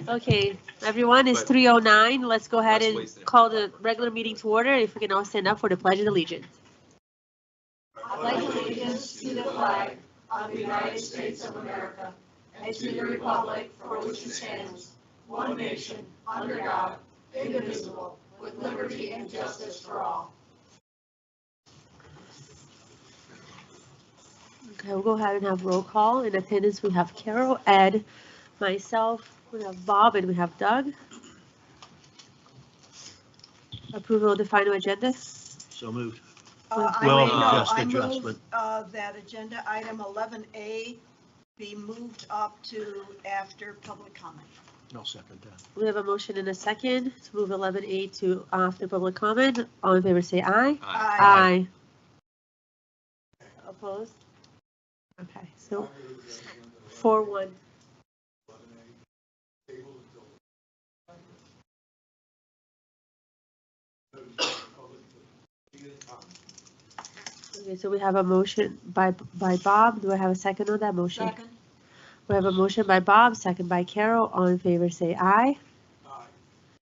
Okay, everyone, it's But 3:09. Let's go ahead let's and waste it. call the regular meeting to order. If we can all stand up for the Pledge of Allegiance. I pledge allegiance to the flag of the United States of America and to the republic for which it stands, one nation, under God, indivisible, with liberty and justice for all. Okay, we'll go ahead and have roll call. In attendance, we have Carol, Ed, myself, we have Bob, and we have Doug. Approval of the final agenda. So moved. I move adjustment. that agenda item 11A be moved up to after public comment. I'll second that. We have a motion and a second to move 11A to after public comment. All in favor, say aye. Aye. Opposed? Okay, so 4-1. Okay, so we have a motion by Bob. Do I have a second on that motion? Second. We have a motion by Bob, second by Carol. All in favor, say aye.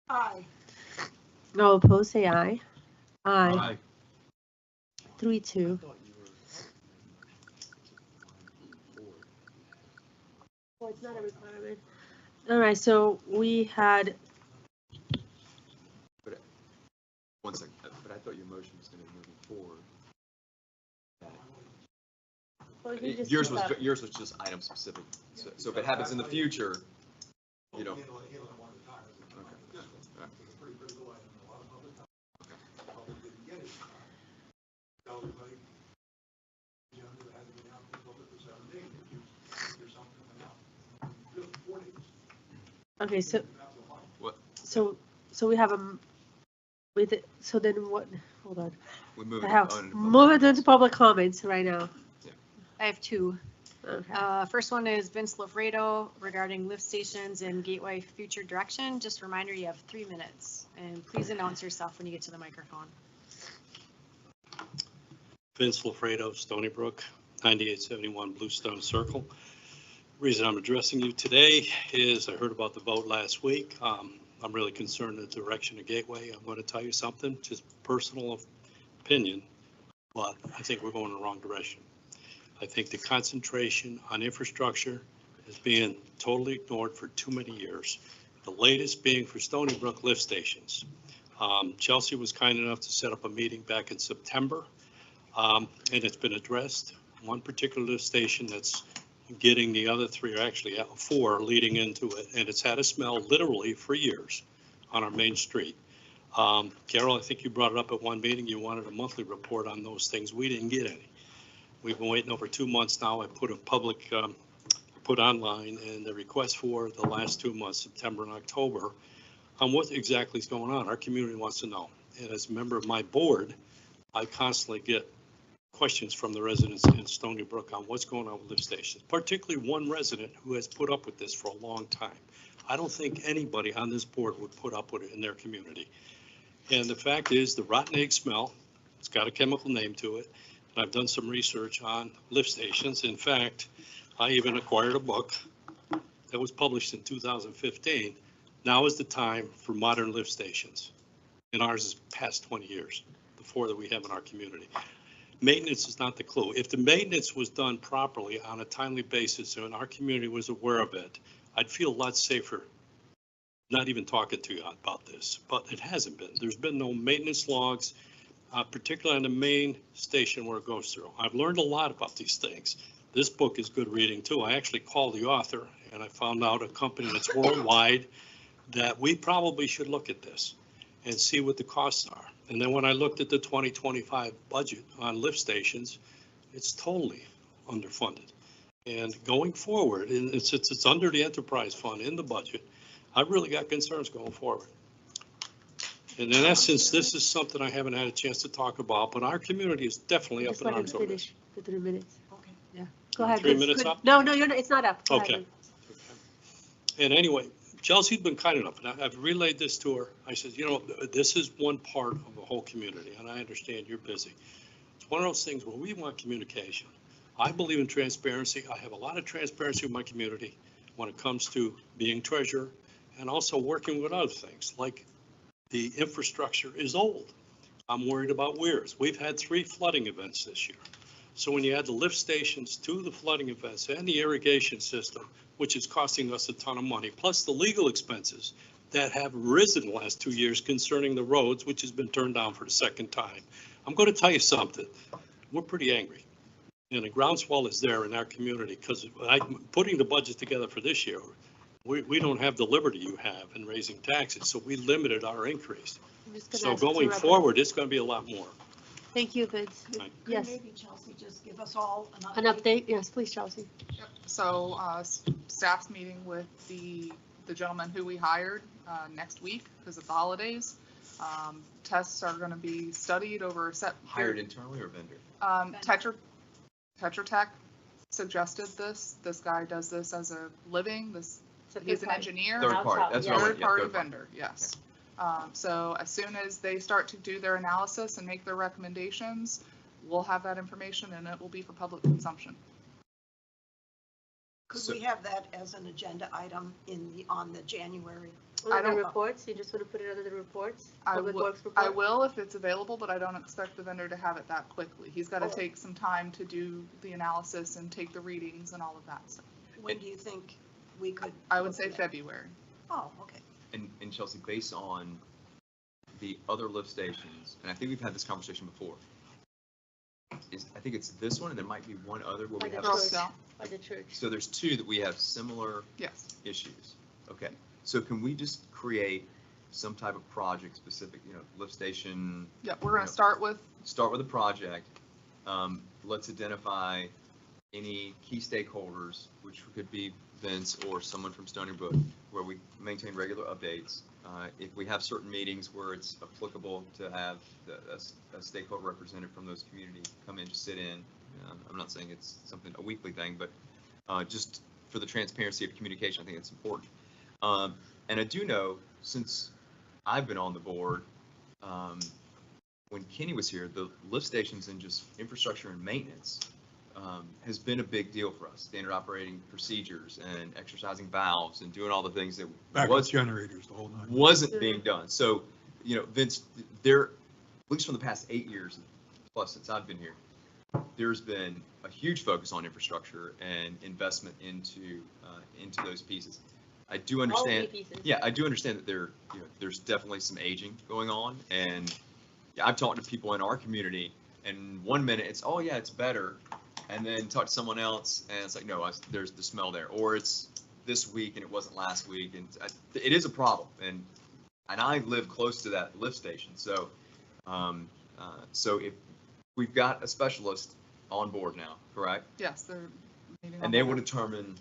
Aye. No opposed, say aye. Aye. 3-2. Well, it's not a requirement. All right, so we had, One second, but I thought your motion was going to be moving forward. well, you just Yours took was, up- yours was just item specific. So if it happens in the future, you know. Okay, so, What? so we have a, with it, so then what, hold on. We move I it have, on to move it public into public comments right now. I have two. Okay. First one is Vince Lofredo regarding lift stations and Gateway future direction. Just a reminder, you have 3 minutes, and please announce yourself when you get to the microphone. Vince Lofredo, Stony Brook, 9871 Bluestone Circle. Reason I'm addressing you today is I heard about the vote last week. I'm really concerned in the direction of Gateway. I'm going to tell you something, just personal opinion, but I think we're going in the wrong direction. I think the concentration on infrastructure is being totally ignored for too many years. The latest being for Stony Brook lift stations. Chelsea was kind enough to set up a meeting back in September, and it's been addressed. One particular lift station that's getting the other three, or actually 4 leading into it, and it's had a smell literally for years on our main street. Carol, I think you brought it up at one meeting. You wanted a monthly report on those things. We didn't get any. We've been waiting over 2 months now. I put a public, put online, and the request for the last 2 months, September and October, on what exactly is going on. Our community wants to know. And as a member of my board, I constantly get questions from the residents in Stony Brook on what's going on with lift stations, particularly one resident who has put up with this for a long time. I don't think anybody on this board would put up with it in their community. And the fact is, the rotten egg smell, it's got a chemical name to it. And I've done some research on lift stations. In fact, I even acquired a book that was published in 2015. Now is the time for modern lift stations. And ours is past 20 years, the 4 that we have in our community. Maintenance is not the clue. If the maintenance was done properly on a timely basis and our community was aware of it, I'd feel a lot safer not even talking to you about this, but it hasn't been. There's been no maintenance logs, particularly on the main station where it goes through. I've learned a lot about these things. This book is good reading too. I actually called the author and I found out a company that's worldwide that we probably should look at this and see what the costs are. And then when I looked at the 2025 budget on lift stations, it's totally underfunded. And going forward, and it's under the enterprise fund in the budget, I've really got concerns going forward. And in essence, this is something I haven't had a chance to talk about, but our community is definitely up Just in let him arms over this. finish the 3 minutes. Okay. Yeah, go ahead. 3 Vince. minutes Good. up? No, you're not, it's not up. Go Okay. ahead. And anyway, Chelsea's been kind enough, and I've relayed this to her. I said, you know, this is one part of a whole community, and I understand you're busy. It's one of those things where we want communication. I believe in transparency. I have a lot of transparency in my community when it comes to being treasurer and also working with other things, like the infrastructure is old. I'm worried about weirs. We've had 3 flooding events this year. So when you add the lift stations to the flooding events and the irrigation system, which is costing us a ton of money, plus the legal expenses that have risen the last 2 years concerning the roads, which has been turned down for the second time. I'm going to tell you something. We're pretty angry. And the groundswell is there in our community because I'm putting the budget together for this year. We don't have the liberty you have in raising taxes, so we limited our increase. I'm just gonna So ask to going wrap it up. forward, it's going to be a lot more. Thank you, Vince. Right. Yes, Maybe Chelsea just give us all an update, yes, please, Chelsea. Yep. So staff's meeting with the gentleman who we hired next week because of the holidays. Tests are going to be studied over a set. Hired internally or vendor? Tetra Tech suggested this. This guy does this as a living. He's an engineer. Third party, that's what I meant, Third yeah, party third party. vendor, yes. So as soon as they start to do their analysis and make their recommendations, we'll have that information and it will be for public consumption. Could So- we have that as an agenda item on the January? I Under don't know. reports, you just want to put it under the reports? I Public will- Works I report? will if it's available, but I don't expect the vendor to have it that quickly. He's got to Oh. take some time to do the analysis and take the readings and all of that stuff. When do you think we could? I would look say at that? February. Oh, okay. And Chelsea, based on the other lift stations, and I think we've had this conversation before, I think it's this one, and there might be one other where By we the have. Girl church. Scout, By the church. So there's 2 that we have similar yes. issues. Okay, so can we just create some type of project specific, lift station, Yeah, we're going Yeah. to start with, start with a project. Let's identify any key stakeholders, which could be Vince or someone from Stony Brook, where we maintain regular updates. If we have certain meetings where it's applicable to have a stakeholder representative from those communities come in to sit in. I'm not saying it's a weekly thing, but just for the transparency of communication, I think it's important. And I do know, since I've been on the board, when Kenny was here, the lift stations and just infrastructure and maintenance has been a big deal for us. Standard operating procedures and exercising valves and doing all the things that Backup generators, the whole nine. wasn't being done. So, Vince, at least from the past 8 years plus since I've been here, there's been a huge focus on infrastructure and investment into those pieces. I do understand. All key pieces. Yeah, I do understand that there's definitely some aging going on, and I've talked to people in our community, and 1 minute it's, oh yeah, it's better, and then talk to someone else, and it's like, no, there's the smell there, or it's this week and it wasn't last week, and it is a problem, and I live close to that lift station, so so if we've got a specialist on board now, correct? yes, they're meeting. And they will determine.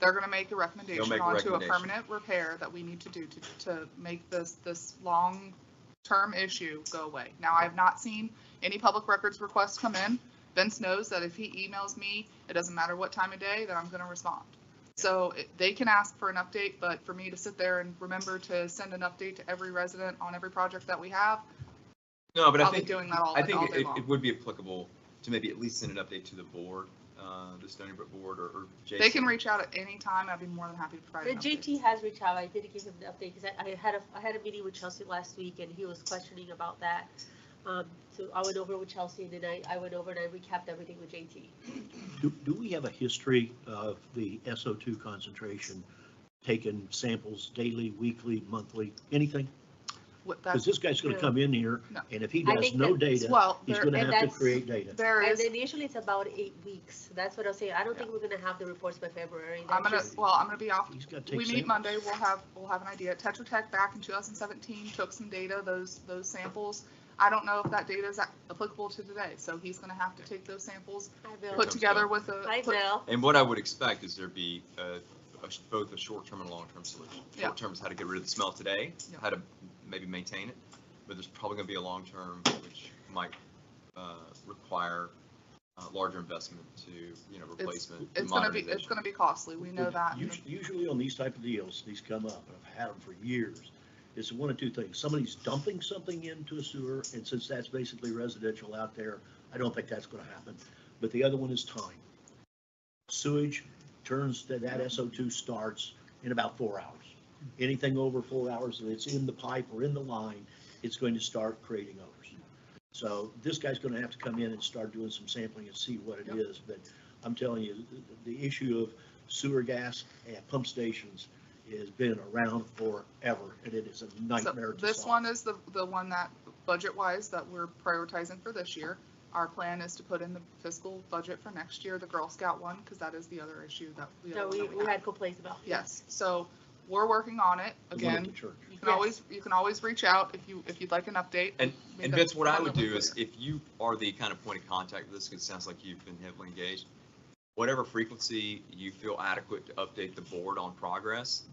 They're going to make a recommendation make a onto a recommendation. permanent repair that we need to do to make this long-term issue go away. Now, I have not seen any public records requests come in. Vince knows that if he emails me, it doesn't matter what time of day, that I'm going to respond. So they can ask for an update, but for me to sit there and remember to send an update to every resident on every project that we have, No, but I'll I be think doing that all I day think it long. would be applicable to maybe at least send an update to the board, the Stony Brook board, or Jason. They can reach out at any time. I'd be more than happy to provide an update. JT has reached out. I did give him the update because I had a meeting with Chelsea last week and he was questioning about that. So I went over with Chelsea and then I went over and I recapped everything with JT. Do we have a history of the SO2 concentration, taking samples daily, weekly, monthly, anything? What Because that's, this guy's going to come in here, No. and if he I has think no that- data, well, he's there- going to and have to that's- create data. there And is, then usually it's about 8 weeks. That's what I was saying. I don't think we're gonna have the reports by February. I'm That's gonna be off. He's got to We take meet samples. Monday, we'll have an idea. Tetra Tech back in 2017 took some data, those samples. I don't know if that data is applicable to today, so he's gonna have to take those samples, I will. put together with a. I will. And what I would expect is there be both a short-term and a long-term solution. Yeah. Short-term is how to get rid of the smell today, Yeah. how to maybe maintain it, but there's probably going to be a long-term which might require larger investment to, replacement. It's modernization. gonna be costly, we know that. Usually on these type of deals, these come up, and I've had them for years. It's one of two things. Somebody's dumping something into a sewer, and since that's basically residential out there, I don't think that's going to happen. But the other one is time. Sewage turns to that SO2 starts in about 4 hours. Anything over 4 hours, and it's in the pipe or in the line, it's going to start creating odors. So this guy's gonna have to come in and start doing some sampling and see what it is, but I'm telling you, the issue of sewer gas at pump stations has been around forever, and it is a nightmare to solve. This one is the one that, budget-wise, that we're prioritizing for this year. Our plan is to put in the fiscal budget for next year, the Girl Scout one, because that is the other issue that we. No, we had complaints about. Yes, so we're working on it. The one at Again, the church. you can always reach out if you'd like an update. And Make that Vince, what I would abundantly do is, clear. if you are the kind of point of contact for this, because it sounds like you've been heavily engaged, whatever frequency you feel adequate to update the board on progress,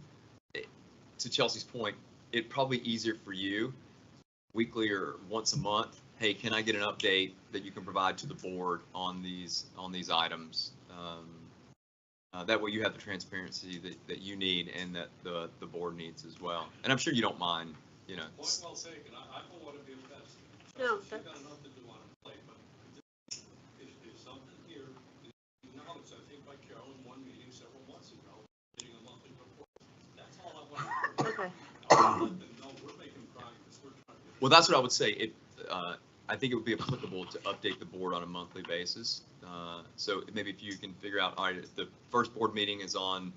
to Chelsea's point, it'd probably easier for you, weekly or once a month, hey, can I get an update that you can provide to the board on these items? That way you have the transparency that you need and that the board needs as well. And I'm sure you don't mind, you know. Point well taken. I don't want to be invested. No, She's got enough to do on her plate, but is something here, acknowledged, I think, by Carol in one meeting several months ago, getting a monthly report. That's all I want to Okay. let them know we're making progress. We're trying to. Well, that's what I would say. I think it would be applicable to update the board on a monthly basis. So maybe if you can figure out, all right, if the first board meeting is on,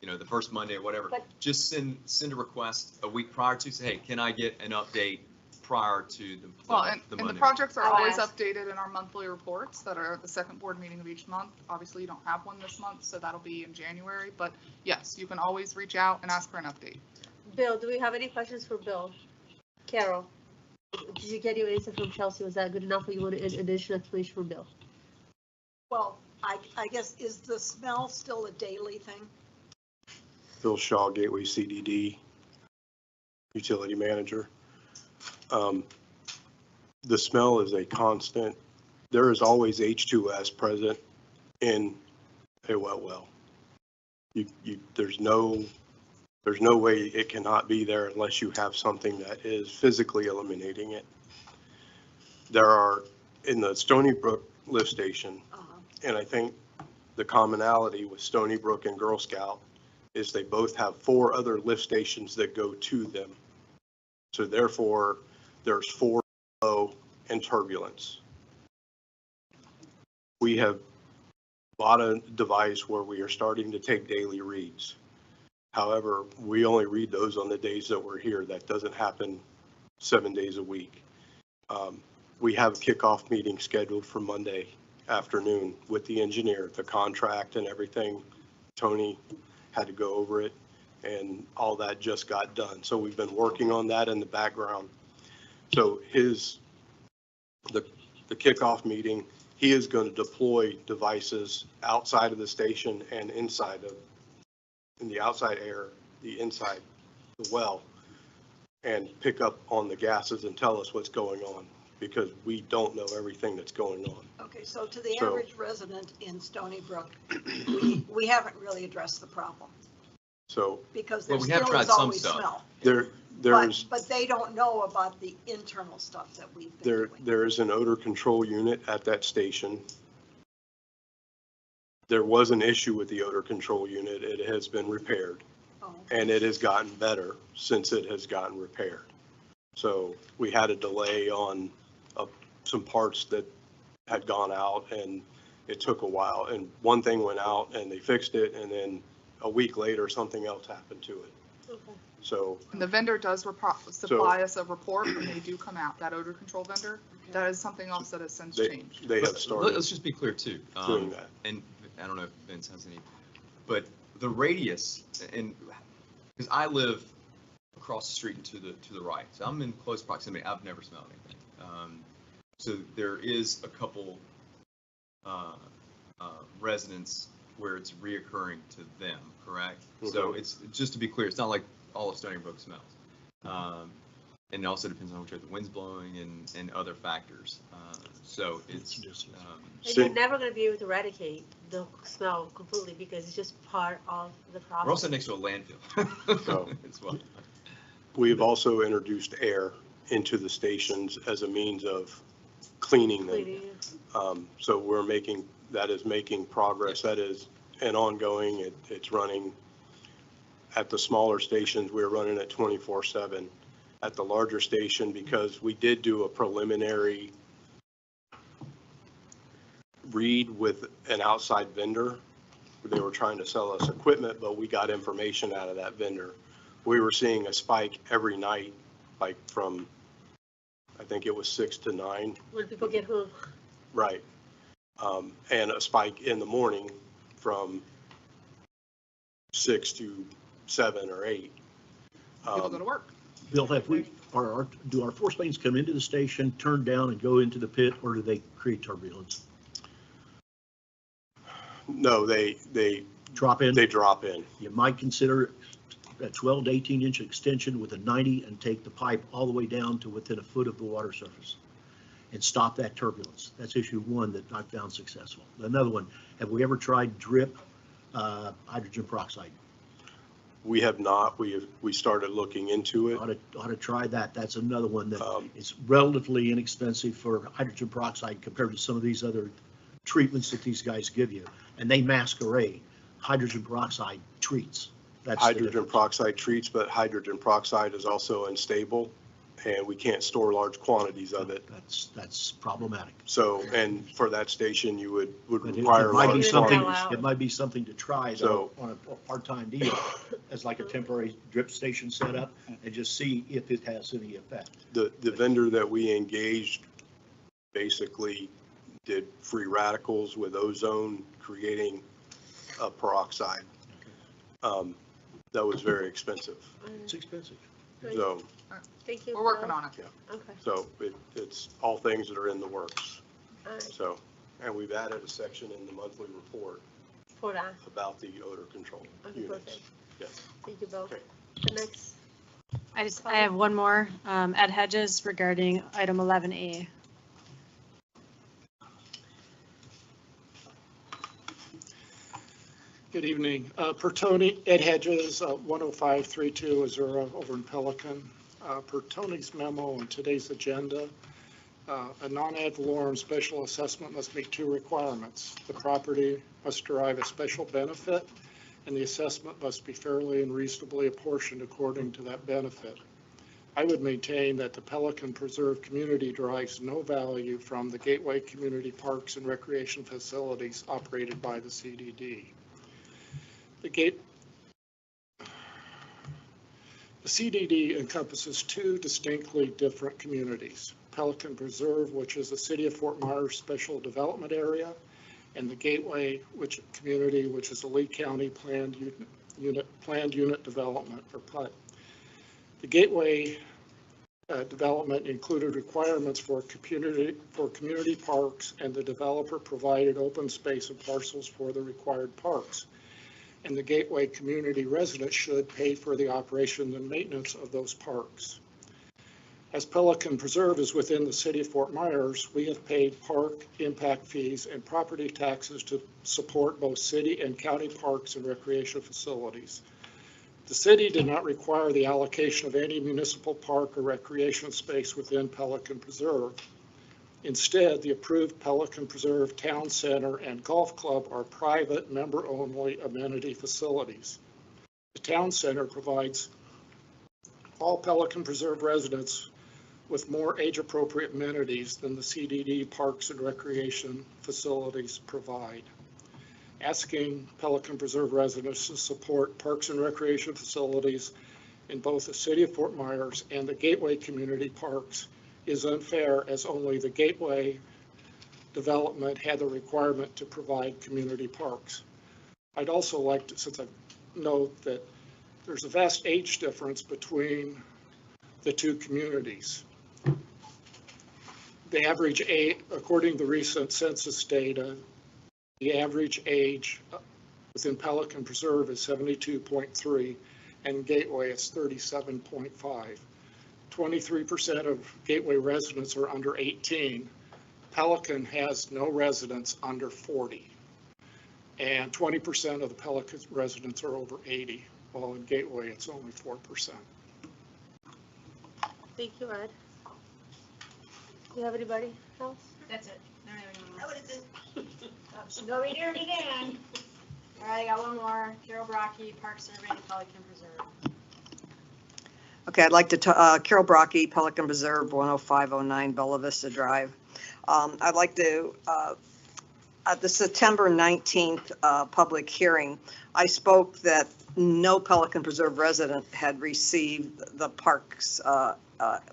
you know, the first Monday or whatever, But- just send a request a week prior to, say, hey, can I get an update prior to the Well, and the Monday? projects are I'll always ask. updated in our monthly reports that are at the second board meeting of each month. Obviously, you don't have one this month, so that'll be in January, but yes, you can always reach out and ask for an update. Bill, do we have any questions for Bill? Carol, did you get your answer from Chelsea? Was that good enough, or you want an additional explanation from Bill? Well, I guess, is the smell still a daily thing? Bill Shaw, Gateway CDD, Utility Manager. The smell is a constant. There is always H2S present in a wet well. There's no way it cannot be there unless you have something that is physically eliminating it. There are, in the Stony Brook lift station, and I think the commonality with Stony Brook and Girl Scout is they both have 4 other lift stations that go to them. So therefore, there's 4 flow and turbulence. We have bought a device where we are starting to take daily reads. However, we only read those on the days that we're here. That doesn't happen 7 days a week. We have a kickoff meeting scheduled for Monday afternoon with the engineer, the contract and everything. Tony had to go over it and all that just got done. So we've been working on that in the background. So the kickoff meeting, he is going to deploy devices outside of the station and in the outside air, the inside the well, and pick up on the gases and tell us what's going on, because we don't know everything that's going on. Okay, so to the So- average resident in Stony Brook, we haven't really addressed the problem, So because Well, there we have still tried is some always stuff. smell. there's But they don't know about the internal stuff that we've been doing. there is an odor control unit at that station. There was an issue with the odor control unit. It has been repaired, Oh, and it has gotten better since it has gotten repaired. So we had a delay on some parts that had gone out, and it took a while. And one thing went out and they fixed it, and then a week later, something else happened to it. Okay. So And the vendor does supply us a report when they do come out, that odor control vendor. That is something else that has since changed. they have started Let's just be clear too. doing that. And I don't know if Vince has any, but the radius, and because I live across the street and to the right, so I'm in close proximity. I've never smelled anything. So there is a couple residents where it's reoccurring to them, correct? So Okay. it's just to be clear, it's not like all of Stony Brook smells. And it also depends on which way the wind's blowing and other factors. So it's, And you're never gonna be able to eradicate the smell completely because it's just part of the process. we're also next to a landfill So- as well. We've also introduced air into the stations as a means of cleaning them. Cleaning. So that is making progress. That is an ongoing, it's running At the smaller stations, we were running at 24/7. At the larger station, because we did do a preliminary read with an outside vendor. They were trying to sell us equipment, but we got information out of that vendor. We were seeing a spike every night, like from, I think it was 6 to 9. When people get home. Right. And a spike in the morning from 6 to 7 or 8. People go to work. Bill, do our force mains come into the station, turn down and go into the pit, or do they create turbulence? No, they Drop in? drop in. You might consider a 12 to 18 inch extension with a 90 and take the pipe all the way down to within a foot of the water surface and stop that turbulence. That's issue one that I found successful. Another one, have we ever tried drip hydrogen peroxide? We have not. We started looking into it. Ought to try that. That's another one that is relatively inexpensive for hydrogen peroxide compared to some of these other treatments that these guys give you. And they masquerade hydrogen peroxide treats. That's Hydrogen peroxide treats, but hydrogen peroxide is also unstable and we can't store large quantities of it. That's problematic. So, and for that station, you would But require it might be large something, quantities. it might be something to try though, on a part-time deal, as like a temporary drip station setup, and just see if it has any effect. The vendor that we engaged basically did free radicals with ozone, creating a peroxide. That was very expensive. It's expensive. So, Thank you. We're working on it. Okay. so it's all things that are in the works. All right. So, and we've added a section in the monthly report For that. about the odor control Okay, units. perfect. Yes. Thank you, Bill. Okay. The next, I have one more, Ed Hedges regarding item 11A. Good evening. Per Tony, Ed Hedges, 10532 Azura over in Pelican. Per Tony's memo on today's agenda, a non-ad valorem special assessment must meet two requirements. The property must derive a special benefit, and the assessment must be fairly and reasonably apportioned according to that benefit. I would maintain that the Pelican Preserve community derives no value from the Gateway Community Parks and Recreation Facilities operated by the CDD. The CDD encompasses two distinctly different communities, Pelican Preserve, which is the City of Fort Myers Special Development Area, and the Gateway community, which is a Lee County Planned Unit Development, or PUD. The Gateway development included requirements for community parks, and the developer provided open space and parcels for the required parks. And the Gateway community residents should pay for the operation and maintenance of those parks. As Pelican Preserve is within the City of Fort Myers, we have paid park impact fees and property taxes to support both city and county parks and recreation facilities. The city did not require the allocation of any municipal park or recreation space within Pelican Preserve. Instead, the approved Pelican Preserve Town Center and Golf Club are private, member-only amenity facilities. The Town Center provides all Pelican Preserve residents with more age-appropriate amenities than the CDD Parks and Recreation facilities provide. Asking Pelican Preserve residents to support parks and recreation facilities in both the City of Fort Myers and the Gateway Community Parks is unfair, as only the Gateway development had the requirement to provide community parks. I'd also like to, since I note that there's a vast age difference between the two communities. The average age, according to the recent census data, the average age within Pelican Preserve is 72.3, and Gateway is 37.5. 23% of Gateway residents are under 18. Pelican has no residents under 40. And 20% of the Pelican residents are over 80, while in Gateway it's only 4%. thank you, Ed. Do you have anybody else? That's it. What is it? Go right here again. All right, I got one more. Carol Brocky, Park Survey, Pelican Preserve. Okay, I'd like to, Carol Brocky, Pelican Preserve, 10509 Bella Vista Drive. I'd like to, at the September 19th public hearing, I spoke that no Pelican Preserve resident had received the Parks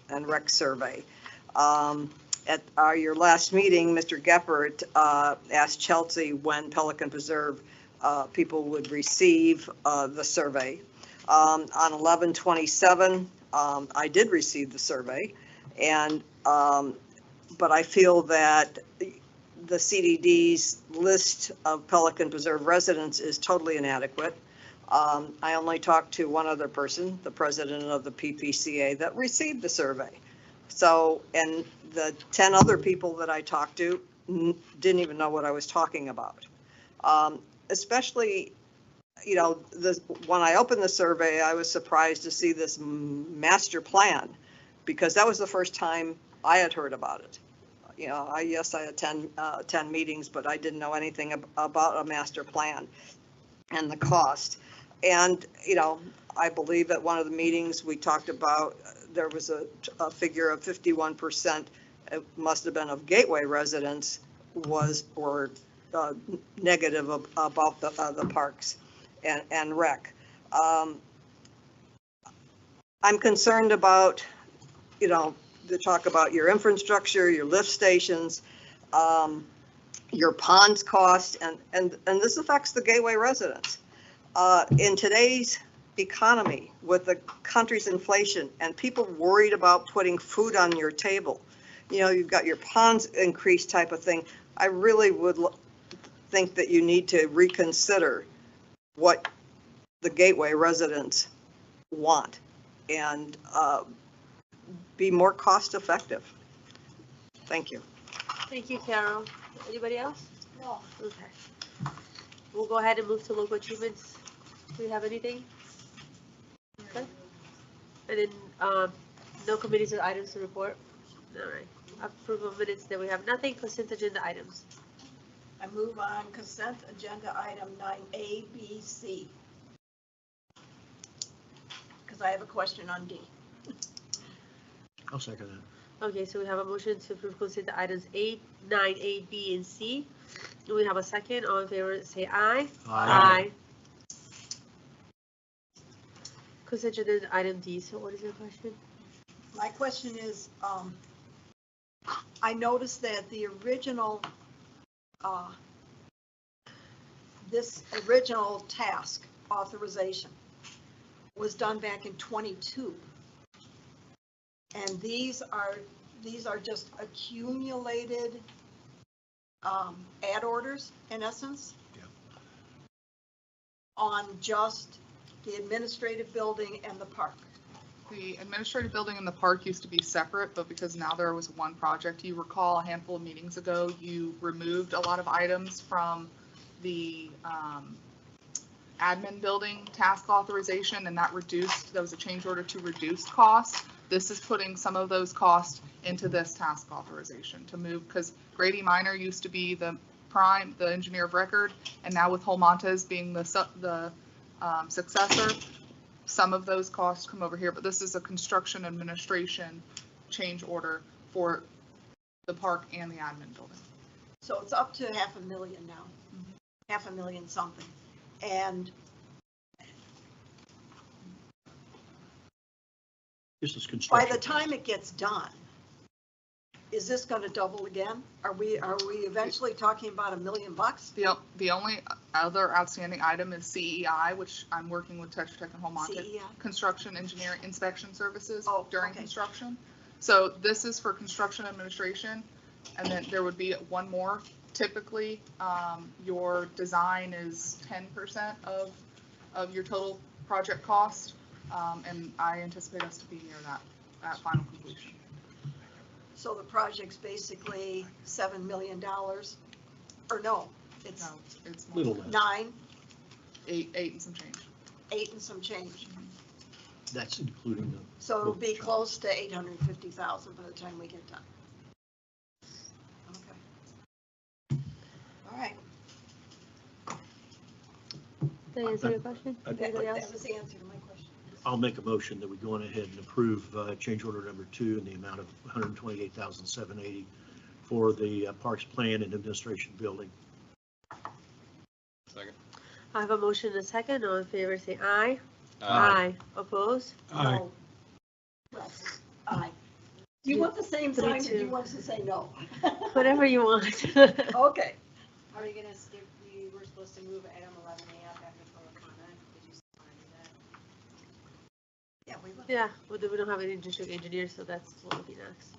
and Rec survey. At your last meeting, Mr. Geppert asked Chelsea when Pelican Preserve people would receive the survey. On 11/27, I did receive the survey, and but I feel that the CDD's list of Pelican Preserve residents is totally inadequate. I only talked to one other person, the president of the PPCA, that received the survey. So, and the 10 other people that I talked to didn't even know what I was talking about. Especially, you know, when I opened the survey, I was surprised to see this master plan, because that was the first time I had heard about it. You know, yes, I attend 10 meetings, but I didn't know anything about a master plan and the cost. And, you know, I believe at one of the meetings we talked about, there was a figure of 51%, it must have been of Gateway residents, were negative about the parks and rec. I'm concerned about, you know, to talk about your infrastructure, your lift stations, your ponds cost, and this affects the Gateway residents. In today's economy, with the country's inflation and people worried about putting food on your table, you know, you've got your ponds increased type of thing. I really would think that you need to reconsider what the Gateway residents want and be more cost effective. Thank you. Thank you, Carol. Anybody else? No. Okay. We'll go ahead and move to local achievements. Do we have anything? Okay. And then no committees or items to report. All right. Approval of minutes, that we have nothing. Consent agenda items. I move on consent agenda item 9A, B, C. Because I have a question on D. I'll second that. Okay, so we have a motion to approve consent items 8, 9A, B, and C. Do we have a second? All in favor, say aye. Aye. Consent agenda item D. So what is your question? My question is, I noticed that the original, this original task authorization was done back in 22. And these are just accumulated ad orders, in essence, on just the administrative building and the park. The administrative building and the park used to be separate, but because now there was one project, you recall a handful of meetings ago, you removed a lot of items from the admin building task authorization, and that was a change order to reduce costs. This is putting some of those costs into this task authorization to move, because Grady Minor used to be the engineer of record, and now with Holmontes being the successor, some of those costs come over here, but this is a construction administration change order for the park and the admin building. So it's up to $500,000 now, $500,000 something. And This is by construction. the time it gets done, is this going to double again? Are we eventually talking about $1 million? The only other outstanding item is CEI, which I'm working with Tetra Tech and Holmonte. CEI? Construction Engineering Inspection Services during okay. construction. So this is for construction administration, and then there would be one more. Typically, your design is 10% of your total project cost, and I anticipate us to be near that final completion. So the project's basically $7 million, or no, it's It's Little less. 9, eight and some change. 8 and some change. That's including the. So it'll be close to $850,000 by the time we get done. Okay. All right. Did I answer your question? Anybody else? That was the answer to my question. I'll make a motion that we go on ahead and approve change order number 2 in the amount of $128,780 for the Parks Plan and Administration Building. Second. I have a motion and a second. All in favor, say aye. Opposed? Aye. No. Russ, aye. Do you want the same sign or do you want us to say no? Whatever you want. Okay. Are we gonna skip, we were supposed to move item 11A up after public comment? Did you want to do that? Yeah, we will. Yeah, we don't have any district engineer, so that's what will be next.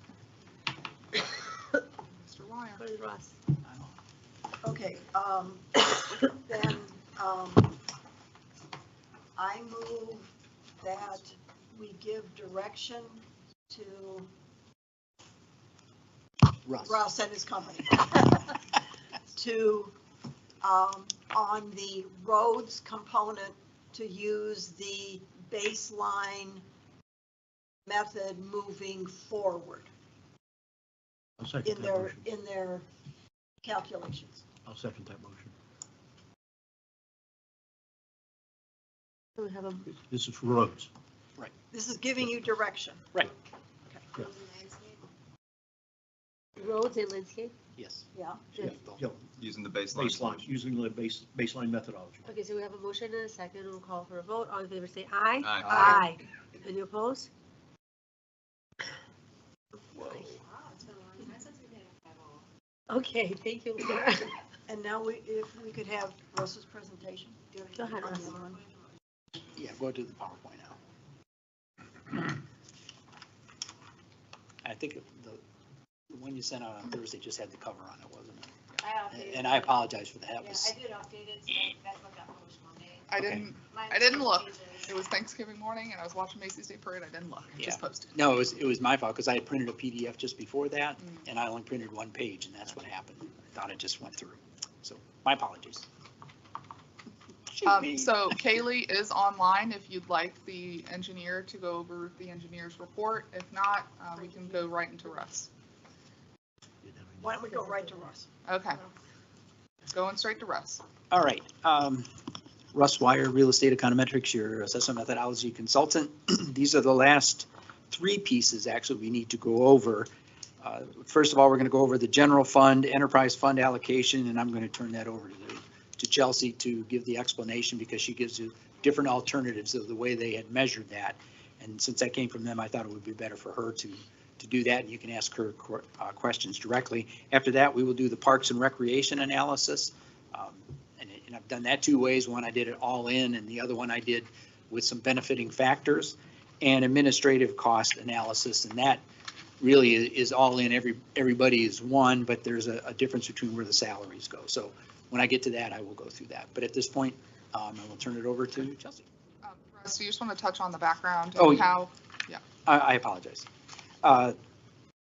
Mr. Wire. What is Ross? Okay, then, I move that we give direction to Russ and his company to, on the roads component, to use the baseline method moving forward I'll second in that motion. their calculations. I'll second that motion. Do we have a, This is for roads. This is giving you direction. Right. Okay. roads and landscape? Yes. Yeah. Yep. Using the baseline. Baseline, using the baseline methodology. Okay, so we have a motion and a second. We'll call for a vote. All in favor, say aye. Aye. Aye. Any opposed? Okay, thank you, Laura. And now if we could have Russ's presentation. Go ahead, On the Russ. other one. Yeah, go to the PowerPoint now. I think the one you sent out on Thursday just had the cover on it, wasn't it? I updated. And I apologize for that. Yeah, It was- I did update it, so that's what got published Monday. I Okay. didn't, Mine I didn't was look. pages. It was Thanksgiving morning and I was watching Macy's Day Parade. I didn't look. It just Yeah. posted. No, it was my fault because I had printed a PDF just before that Mm. and I only printed one page and that's what happened. I thought it just went through. So my apologies. Shoot me. So Kaylee is online if you'd like the engineer to go over the engineer's report. If not, we can go right into Russ. Why don't we go right to Russ? Okay. Going straight to Russ. All right. Russ Wire, Real Estate Econometrics, your assessment methodology consultant. These are the last three pieces actually we need to go over. First of all, we're going to go over the general fund, enterprise fund allocation, and I'm going to turn that over to Chelsea to give the explanation because she gives you different alternatives of the way they had measured that. And since that came from them, I thought it would be better for her to do that, and you can ask her questions directly. After that, we will do the Parks and Recreation analysis. And I've done that two ways. One, I did it all in, and the other one I did with some benefiting factors and administrative cost analysis. And that really is all in. Everybody is one, but there's a difference between where the salaries go. So when I get to that, I will go through that. But at this point, I will turn it over to Chelsea. Russ, do you just want to touch on the background Oh, and how? I apologize.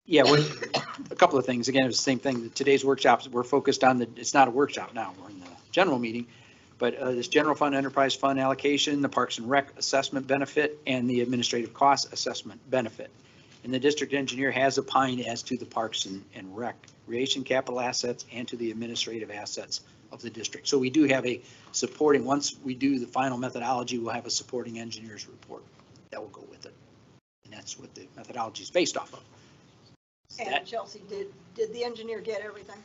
Yeah, a couple of things. Again, it's the same thing. Today's workshops, we're focused on it's not a workshop now, we're in the general meeting. But this general fund, enterprise fund allocation, the Parks and Rec assessment benefit, and the administrative cost assessment benefit. And the district engineer has opined as to the Parks and Recreation capital assets and to the administrative assets of the district. So we do have a supporting, once we do the final methodology, we'll have a supporting engineer's report that will go with it. And that's what the methodology is based off of. And Chelsea, did the engineer get everything?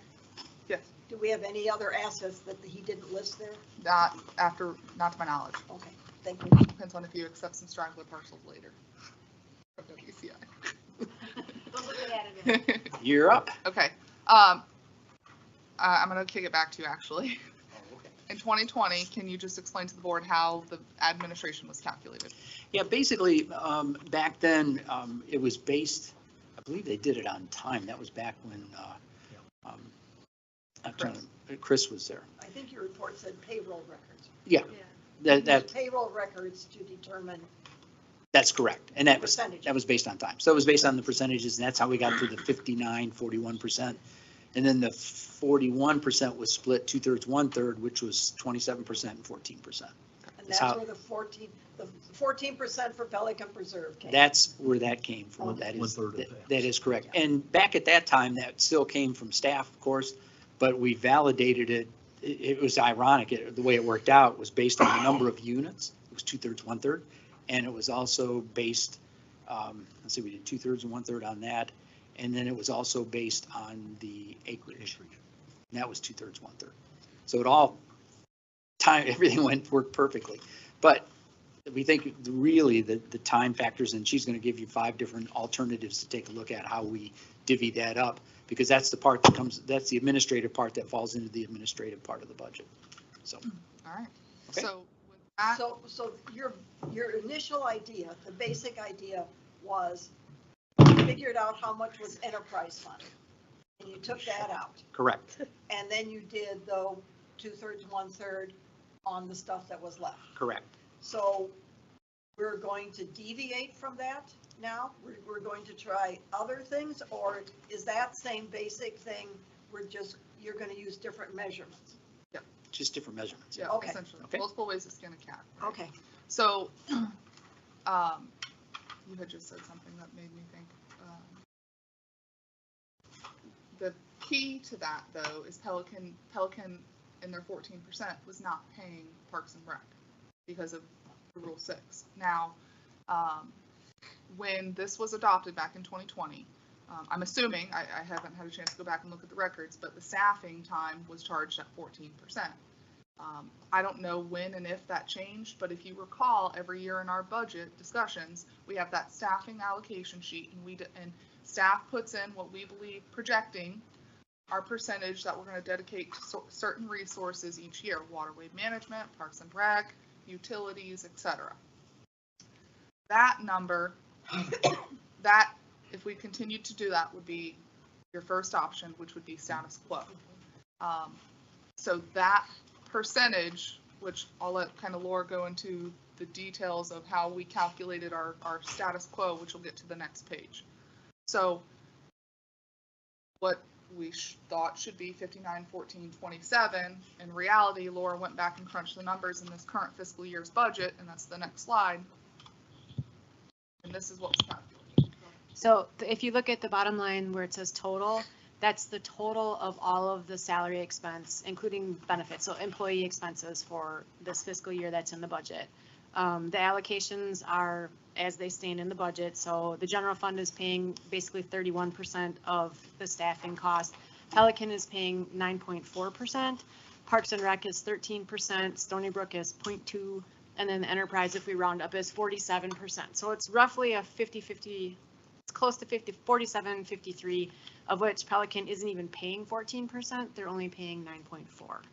Yes. Do we have any other assets that he didn't list there? Not to my knowledge. Okay, thank you. Depends on if you accept some straggler parcels later. From WCI. Don't look at it. You're up. Okay. I'm going to kick it back to you, actually. In 2020, can you just explain to the board how the administration was calculated? Yeah, basically, back then, it was based, I believe they did it on time. That was back when Chris was there. I think your report said payroll records. Yeah, that Payroll records to determine that's correct. And that percentage. was based on time. So it was based on the percentages, and that's how we got to the 59, 41%. And then the 41% was split 2/3, 1/3, which was 27% and 14%. And that's where the 14% for Pelican Preserve came. That's where that came from. Okay. That is correct. And back at that time, that still came from staff, of course, but we validated it. It was ironic. The way it worked out was based on the number of units. It was 2/3, 1/3. And it was also based, let's see, we did 2/3 and 1/3 on that. And then it was also based on the acreage. And that was 2/3, 1/3. So it all, everything worked perfectly. But we think really the time factors, and she's going to give you 5 different alternatives to take a look at how we divvy that up, because that's the part that comes, that's the administrative part that falls into the administrative part of the budget. So. All right. Okay. So with that, So your initial idea, the basic idea was you figured out how much was enterprise fund. And you took that out. Correct, And then you did the 2/3, 1/3 on the stuff that was left. correct. So we're going to deviate from that now? We're going to try other things, or is that same basic thing, you're going to use different measurements? Just different measurements. yeah, Okay. essentially, Okay. multiple ways to skin a cat. right? Okay. So, you had just said something that made me think. The key to that, though, is Pelican in their 14% was not paying Parks and Rec because of the Rule 6. Now, when this was adopted back in 2020, I'm assuming, I haven't had a chance to go back and look at the records, but the staffing time was charged at 14%. I don't know when and if that changed, but if you recall, every year in our budget discussions, we have that staffing allocation sheet, and staff puts in what we believe projecting our percentage that we're going to dedicate to certain resources each year: waterway management, Parks and Rec, utilities, etc. That number, that if we continued to do that, would be your first option, which would be status quo. So that percentage, which I'll let kind of Laura go into the details of how we calculated our status quo, which we'll get to the next page. So what we thought should be 59, 14, 27. In reality, Laura went back and crunched the numbers in this current fiscal year's budget, and that's the next slide. And this is what was calculated. So if you look at the bottom line where it says total, that's the total of all of the salary expense, including benefits, so employee expenses for this fiscal year that's in the budget. The allocations are as they stand in the budget. So the general fund is paying basically 31% of the staffing cost. Pelican is paying 9.4%. Parks and Rec is 13%. Stony Brook is 0.2%. And then the enterprise, if we round up, is 47%. So it's roughly a 50-50, it's close to 47, 53, of which Pelican isn't even paying 14%. They're only paying 9.4%.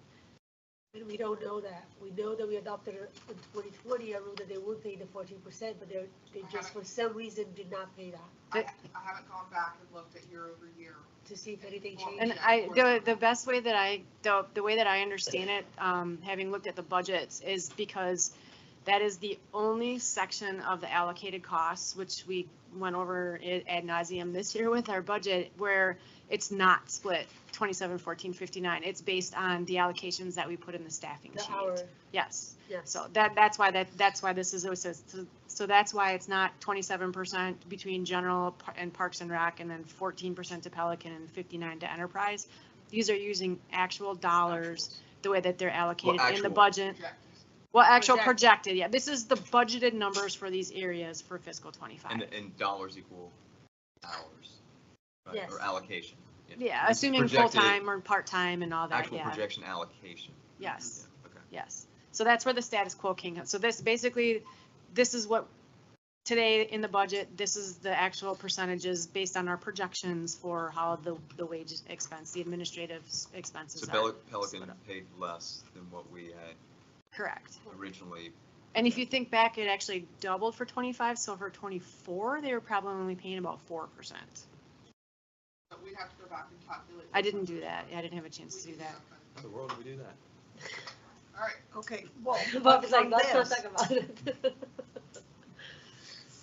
And we don't know that. We know that we adopted in 2020 a rule that they would pay the 14%, but they just for some reason did not pay that. I haven't gone back and looked at year over year To see if anything changed. And the best way that the way that I understand it, having looked at the budgets, is because that is the only section of the allocated costs, which we went over ad nauseum this year with our budget, where it's not split 27, 14, 59. It's based on the allocations that we put in the staffing The sheet. hour. Yes. Yes. So that's why this is, so that's why it's not 27% between general and Parks and Rec, and then 14% to Pelican and 59 to enterprise. These are using actual dollars, the way that they're allocated in the budget. Well, actual projected, yeah. This is the budgeted numbers for these areas for fiscal 25. And dollars equal hours, right? Yes. Or allocation. Yeah, This is assuming projected full-time or part-time and all that, Actual yeah. projection allocation. Yes, Yeah, okay. yes. So that's where the status quo came out. So this is what today in the budget, this is the actual percentages based on our projections for how the wage expense, the administrative expenses So are. Pelican split up. paid less than what we had Correct. originally. And if you think back, it actually doubled for 25. So for 24, they were probably only paying about 4%. But we have to go back and calculate. I didn't do that. I didn't have a chance to do that. How in the world do we do that? All right. Okay, well, Bob's like, from let's not this, talk about it.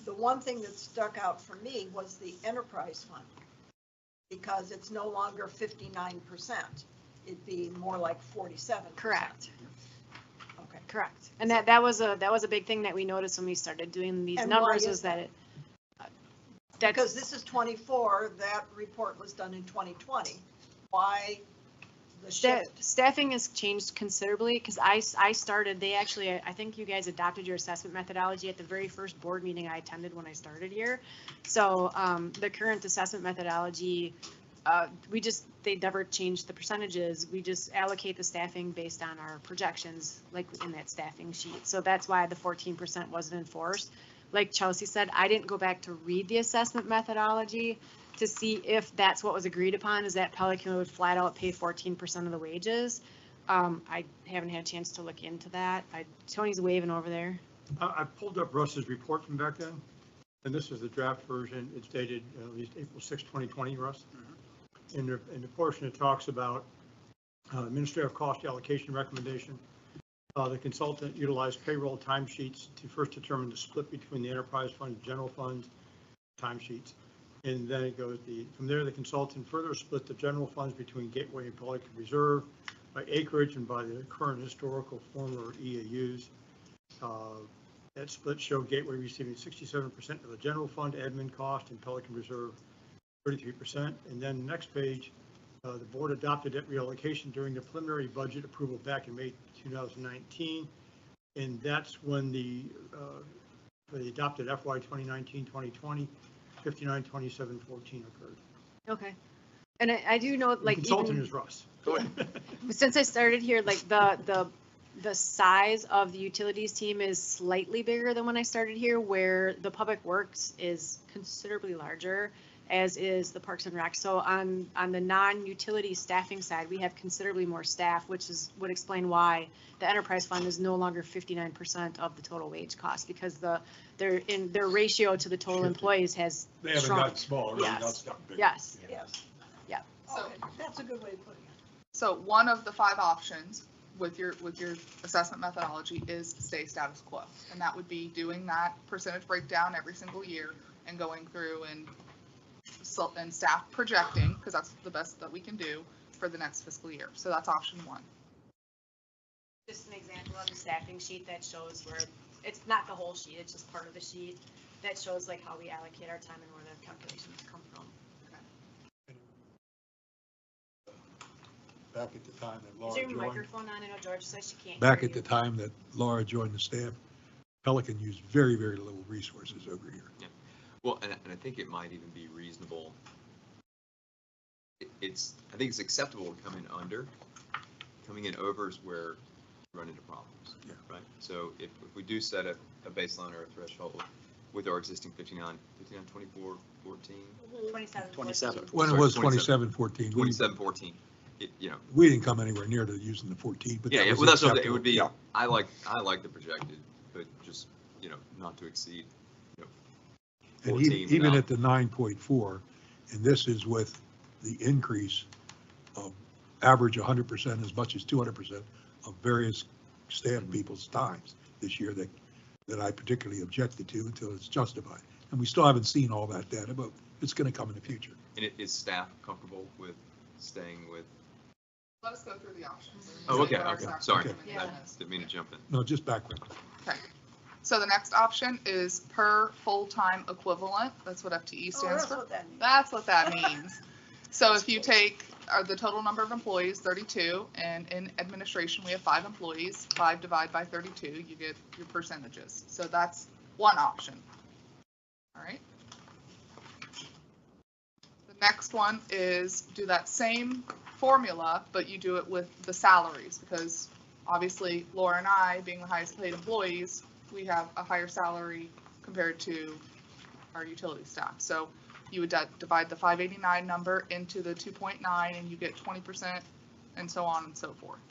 the one thing that stuck out for me was the enterprise fund, because it's no longer 59%. It'd be more like 47%. Correct. Okay. Correct. And that was a big thing that we noticed when we started doing these And numbers, why was is that Because this is 24, that report was done in 2020. Why the shift? Staffing has changed considerably because I started, they actually, I think you guys adopted your assessment methodology at the very first board meeting I attended when I started here. So the current assessment methodology, they never changed the percentages. We just allocate the staffing based on our projections, like in that staffing sheet. So that's why the 14% wasn't enforced. Like Chelsea said, I didn't go back to read the assessment methodology to see if that's what was agreed upon, is that Pelican would flat out pay 14% of the wages. I haven't had a chance to look into that. Tony's waving over there. I pulled up Russ's report from back then, and this is the draft version. It's dated at least April 6, 2020, Russ. In the portion it talks about administrative cost allocation recommendation. The consultant utilized payroll timesheets to first determine the split between the enterprise fund and general fund timesheets. And then it goes, from there, the consultant further split the general funds between Gateway and Pelican Reserve by acreage and by the current historical former EAUs. That split showed Gateway receiving 67% of the general fund admin cost and Pelican Reserve 33%. And then the next page, the board adopted that reallocation during the preliminary budget approval back in May 2019. And that's when the adopted FY 2019-2020 59-27-14 occurred. Okay. And I do know, like, The consultant even, is Russ. Go ahead. since I started here, like the size of the utilities team is slightly bigger than when I started here, where the public works is considerably larger, as is the Parks and Rec. So on the non-utility staffing side, we have considerably more staff, which would explain why the enterprise fund is no longer 59% of the total wage cost, because their ratio to the total employees has They haven't shrunk. gotten smaller, they've Yes. not gotten bigger. Yes. Yes. Yeah. So- Okay, that's a good way of putting it. So one of the 5 options with your assessment methodology is stay status quo. And that would be doing that percentage breakdown every single year and going through and staff projecting, because that's the best that we can do for the next fiscal year. So that's option 1. Just an example of the staffing sheet that shows where, it's not the whole sheet, it's just part of the sheet that shows like how we allocate our time and where the calculations come from. Back at the time that Is Laura your joined, microphone on? I know George says she can't. back hear at the you. time that Laura joined the staff, Pelican used very, very little resources over here. Well, and I think it might even be reasonable. I think it's acceptable to come in under. Coming in over is where you run into problems. Yeah. Right. So if we do set a baseline or a threshold with our existing 59, 24, 14, 27. When it Sorry, was 27, 27-14, 27, 14, we didn't come anywhere near to using the 14, but yeah, that was well, that's what it acceptable. would be. Yeah. I like the projected, but just, not to exceed, And 14 even without- at the 9.4, and this is with the increase of average 100%, as much as 200% of various staff people's times this year that I particularly objected to until it's justified. And we still haven't seen all that data, but it's going to come in the future. And is staff comfortable with staying with? Let us go through the options. Oh, okay, What our okay, staff sorry. recommendation I is. didn't mean to jump in. No, just background. Okay. So the next option is per full-time equivalent. That's what FTE Oh, stands that's for. what that means. That's what that means. So if you take the total number of employees, 32, and in administration, we have 5 employees, 5 divided by 32, you get your percentages. So that's one option. All right. The next one is do that same formula, but you do it with the salaries, because obviously Laura and I, being the highest paid employees, we have a higher salary compared to our utility staff. So you would divide the 589 number into the 2.9 and you get 20% and so on and so forth.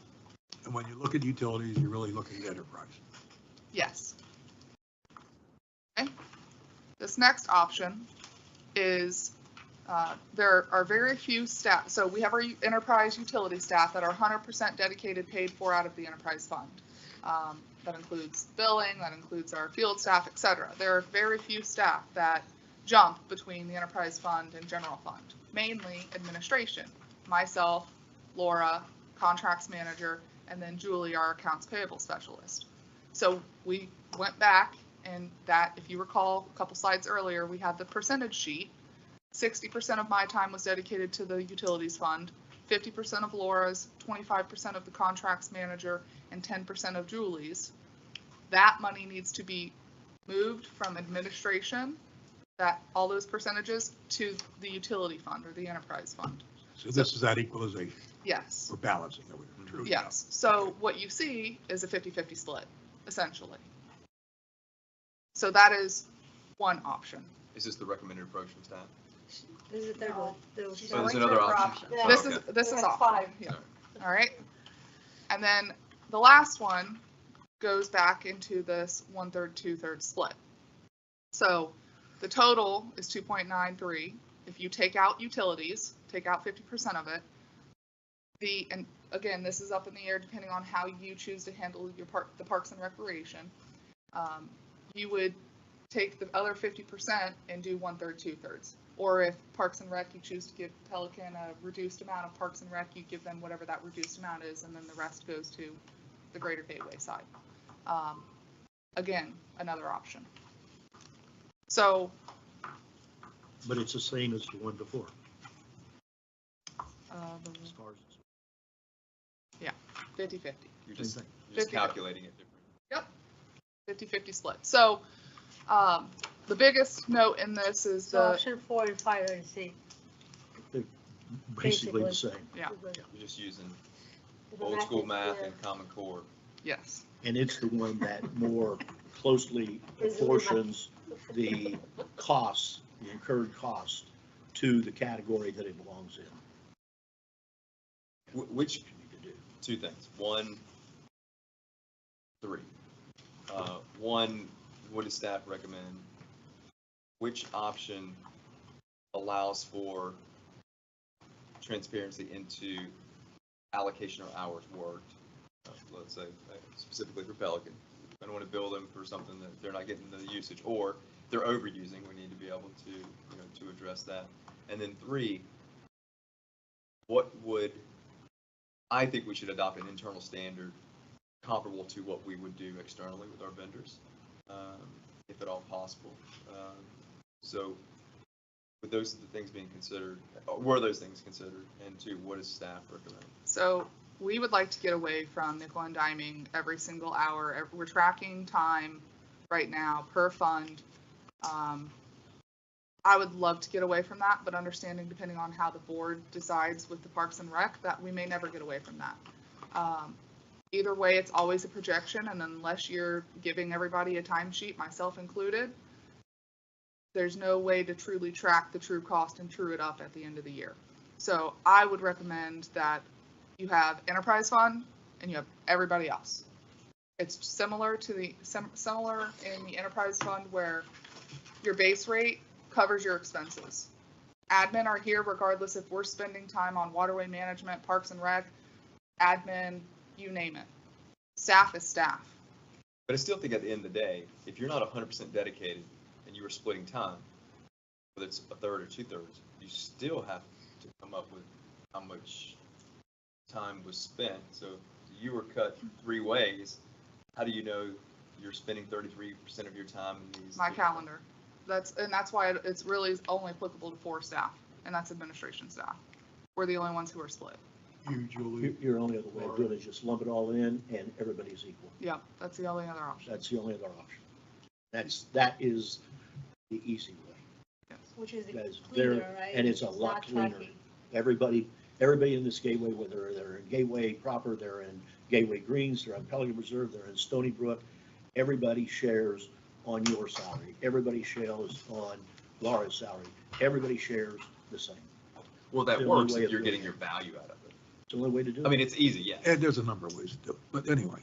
And when you look at utilities, you're really looking at enterprise. Yes. Okay. This next option is there are very few staff. So we have our enterprise utility staff that are 100% dedicated, paid for out of the enterprise fund. That includes billing, that includes our field staff, et cetera. There are very few staff that jump between the enterprise fund and general fund, mainly administration. Myself, Laura, contracts manager, and then Julie, our accounts payable specialist. So we went back and that, if you recall a couple slides earlier, we had the percentage sheet. 60% of my time was dedicated to the utilities fund, 50% of Laura's, 25% of the contracts manager, and 10% of Julie's. That money needs to be moved from administration, that all those percentages, to the utility fund or the enterprise fund. So this is that equalization Yes. or balancing that we're truly. Yes. So what you see is a 50-50 split, essentially. So that is one option. Is this the recommended approach from staff? This is the third one. So there's another option. Yeah. This Okay. is, this is That's off. 5. Yeah. All right. And then the last one goes back into this 1/3, 2/3 split. So the total is 2.93. If you take out utilities, take out 50% of it, and again, this is up in the air depending on how you choose to handle your the Parks and Recreation. You would take the other 50% and do 1/3, 2/3. Or if Parks and Rec, you choose to give Pelican a reduced amount of Parks and Rec, you give them whatever that reduced amount is, and then the rest goes to the Greater Gateway side. Again, another option. So. But it's the same as the one before, Uh, as far as. 50-50. You're just, Same you're just 50. calculating it different. 50-50 split. So the biggest note in this is So the, option 4 and 5 are the same. Basically the Basically. same. yeah, You're just using The old math school is math clear. and Common Core. yes. And it's the one that more closely Is it proportions the costs, the incurred costs, to the category that it belongs in. Which, You need to do. two things. One, three. One, what does staff recommend? Which option allows for transparency into allocation of hours worked? Let's say specifically for Pelican. I don't want to bill them for something that they're not getting the usage, or they're overusing. We need to be able to, to address that. And then three, I think we should adopt an internal standard comparable to what we would do externally with our vendors, if at all possible. So with those the things being considered, were those things considered? And two, what does staff recommend? So we would like to get away from nickel and diming every single hour. We're tracking time right now per fund. I would love to get away from that, but understanding depending on how the board decides with the Parks and Rec, that we may never get away from that. Either way, it's always a projection, and unless you're giving everybody a timesheet, myself included, there's no way to truly track the true cost and true it up at the end of the year. So I would recommend that you have enterprise fund and you have everybody else. It's similar to similar in the enterprise fund where your base rate covers your expenses. Admin are here regardless if we're spending time on waterway management, Parks and Rec, admin, you name it. Staff is staff. But I still think at the end of the day, if you're not 100% dedicated and you were splitting time, whether it's a third or 2/3, you still have to come up with how much time was spent. So if you were cut 3 ways, how do you know you're spending 33% of your time in these? My calendar. That's why it's really only applicable to 4 staff, and that's administration staff. We're the only ones who are split. You, Julie. Your only other way of doing it is just lump it all in and everybody's equal. Yeah, that's the only other option. That's the only other option. That is the easy way. Which is the That is cleaner, very- right? and it's a lot not cleaner. tracking. Everybody in this gateway, whether they're in Gateway proper, they're in Gateway Greens, they're on Pelican Reserve, they're in Stony Brook, everybody shares on your salary. Everybody shares on Laura's salary. Everybody shares the same. Well, that the only works way if of you're doing getting it. your value out of it. It's the only way to do it. I mean, it's easy, yes. And there's a number of ways to do it. But anyway,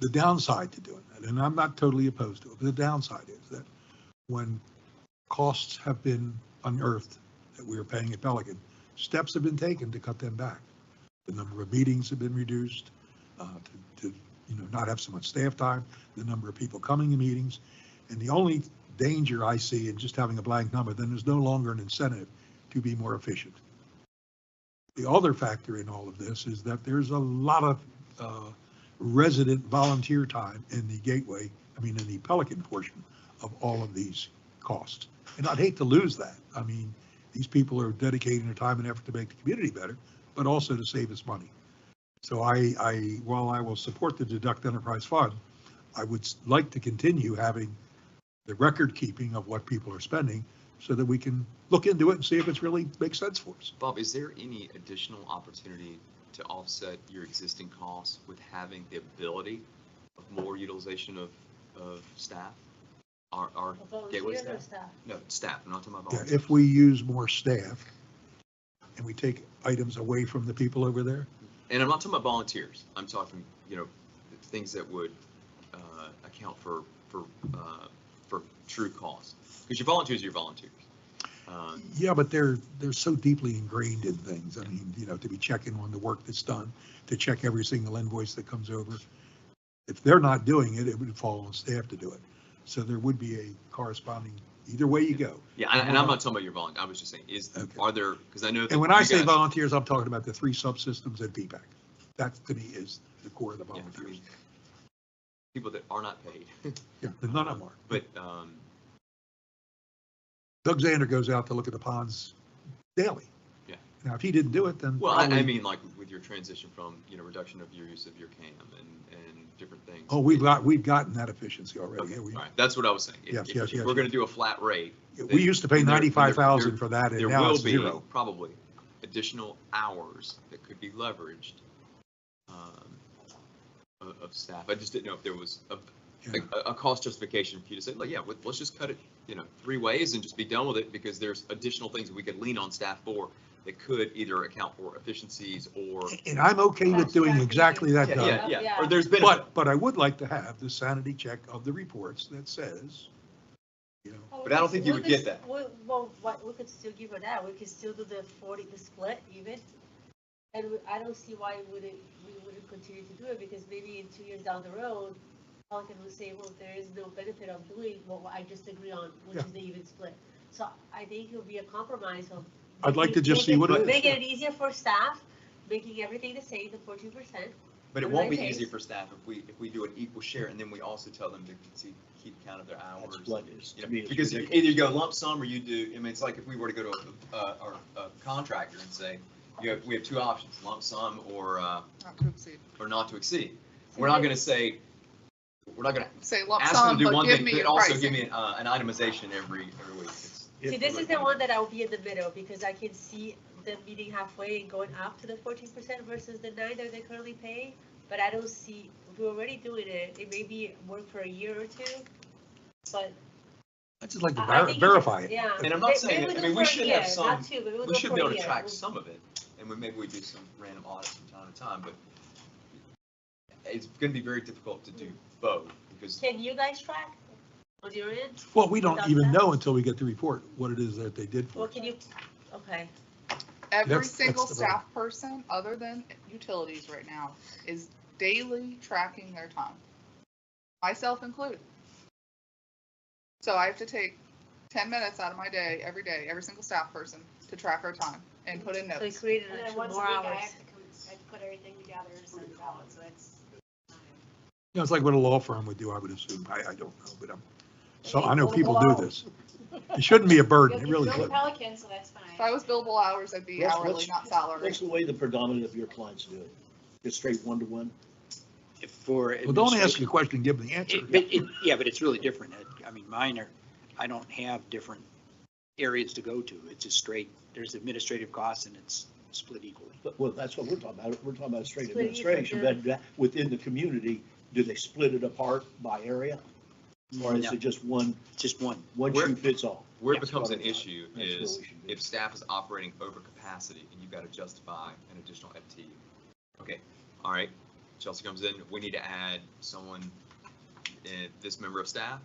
the downside to doing that, and I'm not totally opposed to it, but the downside is that when costs have been unearthed that we are paying at Pelican, steps have been taken to cut them back. The number of meetings have been reduced to not have so much staff time, the number of people coming to meetings. And the only danger I see in just having a blank number, then there's no longer an incentive to be more efficient. The other factor in all of this is that there's a lot of resident volunteer time in the gateway, in the Pelican portion of all of these costs. And I'd hate to lose that. These people are dedicating their time and effort to make the community better, but also to save us money. So while I will support the deduct enterprise fund, I would like to continue having the record keeping of what people are spending so that we can look into it and see if it's really makes sense for us. Bob, is there any additional opportunity to offset your existing costs with having the ability of more utilization of staff? Our gateway staff? No, staff, I'm not talking about Yeah, volunteers. if we use more staff and we take items away from the people over there, And I'm not talking about volunteers, I'm talking, things that would account for true costs. Because your volunteers are your volunteers. yeah, but they're so deeply ingrained in things. I mean, to be checking on the work that's done, to check every single invoice that comes over. If they're not doing it, it would fall on staff to do it. So there would be a corresponding, either way you go. Yeah, and I'm not talking about your volunteers, I was just saying, Okay. are there, because I know that And when you I say guys- volunteers, I'm talking about the 3 subsystems and PPAC. That to me is the core of the Yeah, I volunteers. mean, people that are not paid, Yeah, but none of them are. but, Doug Zander goes out to look at the ponds daily. Yeah. Now, if he didn't do it, then. well, I probably- mean, like with your transition from, reduction of your use of your CAM and different things. Oh, we've gotten that efficiency already. Okay, Yeah, all right, that's what I was saying. Yes, If yes, yes. we're gonna do a flat rate. We used to pay then there- 95,000 for that, and There now will it's be 0. probably additional hours that could be leveraged of staff. I just didn't know if there was Yeah. a cost justification for you to say, like, yeah, let's just cut it, 3 ways and just be done with it, because there's additional things that we could lean on staff for that could either account for efficiencies or. And I'm okay with doing exactly that, Doug. Yeah, or there's benefit. But I would like to have the sanity check of the reports that says, But I don't think you would get that. Well, we could still give her that, we could still do the split even. And I don't see why we wouldn't continue to do it, because maybe in 2 years down the road, Pelican will say, well, there is no benefit of doing what I just agree on, which is the even split. So I think it would be a compromise of. I'd like to just see what it is. Making it easier for staff, making everything the same, the 14%. But it What won't do be I easier say? for staff if we do an equal share, and then we also tell them to keep count of their hours. That's what is, to me, it's Because ridiculous. either you go lump sum, or you do, I mean, it's like if we were to go to a contractor and say, we have 2 options, lump sum or Not to exceed. not to exceed. We're not gonna say, we're not gonna Say lump ask them sum, to do but one give thing, me but your also give pricing. me an itemization every week. See, this is the one that I will be in the middle, because I can see them meeting halfway and going up to the 14% versus the 9% that they currently pay. But I don't see, we're already doing it, it may be work for a year or 2, but. I just like to I think verify it. Yeah. And I'm not saying, Maybe I do mean, we for a should year, have some, not 2, but we'll we do should for be a able to year. track some of it, and maybe we do some random audits from time to time, but it's gonna be very difficult to do both, because Can you guys track on your end? Well, we don't Without even that? know until we get the report, what it is that they did for Well, us. can you, okay. Every That's single the staff person, other than utilities right now, is daily tracking their time. Myself included. So I have to take 10 minutes out of my day, every single staff person, to track our time and put in So you notes. created And then extra once a more week, I hours. have to put everything together to send it out, so it's. It's like what a law firm would do, I would assume. I don't know, but so I know people do this. It shouldn't be a burden, it really You're shouldn't. Pelican, so that's fine. If I was billable hours, I'd be What's- hourly, what's- not salary. What's the way the predominant of your clients do it? Just straight 1-to-1? For Well, don't ask administration- a question, give the answer. Yeah, but it's really different, Ed. I mean, mine are, I don't have different areas to go to. It's just straight, there's administrative costs and it's split equally. Well, that's what we're talking about. We're talking about straight Split administration, equal, but within the community, do they split it apart by area? Or is No, it just one just one. Where- shoe fits all? where it That's becomes what an I thought. issue That's what is we should do. if staff is operating over capacity and you've got to justify an additional FTE. Okay, all right, Chelsea comes in, we need to add someone, this member of staff.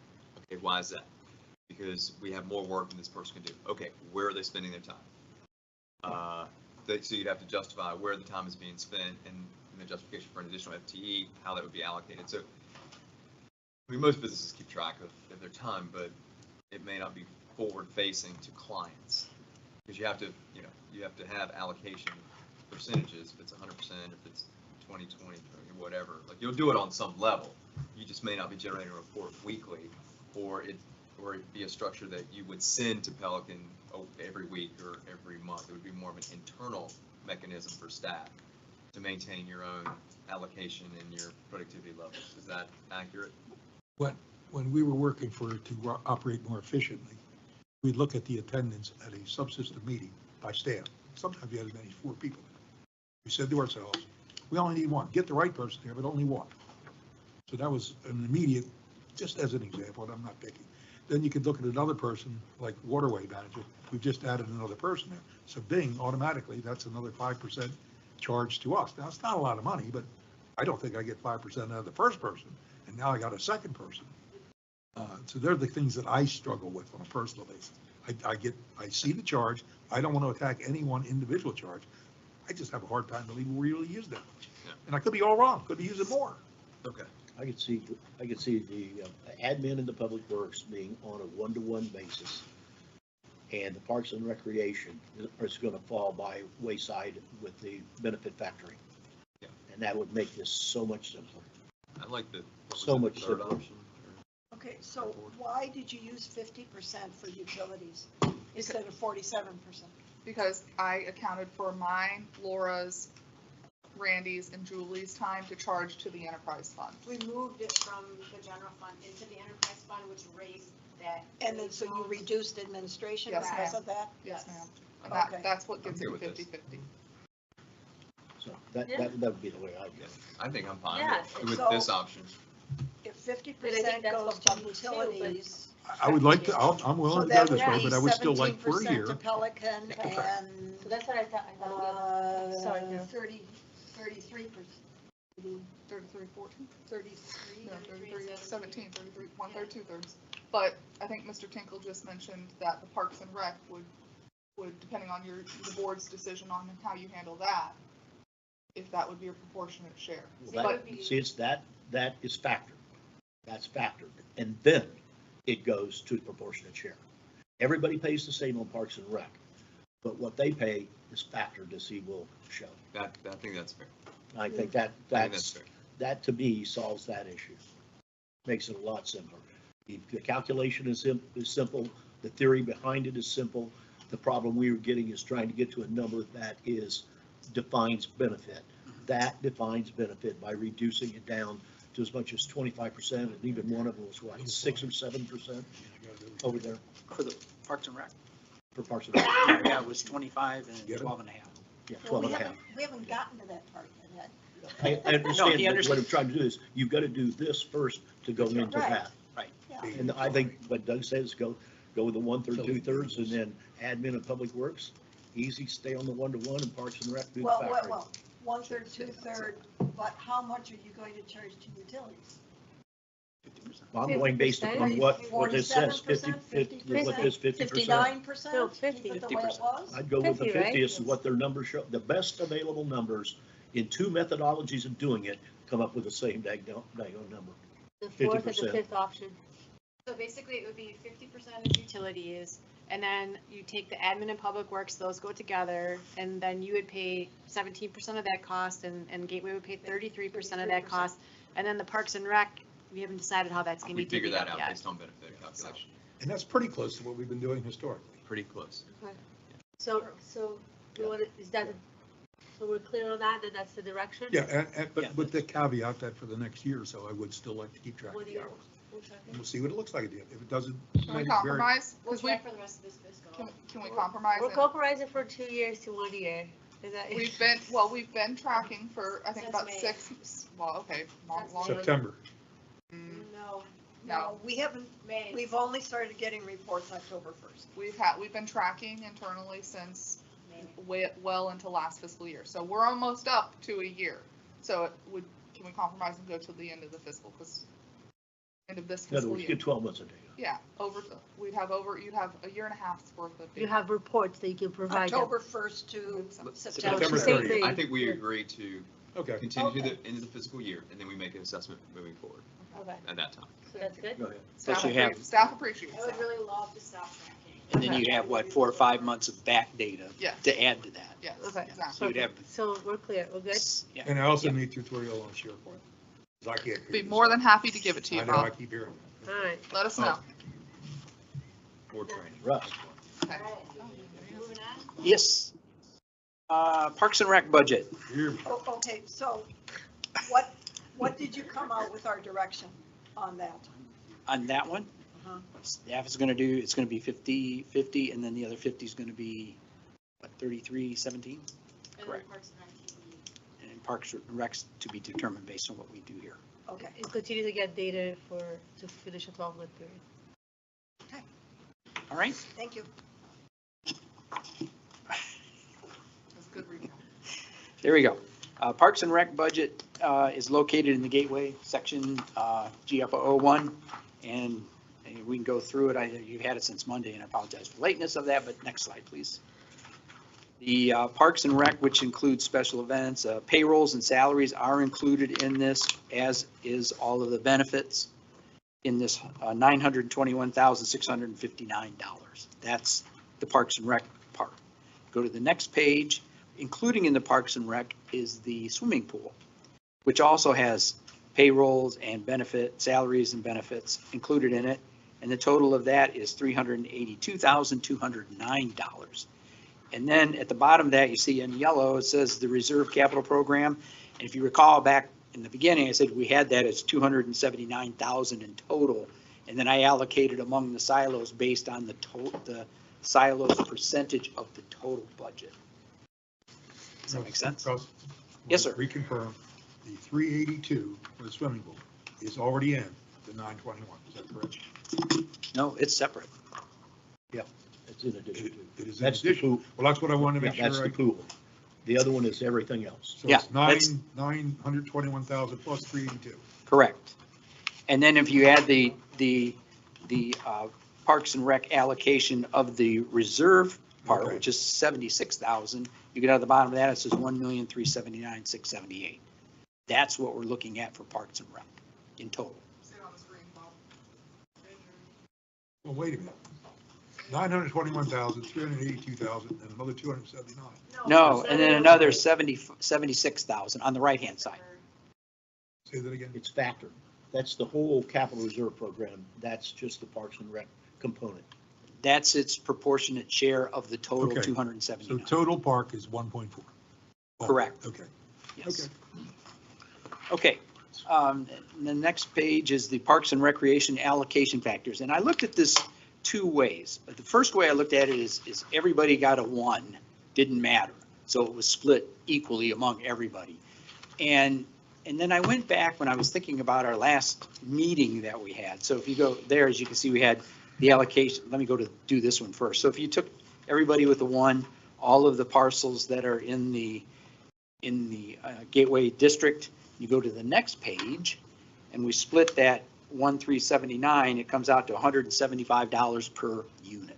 Okay, why is that? Because we have more work than this person can do. Okay, where are they spending their time? So you'd have to justify where the time is being spent and the justification for an additional FTE, how that would be allocated. So, I mean, most businesses keep track of their time, but it may not be forward facing to clients. Because you have to, you have to have allocation percentages, if it's 100%, if it's 20, whatever. Like, you'll do it on some level. You just may not be generating a report weekly, or or it'd be a structure that you would send to Pelican every week or every month. It would be more of an internal mechanism for staff to maintain your own allocation and your productivity levels. Is that accurate? When we were working to operate more efficiently, we'd look at the attendance at a subsystem meeting by staff. Sometimes we had as many as 4 people. We said to ourselves, we only need one. Get the right person there, but only one. So that was an immediate, just as an example, and I'm not picking. Then you could look at another person, like waterway manager. We've just added another person there. So bing, automatically, that's another 5% charge to us. Now, it's not a lot of money, but I don't think I get 5% out of the first person. And now I got a second person. So they're the things that I struggle with on a personal basis. I see the charge. I don't want to attack any one individual charge. I just have a hard time believing we really use them. Yeah. And I could be all wrong, could be using more. Okay. I could see the admin and the public works being on a one-to-one basis. And the Parks and Recreation is going to fall by wayside with the benefit factoring. Yeah. And that would make this so much simpler. I like the So much third simpler. option. Okay, so why did you use 50% for utilities instead of 47%? Because I accounted for mine, Laura's, Randy's, and Julie's time to charge to the enterprise fund. We moved it from the general fund into the enterprise fund, which raised that. And then so you reduced administration Yes, because ma'am. of that? Yes, ma'am. And Okay. that's what gets I'm it good with this. 50/50. So that would be the way I do it. I think I'm fine Yeah, with so- this option. If But I think 50% that's goes what to public too, but- utilities. I would like to, I'm So willing to go that this would way, be but I would still like for a 17% year. to Pelican and So that's what I thought sorry, no. 33%. 33, 14? 33. No, 33, 17, 33, 1/3, 2/3. But I think Mr. Tinkle just mentioned that the Parks and Rec would, depending on the board's decision on how you handle that, if that would be a proportionate share. Well, see, it's that is factored. That's factored. And then it goes to the proportionate share. Everybody pays the same on Parks and Rec, but what they pay is factored, as he will show. I think that's fair. I think I think that's fair. that to me solves that issue. Makes it a lot simpler. The calculation is simple. The theory behind it is simple. The problem we were getting is trying to get to a number that defines benefit. That defines benefit by reducing it down to as much as 25%, and even one of them was what, 6 or 7% over there For the Parks and Rec. for Parks and Rec. Yeah, it was 25 and 12 and a half. Yeah, Well, 12 and a half. we haven't gotten to that part yet. I No, understand, he but what I'm understands. trying to do is, you've got to do this first to go into Right. that. Yeah. And I think what Doug says, go with the 1/3, 2/3, and then admin and public works, easy, stay on the 1-to-1, and Parks and Rec do the Well, factoring. 1/3, 2/3, but how much are you going to charge to utilities? 50%. Well, I'm going based upon what this says, 50, 47%, what this 50%. 59%? No, 50. Keep it the way it was? I'd go with the 50, right? 50 is what their numbers show, the best available numbers in 2 methodologies of doing it, come up with the same daggone number. The fourth and the 50%. fifth option. So basically, it would be 50% is utilities, and then you take the admin and public works, those go together, and then you would pay 17% of that cost, and Gateway would pay 33% of that cost. And then the Parks and Rec, we haven't decided how that's gonna We be figure divvied that up out yet. based on benefit calculation. And that's pretty close to what we've been doing historically. Pretty close. So you want is that, so we're clear on that, and that's the direction? Yeah, Yeah, but with the caveat that for the next year or so, I would still like to keep track What of do the you- hours. we'll check And it. we'll see what it looks like at the end. If it doesn't. Can we make it very- compromise? We'll Because try for the rest of this fiscal. can we compromise? We're and- compromising for 2 years to 1 year. Is that? We've been tracking for, I think, Since about May. 6, well, okay, Since longer. September. No, No. we haven't, May. we've only started getting reports October 1st. We've been tracking internally since well into last fiscal year. So we're almost up to a year. So can we compromise and go to the end of the fiscal, end of this In other fiscal words, year? get 12 months of data. Yeah, you'd have a year and a half's worth of You data. have reports that you can provide them. October 1st to September September. September Same 30th. thing. I think we agree to Okay. continue to the end of the fiscal year, and then we make an assessment moving forward Okay, at that time. so that's good? Go ahead. Staff you have- appreciates I would that. really love to stop tracking. And then you'd have, what, 4 or 5 months of back data Yeah. to add to that. Yes, Okay. exactly. So you'd have, So we're clear, we're good? yeah. And I also need tutorial on SharePoint. 'Cause I can't. Be more than happy to give it to I you, know, I Bob. keep hearing. All right. Let us know. Board training. Russ. Okay. Moving on. Yes. Parks and Rec budget. Here, Okay, so what did you come out with our direction on that? On that one, Uh-huh. staff is gonna do, it's gonna be 50/50, and then the other 50 is gonna be, what, 33/17? And then Correct. Parks and Rec TV. And Parks and Recs to be determined based on what we do here. Okay, And continue to get data to finish a 12-month period. All right? thank you. That's a good recap. There we go. Parks and Rec budget is located in the Gateway section, GFO 01, and we can go through it. You've had it since Monday, and I apologize for the lateness of that, but next slide, please. The Parks and Rec, which includes special events, payrolls and salaries are included in this, as is all of the benefits in this $921,659. That's the Parks and Rec part. Go to the next page. Including in the Parks and Rec is the swimming pool, which also has payrolls and salaries and benefits included in it. And the total of that is $382,209. And then at the bottom of that, you see in yellow, it says the reserve capital program. And if you recall back in the beginning, I said we had that as $279,000 in total. And then I allocated among the silos based on the silos percentage of the total budget. Does that make sense? Russ, Yes, sir. Reconfirm, the 382 for the swimming pool is already in the 921, is that correct? No, it's separate. It's in addition to. It is in That's the addition. pool. Well, that's what I wanted to Yeah, make that's sure. the pool. The other one is everything else. So Yeah, it's that's- 921,000 plus 382. Correct. And then if you add the Parks and Rec allocation of the reserve part, Okay. which is 76,000, you get out of the bottom of that, it says 1,379,678. That's what we're looking at for Parks and Rec in total. Say it on the screen, Bob. Well, wait a minute. 921,000, 382,000, and another 279. No, and then another 76,000 on the right-hand side. Say that again. It's factored. That's the whole capital reserve program. That's just the Parks and Rec component. That's its proportionate share of the total Okay. 279. So total park is 1.4. Correct. Okay. Yes. Okay. Okay. The next page is the Parks and Recreation allocation factors. And I looked at this two ways. But the first way I looked at it is everybody got a 1, didn't matter. So it was split equally among everybody. And then I went back when I was thinking about our last meeting that we had. So if you go there, as you can see, we had the allocation. Let me do this one first. So if you took everybody with a 1, all of the parcels that are in the Gateway District, you go to the next page, and we split that 1,379, it comes out to $175 per unit.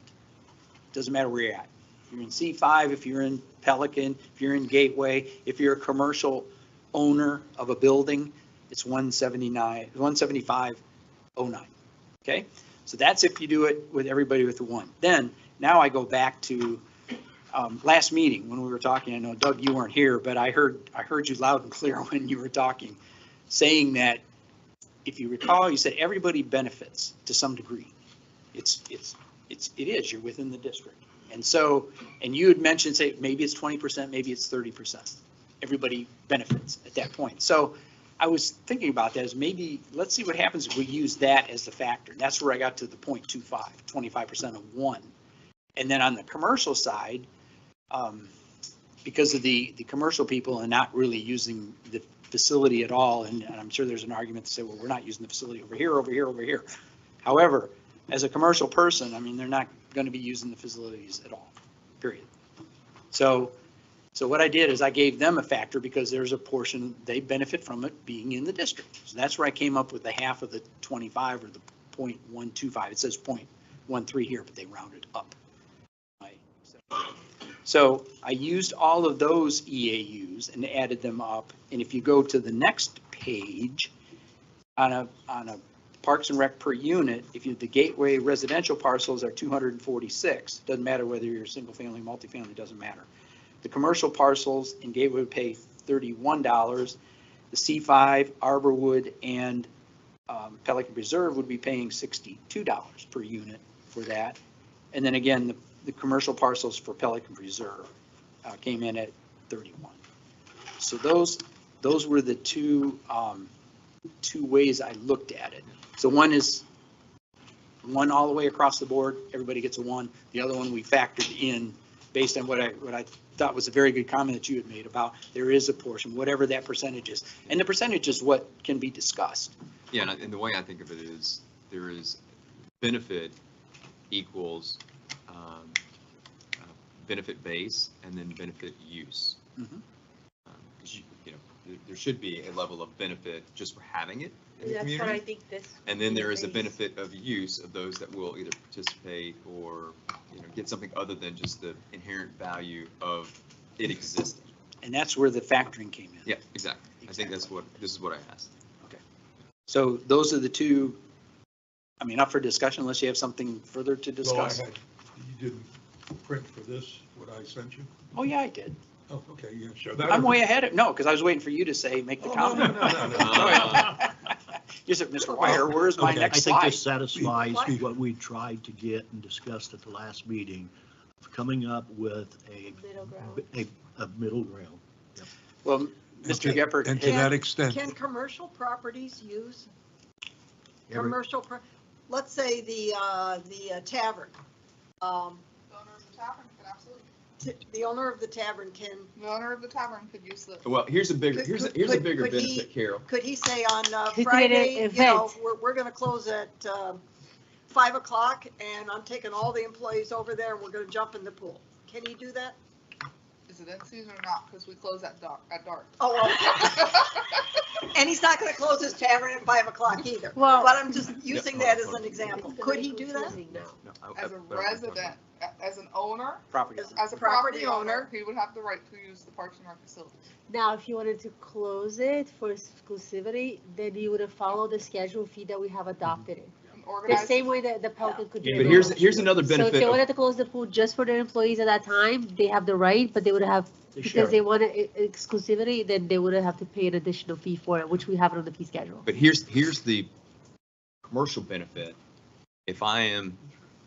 Doesn't matter where you're at. If you're in C5, if you're in Pelican, if you're in Gateway, if you're a commercial owner of a building, it's 175.09. Okay, so that's if you do it with everybody with the 1. Then now I go back to last meeting when we were talking. I know Doug, you weren't here, but I heard you loud and clear when you were talking, saying that if you recall, you said everybody benefits to some degree. It is, you're within the district. And so, and you had mentioned, say, maybe it's 20%, maybe it's 30%. Everybody benefits at that point. So I was thinking about that as maybe, let's see what happens if we use that as the factor. That's where I got to the 0.25, 25% of 1. And then on the commercial side, because of the commercial people and not really using the facility at all, and I'm sure there's an argument to say, well, we're not using the facility over here, over here, over here. However, as a commercial person, I mean, they're not going to be using the facilities at all, period. So what I did is I gave them a factor because there's a portion, they benefit from it being in the district. So that's where I came up with the half of the 25 or the 0.125. It says 0.13 here, but they rounded up. Right? So I used all of those EAUs and added them up. And if you go to the next page, on a Parks and Rec per unit, if the Gateway residential parcels are 246, doesn't matter whether you're single family, multifamily, doesn't matter. The commercial parcels in Gateway would pay $31. The C5, Arborwood, and Pelican Reserve would be paying $62 per unit for that. And then again, the commercial parcels for Pelican Preserve came in at 31. So those were the two ways I looked at it. So one is one all the way across the board, everybody gets a 1. The other one we factored in based on what I thought was a very good comment that you had made about there is a portion, whatever that percentage is. And the percentage is what can be discussed. Yeah, and the way I think of it is there is benefit equals benefit base and then benefit use. Mhm. Because there should be a level of benefit just for having it in the That's what I community. think this. And then there is a base. benefit of use of those that will either participate or, get something other than just the inherent value of it existing. And that's where the factoring came in. Yeah, exactly. I think this is what I asked. So those are the two, up for discussion unless you have something further to Well, discuss. you didn't print for this, what I sent you? Oh, yeah, I did. Oh, okay, you can show that. I'm way ahead of, no, because I was waiting for you to say, make the Oh, comment. no. You said, Mr. Wire, where's my Okay. next I think slide? this satisfies Speak. what we tried to get and discussed at the last meeting, of coming up with Middle ground. a middle ground. Well, Mr. Okay, Gephardt. And to had- that extent, Can commercial properties use, Every- let's say the tavern, The owner of the tavern could absolutely, the owner of the tavern can, the owner of the tavern could use the, Well, here's a bigger Could- bigger could he- benefit, Carol. could he say on He created Friday, an we're gonna close at 5 o'clock and I'm taking all the employees over there and we're gonna jump in the pool. Can he do that? is it in season or not? Because we close at dark. Oh, well, and he's not gonna close his tavern at 5 o'clock either. Well- But I'm just using that as an example. Could he do that? No, As a resident, as an owner, Property. as a property owner, he would have the right to use the Parks and Rec facility. Now, if you wanted to close it for exclusivity, then you would have followed the schedule fee that we have adopted it. And The organize, same way that the Pelican could do Yeah, it. But now. here's another So if benefit. they of- wanted to close the pool just for their employees at that time, they have the right, but they would have, They share because they it. wanted exclusivity, then they would have to pay an additional fee for it, which we have it on the fee schedule. But here's the commercial benefit. If I am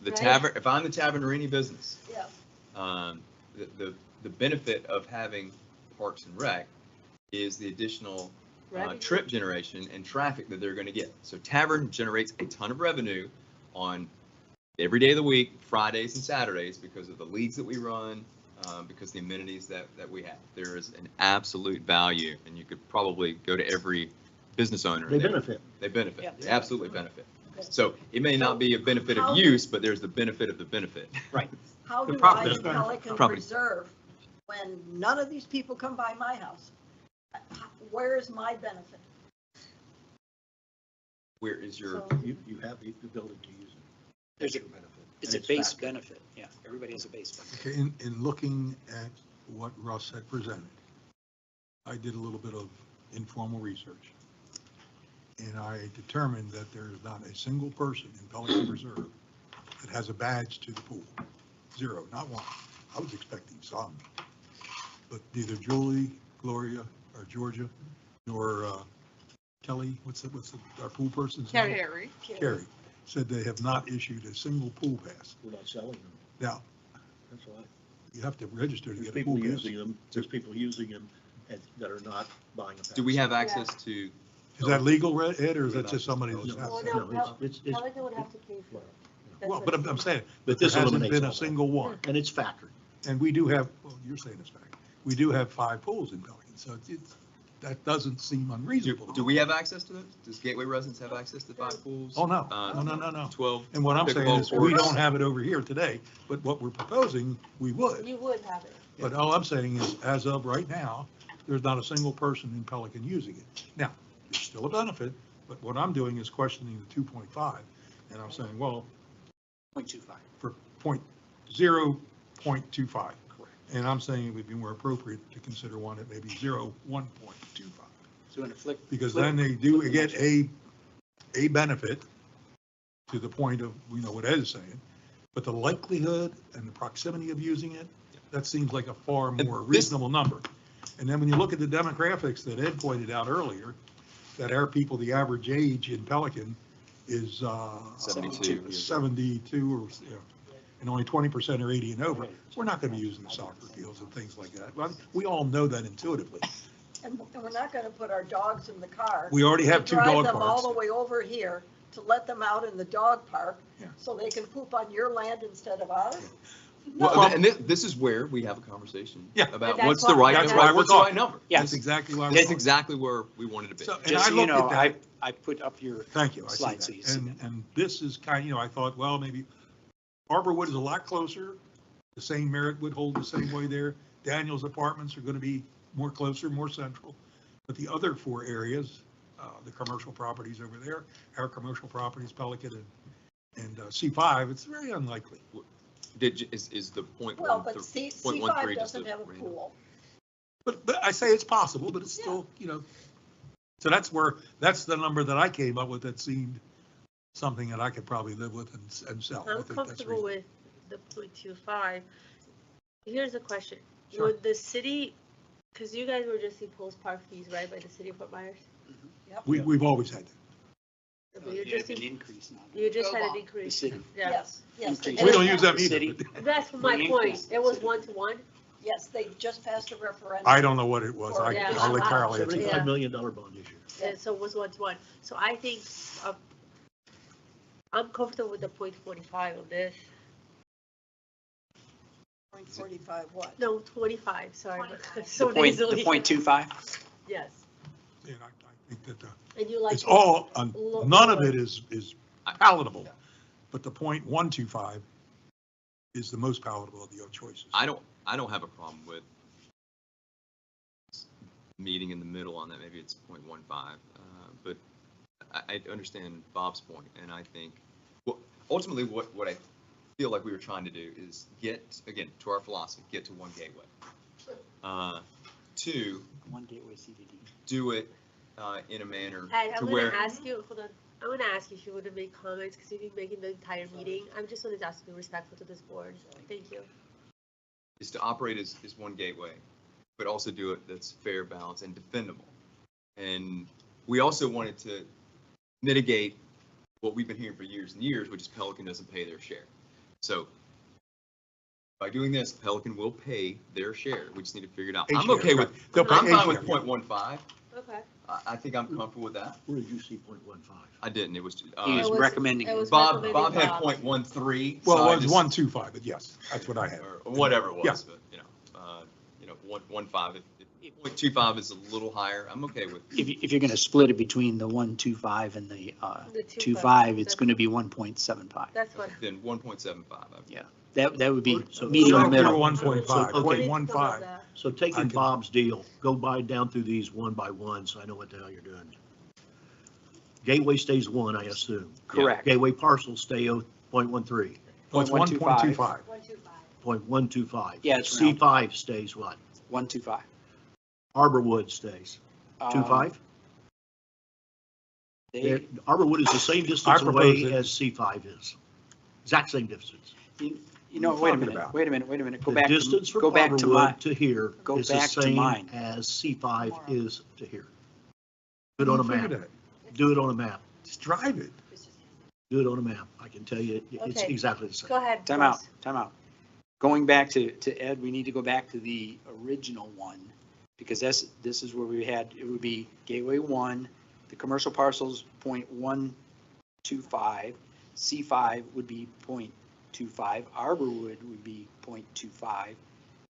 the Right. tavern, if I'm the tavern or any business, Yeah. the benefit of having Parks and Rec is the additional Revenue. trip generation and traffic that they're going to get. So tavern generates a ton of revenue on every day of the week, Fridays and Saturdays, because of the leagues that we run, because the amenities that we have. There is an absolute value, and you could probably go to every business owner. They benefit. They benefit. Yeah. They absolutely benefit. So it may not be a benefit How- of use, but there's the benefit of the benefit. How The do I property. in Pelican Property. Preserve, when none of these people come by my house? Where is my benefit? Where is your, So- You have the ability to use it. There's That's a- your benefit. It's And a base factored. benefit. Yeah, everybody has a base benefit. okay, in looking at what Russ had presented, I did a little bit of informal research. And I determined that there is not a single person in Pelican Reserve that has a badge to the pool. Zero, not one. I was expecting some. But neither Julie, Gloria, or Georgia, nor Kelly, what's our pool person's name? Harry, Carrie, said they have not issued a single pool pass. We're not selling them. Now, That's right. you have to register to There's get a pool people pass. using them, there's people using them that are not buying a pass. do we have access to, Is that legal, Ed, or is that just somebody No, that's Well, not? no, no, it's- Pelican would have to pay for it. That's Well, what but it I'm is. saying, But there this hasn't eliminates been all a that. single one. And it's factored. And we do have, well, you're saying it's fact, we do have 5 pools in Pelican, so that doesn't seem unreasonable. do we have access to those? Does Gateway residents have access to 5 pools? Oh, no, Uh, no. 12? And what I'm saying pickleball is, we courts? don't have it over here today, but what we're proposing, we would. You would have it. But all I'm saying is, as of right now, there's not a single person in Pelican using it. Now, there's still a benefit, but what I'm doing is questioning the 2.5, and I'm saying, well, 0.25. for 0.25. And I'm saying it would be more appropriate to consider one at maybe 1.25. So in a flick. Because then they do get a benefit to the point of, we know what Ed is saying, but the likelihood and the proximity of using it, that seems like a far more reasonable number. And then when you look at the demographics that Ed pointed out earlier, that our people, the average age in Pelican is 72. 72 or, and only 20% are 80 and over, we're not going to be using the soccer fields and things like that. Well, we all know that intuitively. And we're not gonna put our dogs in the car. We already have 2 Drive dog them all parks. the way over here to let them out in the dog park, Yeah. so they can poop on your land instead of ours. Well, No. and this is where we have a conversation Yeah. about That's what's the why- right, that's why we're what's the right talking. number. Yeah. That's exactly why we're That's talking. exactly where we wanted to be. So, and Just I so you looked know, at that. I put up your Thank you. I see slide so you that. see And this is kind of, I thought, well, maybe Arborwood is a lot closer. The same merit would hold the same way there. Daniel's apartments are going to be more closer, more central. But the other 4 areas, the commercial properties over there, our commercial properties, Pelican and C5, it's very unlikely. Is the point Well, one, but point C5 13 just doesn't a have a random? pool. But I say it's possible, but it's still, so that's the number that I came up with that seemed something that I could probably live with and sell. I I'm think that's comfortable reasonable. with the 0.25. Here's a question. Sure. Would the city, because you guys were just imposed park fees, right, by the city of Fort Myers? We've always had that. But you're you just, have an increase now. you just had an Go increase. The city. Yeah. Yes, yes. Increase. We don't use them The either. city. but That's my We point. increased It was the 1-to-1. Yes, they just passed a referendum. I don't know what it was. Yeah. I'll let Carol answer. Yeah. $75 million bond issue. And so it was 1-to-1. So I think I'm comfortable with the 0.45 on this. 0.45 what? No, 25, sorry. 25. So The point, nasally. the 0.25? Yes. And I think that And you like. it's all, none of lower. it is palatable, but the 0.125 is the most palatable of the other choices. I don't have a problem with meeting in the middle on that. Maybe it's 0.15, but I understand Bob's point, and I think, well, ultimately what I feel like we were trying to do is get, again, to our philosophy, get to one gateway. 2, One gateway CBD. do it in a manner Ed, to I'm where. gonna ask you, hold on, I'm gonna ask you if you want to make comments, because you've been making the entire meeting. I'm just wanted to ask you to be respectful to this board. Thank you. Is to operate as one gateway, but also do it that's fair, balanced, and defendable. And we also wanted to mitigate what we've been hearing for years and years, which is Pelican doesn't pay their share. So by doing this, Pelican will pay their share. We just need to figure it out. I'm okay with, They'll pay I'm fine a with share. 0.15. Okay. I think I'm comfortable with that. Where did you see 0.15? I didn't, it was, He was It was- recommending. it was Bob recommended had Bob. 0.13. Well, so I it was just- 125, but yes, that's what I had. Or whatever it Yeah. was, but, 1.15, if 0.25 is a little higher, I'm okay with. If you're going to split it between the 125 and the The 25, it's that's- going to be 1.75. That's what. Then 1.75. That would be So- meeting in the So middle. 1.5, So, okay. 0.15. So I taking can- Bob's deal, go down through these one by one, so I know what the hell you're doing. Gateway stays 1, I assume. Correct. Gateway parcels stay 0.13, Well, it's 1.25. 0.125. Yeah, it's round. C5 stays what? 125. Arborwood stays 2.5? They, Arborwood is the same distance propose away it. as C5 is. Exact same distance. you know, What are wait a you minute, talking about? wait a minute, wait a minute. Go The back distance to, from go back to my, Arborwood to here go is the back to same mine. as C5 is to here. Do it on a Figure map. that. Do it on a map. Just drive it. Do it on a map. I can tell you, it's Okay. exactly the same. Go ahead. Time out, Russ. time out. Going back to Ed, we need to go back to the original one, because this is where we had, it would be Gateway 1, the commercial parcels 0.125, C5 would be 0.25, Arborwood would be 0.25,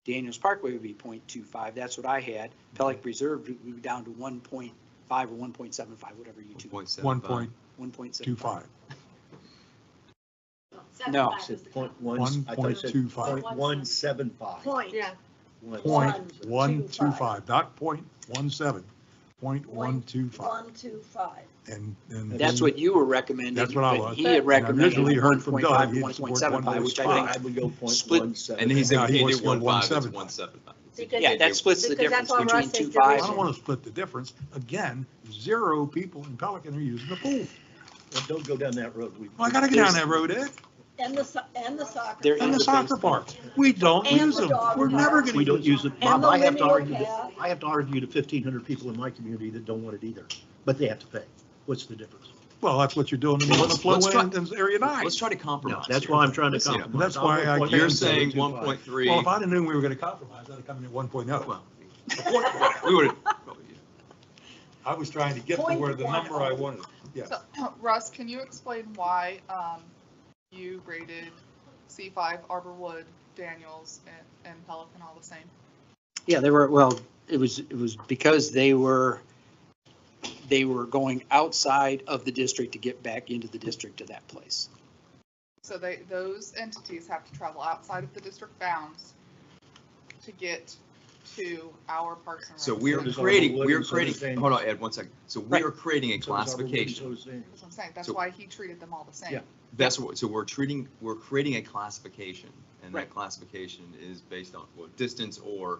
Daniels Parkway would be 0.25, that's what I had. Pelican Reserve would be down to 1.5 or 1.75, whatever you choose. 1.75. 1.25. 1.75. No. I said 0.1, I thought you said 1.25. 0.175. Point. Yeah. Point 125, not 0.17, 0.125. 125. And That's what you were recommending. That's what I but was. He had And I recommended originally heard from 1.5 Doug, to he'd support 1.75, which I 1.5. think, I would go Split. 0.17. And he's Yeah, he saying wants do to go 1.5, it's 1.75. 1.75. Because yeah, that splits the because difference that's why between Russ says 2.5. I division. don't want to split the difference. Again, 0 people in Pelican are using the pool. Well, don't go down that road. Well, I gotta get down that road, Ed. And the soccer. There And the is a soccer park. We don't And use the them. dog We're never park. gonna We don't use use it. And Bob, the I have to linear argue, path. I have to argue to 1,500 people in my community that don't want it either, but they have to pay. What's the difference? Well, that's what you're doing when you want to flow Let's try- in area 9. Let's try to No, compromise. that's here. why I'm trying to Let's, you know, compromise. That's why I'll go You're 0.1725. saying Well, 1.3. if I'd have known we were going to compromise, I'd have come in at 1.0. Well, we would have. I was trying to get to where the number I wanted. Yes. So, Russ, can you explain why you rated C5, Arborwood, Daniels, and Pelican all the same? Yeah, they were, well, it was because they were going outside of the district to get back into the district to that place. So those entities have to travel outside of the district bounds to get to our Parks and Rec. So we're does creating, Arborwood we're and so does creating, Daniels. hold on, Ed, one second. So we Right. are creating a So does Arborwood and classification. so does Daniels. That's what I'm saying. That's So- why he treated them all the same. Yeah. That's what, so we're creating a classification, and that Right. classification is based on what distance or,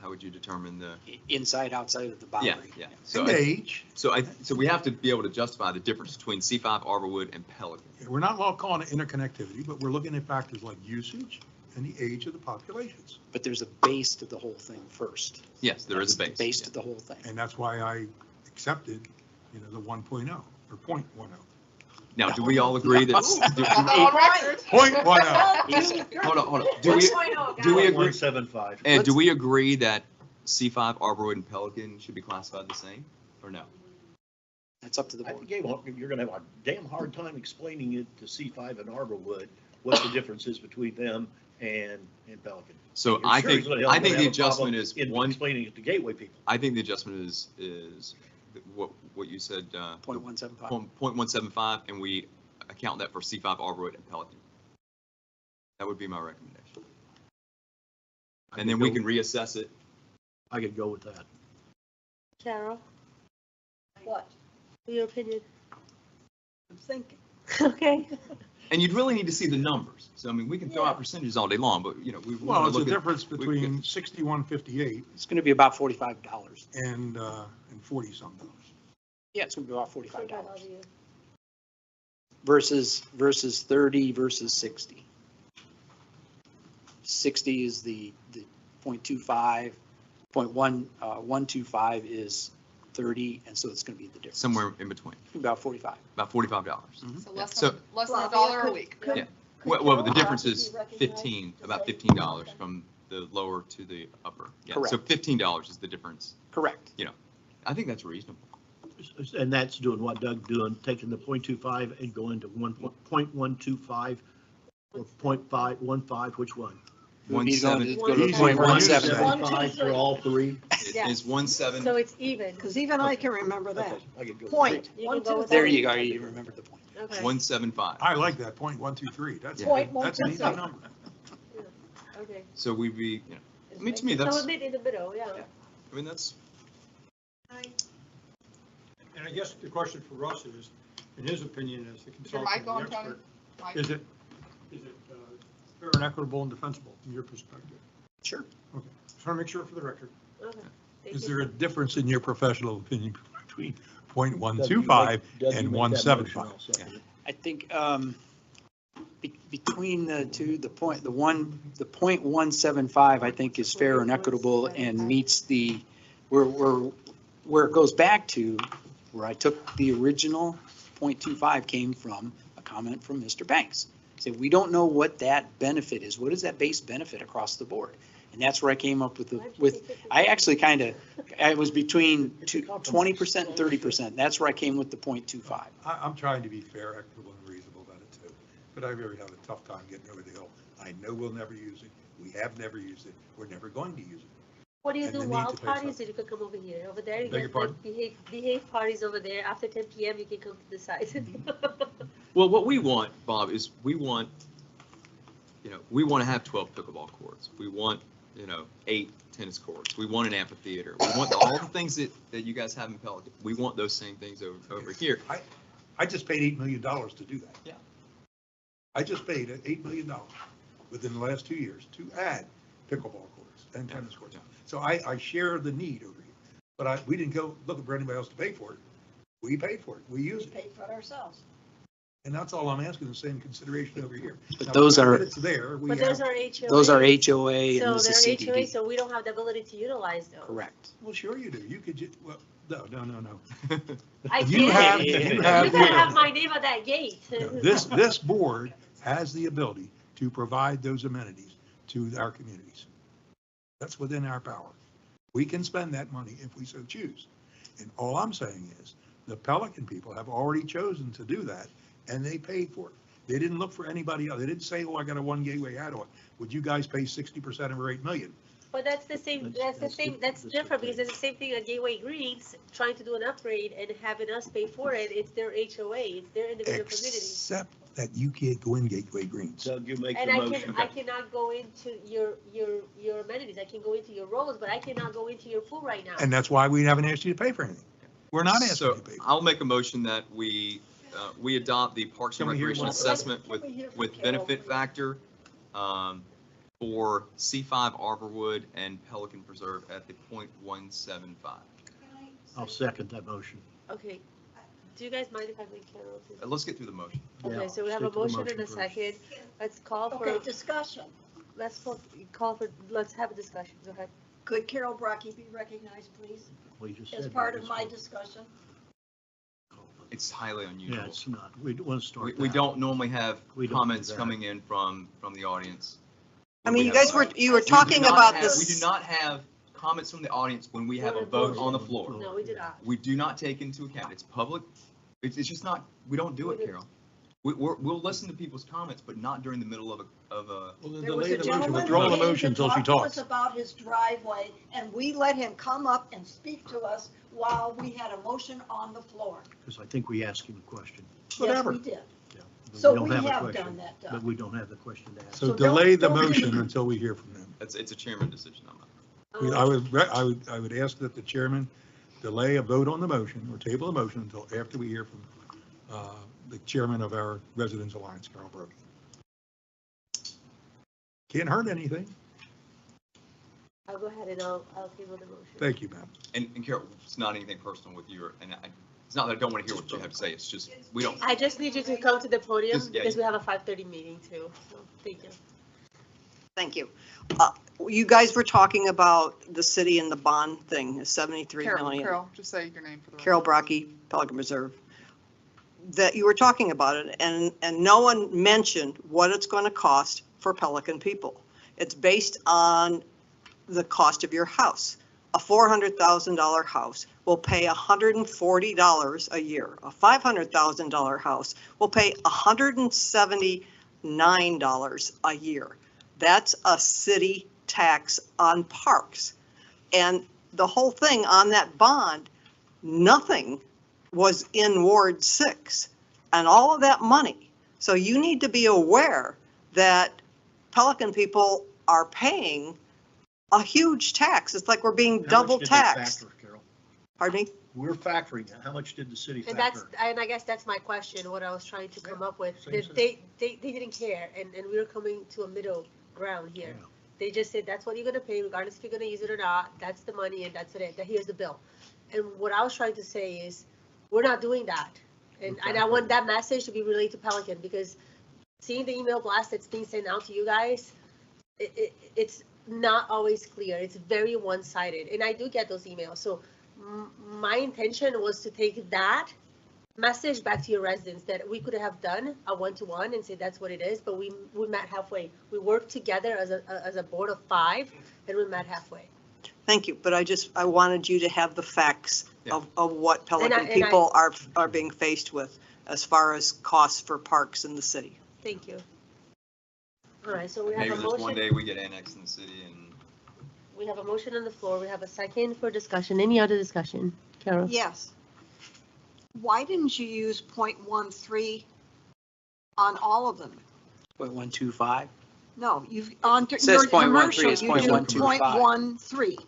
how would you determine the? Inside, outside of the Yeah, boundary. yeah. So And I, age. so we have to be able to justify the difference between C5, Arborwood, and Pelican. We're not all calling it interconnectivity, but we're looking at factors like usage and the age of the populations. But there's a base to the whole thing first. Yes, there is a That's the base. Base to the whole thing. And that's why I accepted, the 1.0 or 0.10. Now, do we all agree that? Got that on record. 0.10. Hold on. Do we agree? 1.75. And do we agree that C5, Arborwood, and Pelican should be classified the same, or no? That's up to the I board. think you're gonna have a damn hard time explaining it to C5 and Arborwood, what the difference is between them and Pelican. So You're I sure think, he's gonna I have think a the problem adjustment is in one, explaining it to Gateway people. I think the adjustment is what you said, .175. 0.175, and we account that for C5, Arborwood, and Pelican. That would be my recommendation. And then we can reassess it. I could go with that. Carol, What? your opinion? I'm thinking. Okay. And you'd really need to see the numbers. So, I mean, we can throw out Yeah. percentages all day long, but, we Well, want to it's a look at. difference between 61.58 It's going to be about $45. and 40 some dollars. Yeah, it's going to be about $45 versus 30 versus 60. 60 is the 0.25, 125 is 30, and so it's going to be the difference. Somewhere in between, About 45. about $45. So Yeah. less So- than, less than Well, a dollar a could- week. could- Yeah. could Well, the Carol difference Rocky is be recognized 15, to about say- $15 from the lower to the upper. Yeah. So Correct. $15 is the difference. Correct. I think that's reasonable. And that's doing what Doug doing, taking the 0.25 and going to 0.125 or 0.515, which one? We need to go to- One go to Easy, 0.17. 1.75 for all three? Yeah. is 1.7. So it's even. Because even I can remember that. Okay, I could go with Point. You One, can go two, with There that. you go, you remembered the point. Okay. 1.75. I like that, 0.123. That's, Yeah. that's an easy 0.123. number. Okay. So we'd be, It's I mean, to me, making- that's- So meet in the middle, yeah. Yeah. I mean, that's, And I guess the question for Russ is, in his opinion as the Is your consultant, mic the on, Tony? expert, Mike? is it fair and equitable and defensible from your perspective? Sure. Okay, just want to make sure for the record. Okay. Thank Is you. there a difference in your professional opinion between Doug, you 0.125 Doug, you and make that motion, 1.75? I'll second it. I think between the two, the 0.175, I think is fair and equitable and meets the, where it goes back to, where I took the original 0.25 came from a comment from Mr. Banks. Said, we don't know what that benefit is. What is that base benefit across the board? And that's where I came up I actually I was between 20% and 30%. That's where I came with the 0.25. I'm trying to be fair, equitable, and reasonable about it too, but I really have a tough time getting over the hill. I know we'll never use it. We have never used it. We're never going to use it. What do you and do the need wild to pay parties? something. You could come over here. Over there, you Beg your get like behave parties over there. After 10 PM, you can come to the side. well, what we want, Bob, is we want to have 12 pickleball courts. We want, 8 tennis courts. We want an amphitheater. We want all the things that you guys have in Pelican. We want those same things over here. I just paid $8 million to do that. Yeah. I just paid $8 million within the last 2 years to add pickleball courts and tennis courts. Yeah. So I share the need over here, but we didn't go looking for anybody else to pay for it. We paid for it. We We use it. paid for it ourselves. And that's all I'm asking, the same consideration over here. But Now, those are- It's there. We But have, those are HOA. Those are HOA So and this is they're HOA, CDD. so we don't have the ability to utilize those. Correct. well, sure you do. You could, well, No. I You can't. have, you You're have, gonna have my name at that gate. no, this board has the ability to provide those amenities to our communities. That's within our power. We can spend that money if we so choose. And all I'm saying is, the Pelican people have already chosen to do that, and they paid for it. They didn't look for anybody else. They didn't say, oh, I got a one gateway add-on. Would you guys pay 60% of our 8 million? But that's the same, that's different, because it's the same thing at Gateway Greens, trying to do an upgrade and having us pay for it. It's their HOA, it's their individual community. Except that you can't go in Gateway Greens. Doug, you make And the I motion. cannot go into your amenities. I can go into your roads, but I cannot go into your pool right now. And that's why we haven't asked you to pay for anything. We're not asking So you to pay. I'll make a motion that we adopt the Parks and Can we hear Recreation one? assessment Can we hear from with Carol, benefit please? factor for C5 Arborwood and Pelican Preserve at the 0.175. I'll second that motion. Okay, do you guys mind if I make Carol too? Let's get through the motion. Okay, Yeah, so we have stick a to the motion and a first. second. Let's call for, Okay, discussion. let's have a discussion. Go ahead. Could Carol Brockie be recognized, please, We just as said part we of just my voted. discussion? It's highly unusual. Yeah, it's not. We don't want to start. We that. don't normally have We don't do comments that. coming in from the audience. I when mean, we you have guys a vote. you were We do talking not about have- this. We do not have comments from the audience when we have a vote on the floor. No, we did not. We do not take into account. It's public. It's just not, we don't do it, Carol. We'll listen to people's comments, but not during the middle of a. Well, then There was delay a the motion, gentleman withdraw who the came motion to until she talk to us talks. about his driveway, and we let him come up and speak to us while we had a motion on the floor. Because I think we asked him a question. Yes, Whatever. we did. Yeah, but So don't we a have question. done that, Doug. But we don't have the question to ask. So So don't- delay the don't- motion until we hear from them. It's a chairman decision on that. I would ask that the chairman delay a vote on the motion or table the motion until after we hear from the chairman of our Residents Alliance, Carol Brody. Can't hurt anything. I'll go ahead and I'll table the motion. Thank you, ma'am. And Carol, it's not anything personal with you, it's not that I don't want to hear what you have to say, it's just, we don't, I just need you to come to the podium Just- yeah, because we have a 5:30 meeting too, so thank you. Thank you. You guys were talking about the city and the bond thing, the 73 million. Carol, just say your name for the record. Carol Brockie, Pelican Reserve. That you were talking about it, and no one mentioned what it's going to cost for Pelican people. It's based on the cost of your house. A $400,000 house will pay $140 a year. A $500,000 house will pay $179 a year. That's a city tax on parks. And the whole thing on that bond, nothing was in Ward 6 and all of that money. So you need to be aware that Pelican people are paying a huge tax. It's like we're being How double much did they taxed. factor, Carol? Pardon me? We're factoring it. How much did the city And that's, factor? and I guess that's my question, what I was trying to come up with. same That thing. they didn't care, and we were coming to a middle ground here. Yeah. They just said, that's what you're gonna pay, regardless if you're gonna use it or not, that's the money and that's it, that here's the bill. And what I was trying to say is, we're not doing that. And I want that message to be relayed to Pelican, because seeing the email blast that's being sent out to you guys, it's not always clear, it's very one-sided, and I do get those emails, so my intention was to take that message back to your residents, that we could have done a one-to-one and say that's what it is, but we met halfway. We worked together as a board of 5, and we met halfway. Thank you, but I wanted you to have the facts Yeah. of what Pelican people are being faced with as far as costs for parks in the city. Thank you. All right, so we have maybe a there's one motion, day we get annexed in the city and we have a motion on the floor, we have a second for discussion. Any other discussion? Carol? Yes. Why didn't you use .13 on all of them? 0.125. No, you've, on Says your 0.13, commercial, it's you do 0.125. .13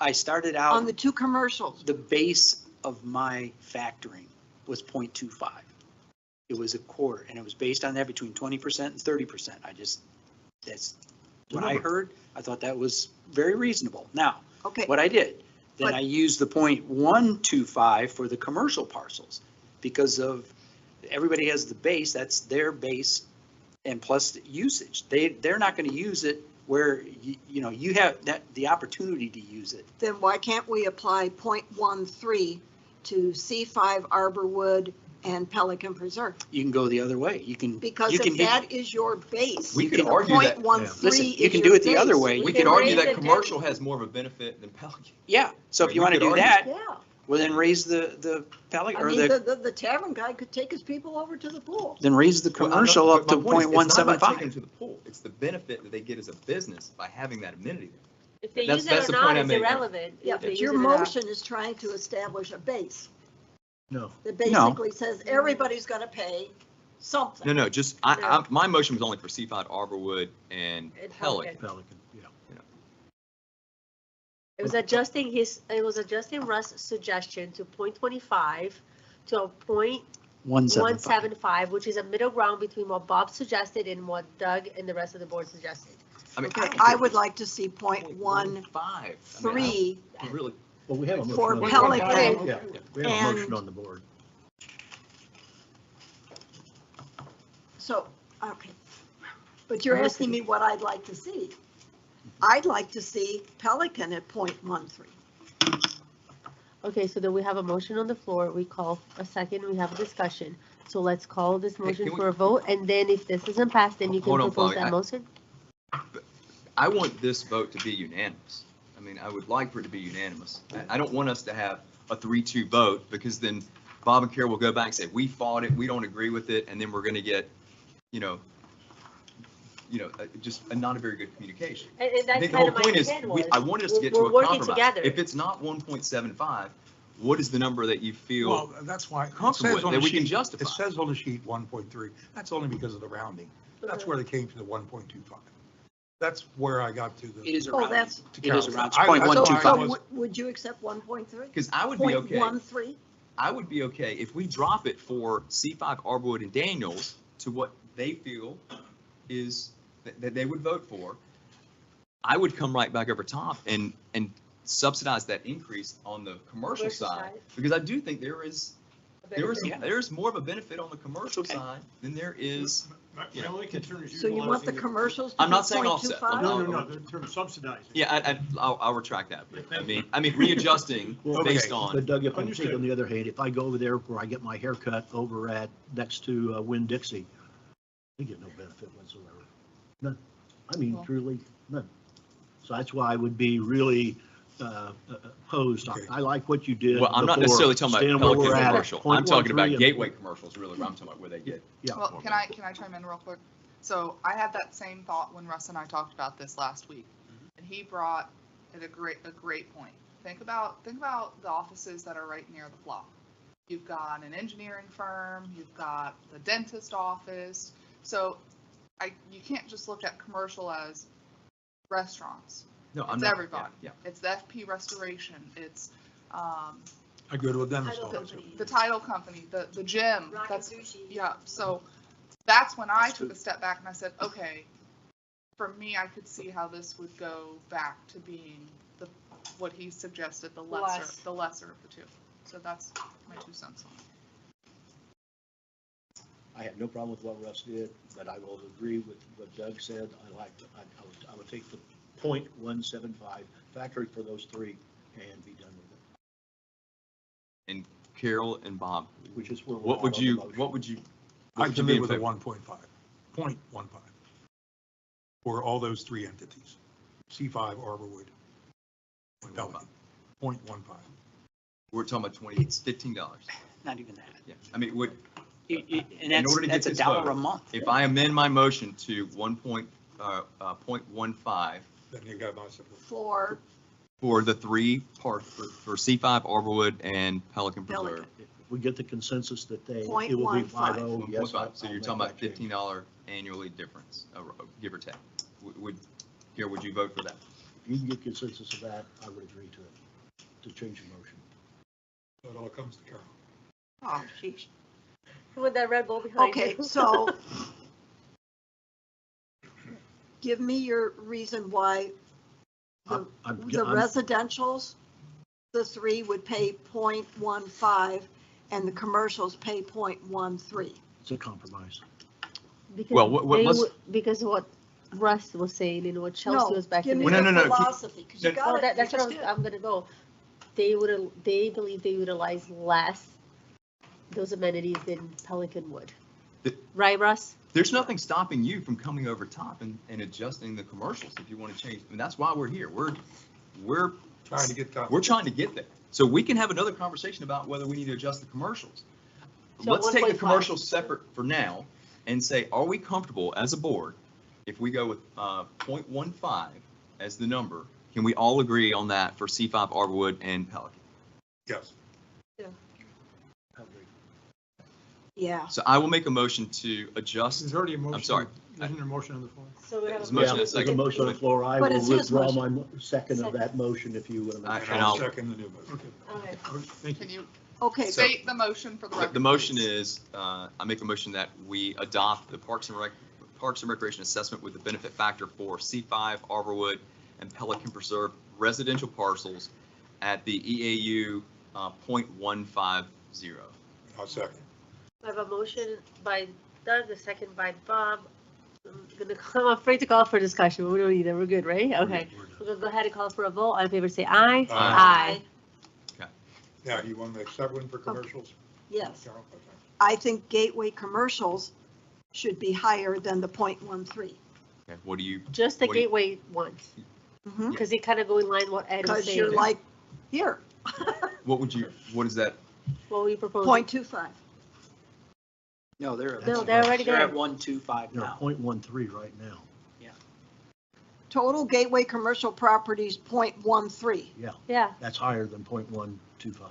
I started on the out, 2 commercials. the base of my factoring was 0.25. It was a quarter, and it was based on that between 20% and 30%. That's what I heard. I thought that was very reasonable. Now, Okay, what I did, then But- I used the 0.125 for the commercial parcels because of, everybody has the base, that's their base, and plus the usage. They're not going to use it where you have the opportunity to use it. Then why can't we apply .13 to C5 Arborwood and Pelican Preserve? You can go the other way. You can. Because you can if hit- that is your base. We could the argue that- .13 Listen, you is can your do it the other base. way. We You could can argue raise that the commercial has more of a benefit than Pelican. Yeah, so if We you want to could do argue. that, Yeah, well, then raise the Pelican, I or mean, the, the tavern guy could take his people over to the pool. then raise the Well, I'm not- commercial up but to my point is, it's not about taking .175. them to the pool. It's the benefit that they get as a business by having that amenity there. If they That's- use that's it the or point not I is made. irrelevant. Yeah, if they but your use it or not. motion is trying to establish a base No, that basically says everybody's gonna pay something. No, just, my motion was only for C5 Arborwood and And Pelican. Pelican, yeah. It was adjusting Russ' suggestion to .25 to a .175. .175, which is a middle ground between what Bob suggested and what Doug and the rest of the board suggested. I mean, Okay, I would like to see .13 .15. Really, Well, we have a motion. for on the board. Pelican. Yeah, we have a motion And- on the board. So, okay. But you're asking me what I'd like to see. I'd like to see Pelican at .13. Okay, so then we have a motion on the floor. We call a second, we have a discussion. So let's call this motion can we- for a vote, and then if this isn't passed, then you can Hold on, propose Flavia. that motion. I want this vote to be unanimous. I mean, I would like for it to be unanimous. I don't want us to have a 3-2 vote, because then Bob and Carol will go back and say, we fought it, we don't agree with it, and then we're gonna get, just not a very good communication. And I that's think the kind whole of my point is, intent was. I wanted us to get to we're a working compromise. together. If it's not 1.75, what is the number that you feel Well, that's why. it comfortable says with, on that the we can sheet- justify? It says on the sheet 1.3. That's only because of the rounding. That's where they came to the 1.25. That's where I got to It the. is Oh, around. that's, It is around, it's I- that's why I so was- would you accept 1.3? Because I would be okay. .13? I would be okay if we drop it for C5 Arborwood and Daniels to what they feel is, that they would vote for. I would come right back over top and subsidize that increase on the commercial Commercial side. side. Because I do think there's benefit. more of a benefit on the commercial Okay. side than there is. My only concern is So you want the utilizing commercials to be I'm not saying offset. .25? No, in terms of subsidizing. Yeah, I'll retract that. I mean, readjusting Well, based okay, on. But Doug, if I take Understood. on the other hand, if I go over there where I get my hair cut over at, next to Winn-Dixie, I get no benefit whatsoever. None. I mean, Well- truly, none. So that's why I would be really opposed. Okay. I like what you did. Well, I'm not before, necessarily talking staying about where Pelican we're at, commercial. I'm talking 0.13 about and- gateway commercials, really, where I'm talking about where they get. Yeah. Well, can I chime in real quick? So I had that same thought when Russ and I talked about this last week, and he brought it a great point. Think about the offices that are right near the block. You've got an engineering firm, you've got the dentist office. So you can't just look at commercial as restaurants. No, I'm It's not. everybody. Yeah. It's the FP Restoration. It's I go to a dentist office. the title company, the gym. Rocket That's sushi. yeah. So that's when I That's took true. a step back and I said, okay, for me, I could see how this would go back to being what he suggested, the lesser of the two. So that's my 2 cents on it. I have no problem with what Russ did, but I will agree with what Doug said. I would take the .175 factory for those three and be done with it, And Carol and Bob, which is where we're what at would on the you, motion. what would you? I what would you can be live in with a favor? 0.15 for all those 3 entities, C5, Arborwood, and Pelican, 0.15. We're talking about $15. Not even that. Yeah, I mean, would, And In order to get that's this $1 vote, a month. if I amend my motion to 0.15 Then you got my support. For for the 3 parts, for C5 Arborwood and Pelican Preserve. Pelican. If we get the consensus that it will be 0.15. 5-0, yes. 1.5. So you're I'll talking make about that change. $15 annually difference, give or take. Here, would you vote for that? If you can get consensus of that, I would agree to it, to change the motion. So it all comes to Carol. Oh, geez. With that Red Bull behind you. Okay, so give me your reason why the I'm- the residentials, the 3 would pay .15 and the commercials pay .13. It's a compromise. Because Well, they let's- would- because what Russ was saying and what Chelsea No, was back give in me the. Well, no, the no, no. philosophy, because you No, got Well, it. that's you what just I'm gonna go. They believe they utilize less those amenities than Pelican would. The- Right, Russ? There's nothing stopping you from coming over top and adjusting the commercials if you want to change. And that's why we're here. We're Trying to get done. We're trying to get there. So we can have another conversation about whether we need to adjust the commercials. So Let's take the 1.5. commercials separate for now and say, are we comfortable as a board, if we go with 0.15 as the number, can we all agree on that for C5, Arborwood, and Pelican? Yes. Yeah. So I will make a motion to adjust. There's already a motion. sorry. Isn't there a motion on the floor? So we have There's a a motion Yeah, and a there's a second. motion on the floor. I But will it's his withdraw my motion. second of that motion if you will. I- And and I'll I'll- second the new motion. Okay. Okay. Thank Can you. you Okay, So- state the motion for the record? The motion please? is, I make a motion that we adopt the Parks and Recreation assessment with the benefit factor for C5, Arborwood, and Pelican Preserve residential parcels at the EAU 0.150. I'll second. I have a motion by Doug, a second by Bob. I'm afraid to call for discussion, but we don't need it. We're good, right? Okay. We're gonna go ahead and call for a vote. All in favor, say aye. Aye. Now, you want to make separate one for commercials? yes. Carol? Okay. I think gateway commercials should be higher than the 0.13. Okay, what do you, Just the What do you- gateway ones, Mhm. because they kind of go in line what Ed was Because saying. you're like, here, what is that? What were you proposing? 0.25. No, they're. No, they're already They're there. at 125 They're now. 0.13 right now. Total gateway commercial properties, 0.13. Yeah, That's higher than 0.125.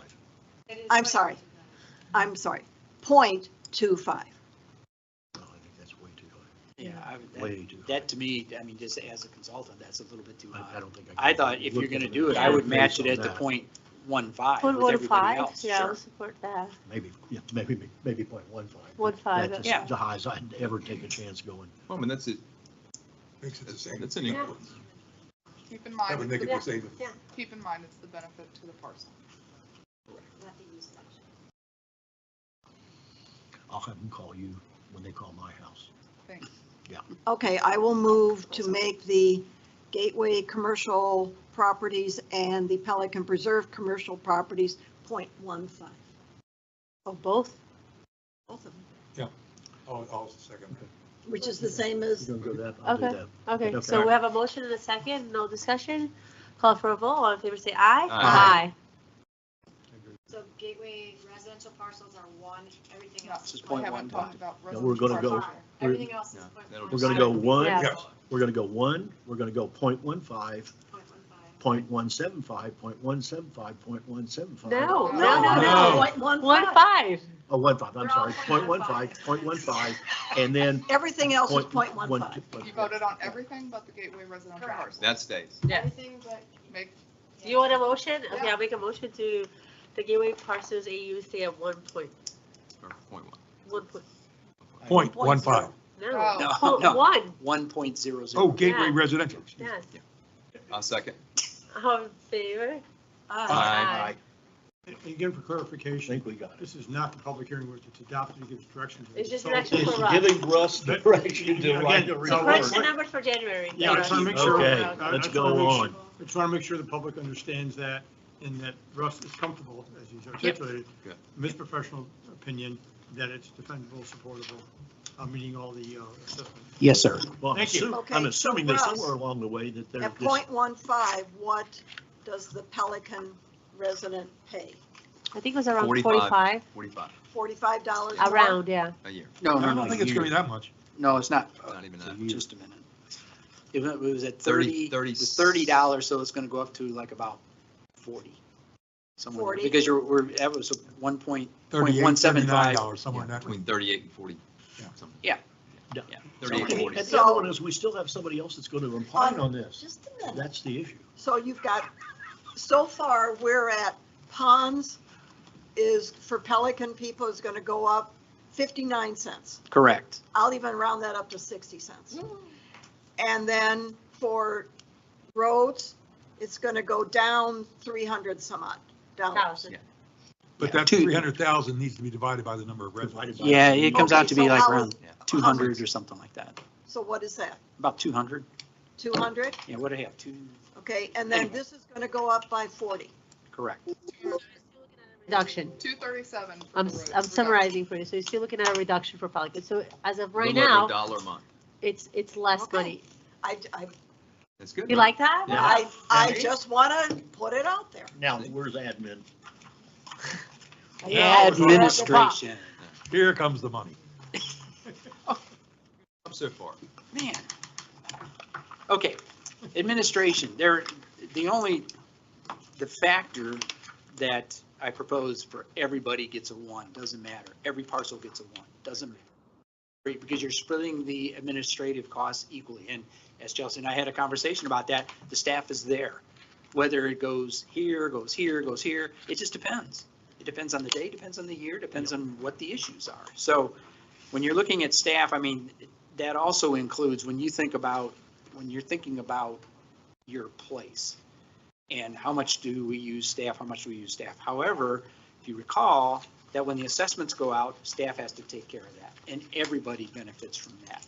I'm sorry. I'm sorry, 0.25. No, I think that's way too high. Yeah, I would- Way too high. that to me, I mean, just as a consultant, that's a little bit too I high. don't think I can thought if you're look gonna at do it, I would based match it on at the that. 0.15 point with one everybody five, else. yeah, I'll Sure. support that. Maybe, yeah, maybe 0.15. 1.5, That's yeah. the highest I'd ever take a chance going. Well, I mean, that's it. Makes it the same. That's an equal. Keep in That would mind, make it the same. keep in mind, it's the benefit to the parcel. Not the use section. I'll have them call you when they call my house. Thanks. Okay, I will move to make the gateway commercial properties and the Pelican Preserve commercial properties 0.15. Oh, both? Both of them. I'll second that. Which is the same as, You're gonna go that, I'll do Okay. that. Okay, Okay. so we have a motion and a second, no discussion. Call for a vote. All in favor, say aye. Aye. So gateway residential parcels are one, everything No, else This is is we point. haven't 0.15. talked about No, we're gonna residential go- parcels. Everything else is No, point. that'll We're gonna go one, Yeah. Yes. we're gonna go one, we're gonna go 0.15, 0.15. 0.175, 0.175, 0.175. No, No. no, no, no. 1.5. Oh, 1.5, I'm They're all sorry, 0.15, 0.15, and then everything else is 0.15. 0.15. You voted on everything but the gateway residential Correct. parcel. That stays. Everything but. Make, Do you want a motion? Okay, Yeah. I'll make a motion to the gateway parcels AU stay at 1.1. Or 0.1. 0.15. No, No, point no. one. 1.00. Oh, gateway Yeah. residential. excuse me. Yes. I'll second. All in favor? Aye. And again, for I clarification, think we got it. this is not the public hearing which it's adopted, it gives direction to the It's just consultant. direction It's for Russ. giving Russ direction to write the Again, So so crunch report. the numbers for January. Yeah, I just want to make sure. Okay, I let's just go wanna make on. sure- I just want to make sure the public understands that, and that Russ is comfortable, as he's articulated, Good. in his professional opinion, that it's defendable, supportable, meeting all the assessment. Yes, sir. Well, Thank you. Okay, I'm so assuming that Russ, somewhere along the way that there's At this, 0.15, what does the Pelican resident pay? I think it was around 45. 45, $45 more? around, yeah. A year. No, I no, no. don't think it's going to be that much. No, it's not. Not even that. Just a minute. It was at 30, 30, it was $30, so it's gonna go up to like about 40. Somewhere, 40? because that was a 1.175. $38, somewhere in that. Between 38 and 40. Yeah. something. Yeah. Yeah, and 38 and 40. the other one is we still have somebody else that's going to opine on this. Just a minute. That's the issue. So you've got, so far, we're at ponds is, for Pelican people, is going to go up 59 cents. Correct. I'll even round that up to 60 cents. And then for roads, it's going to go down 300 some odd dollars. Thousand. But that 300,000 needs to be divided by the number of residents. Divided by- Yeah, it comes out to Okay, be so like how around is- 200 or something like that. So what is that? About 200. 200? Yeah, what do I have? Okay, and then Anyway. this is going to go up by 40. Correct. Reduction. 237. for I'm, the roads, I'm summarizing for you. So you're still looking at a reduction for Pelican. So as of A right little over now, $1 a month. it's less Okay. money. I That's good. You right? like that? Yeah. I just want to put it out there. Now, where's admin? Administration. Here comes the money. Up so far. Man. Okay, administration, the factor that I propose for everybody gets a 1, doesn't matter. Every parcel gets a 1, doesn't matter. Right, because you're splitting the administrative costs equally. And as Chelsea and I had a conversation about that, the staff is there. Whether it goes here, goes here, goes here, it just depends. It depends on the day, depends on the year, depends on what the issues are. So when you're looking at staff, I mean, that also includes when you're thinking about your place and how much do we use staff, how much do we use staff. However, if you recall that when the assessments go out, staff has to take care of that and everybody benefits from that.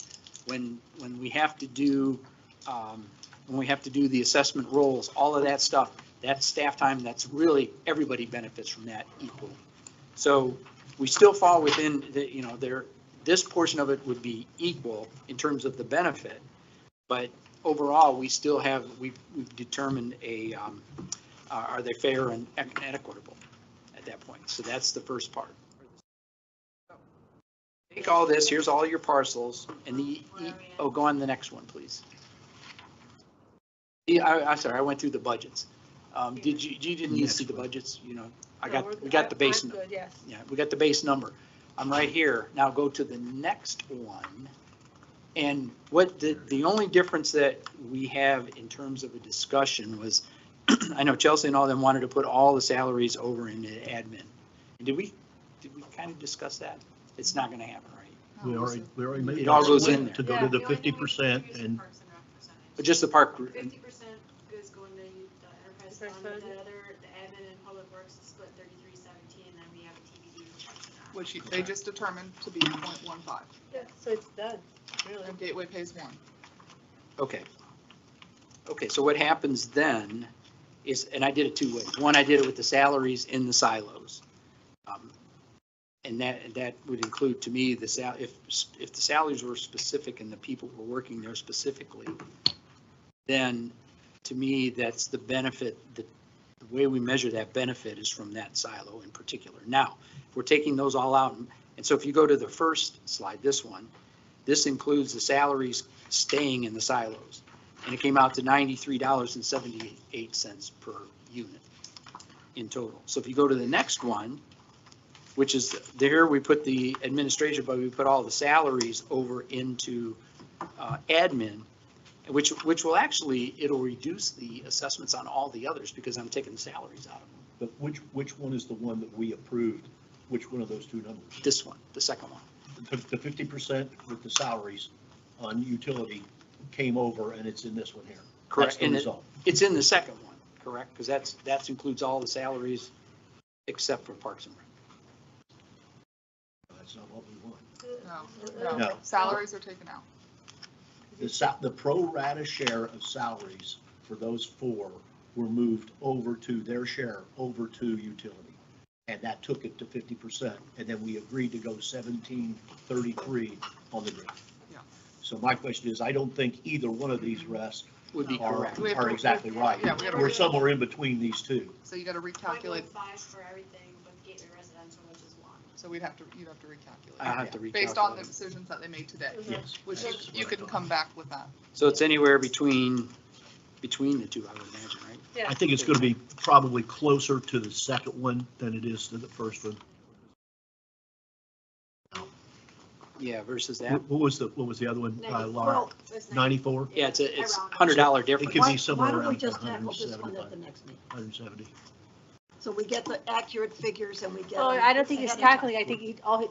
When we have to do, the assessment rolls, all of that stuff, that's staff time, that's really, everybody benefits from that equally. So we still fall within this portion of it would be equal in terms of the benefit, but overall, we still have, we've determined are they fair and equitable at that point? So that's the first part. Take all this, here's all your parcels, and go on the next one, please. I'm sorry, I went through the budgets. You didn't need to see the budgets, we got the base. Good, yes. Yeah, we got the base number. I'm right here. Now go to the next one. And what the only difference that we have in terms of a discussion was, I know Chelsea and all them wanted to put all the salaries over into admin. And did we kind of discuss that? It's not going to happen, right? We already made. It all that goes split in there. To go to the 50% and But just the park. 50% is going to the enterprise fund, the admin and public works is split 33/17, and then we have a TBD for Parks and Rec. Which they just determined to be 0.15. Yeah, so it's done, really. And Gateway pays 1. Okay. Okay, so what happens then is, and I did it 2 ways. One, I did it with the salaries in the silos. And that would include, to me, if the salaries were specific and the people were working there specifically, then to me, that's the benefit, the way we measure that benefit is from that silo in particular. Now, if we're taking those all out, and so if you go to the first slide, this one, this includes the salaries staying in the silos. And it came out to $93.78 per unit in total. So if you go to the next one, which is there, we put the administration, but we put all the salaries over into admin, which will actually, it'll reduce the assessments on all the others because I'm taking the salaries out of them. but which one is the one that we approved? Which one of those two numbers? This one, the second one. The 50% with the salaries on utility came over and it's in this one here. Correct. That's the And result. it's in the second one, correct? Because that includes all the salaries except for Parks and Rec. That's not what we want. No, No. salaries are taken out. The pro rata share of salaries for those 4 were moved over to their share, over to utility. And that took it to 50%. And then we agreed to go 1733 on the grid. Yeah. So my question is, I don't think either one of these rests Would be correct. We have are to- exactly right. Yeah, we gotta We're re- somewhere in between these two. So you got to recalculate, 0.15 for everything with Gateway Residential, which is 1. so you'd have to I recalculate, have to based on the recalculate. decisions that they made today, Yes. which That's you what I can thought. come back with that. So it's anywhere between the two, I would imagine, right? Yeah. I think it's going to be probably closer to the second one than it is to the first one. Yeah, versus that. What was the other one, Laura? Well, 94? Yeah, it's Around. $100 It difference. could Why be somewhere don't we around just tackle this one at 175, the next meeting? 170. So we get the accurate figures and we get. Oh, them I don't think he's ahead of time. calculating. I think all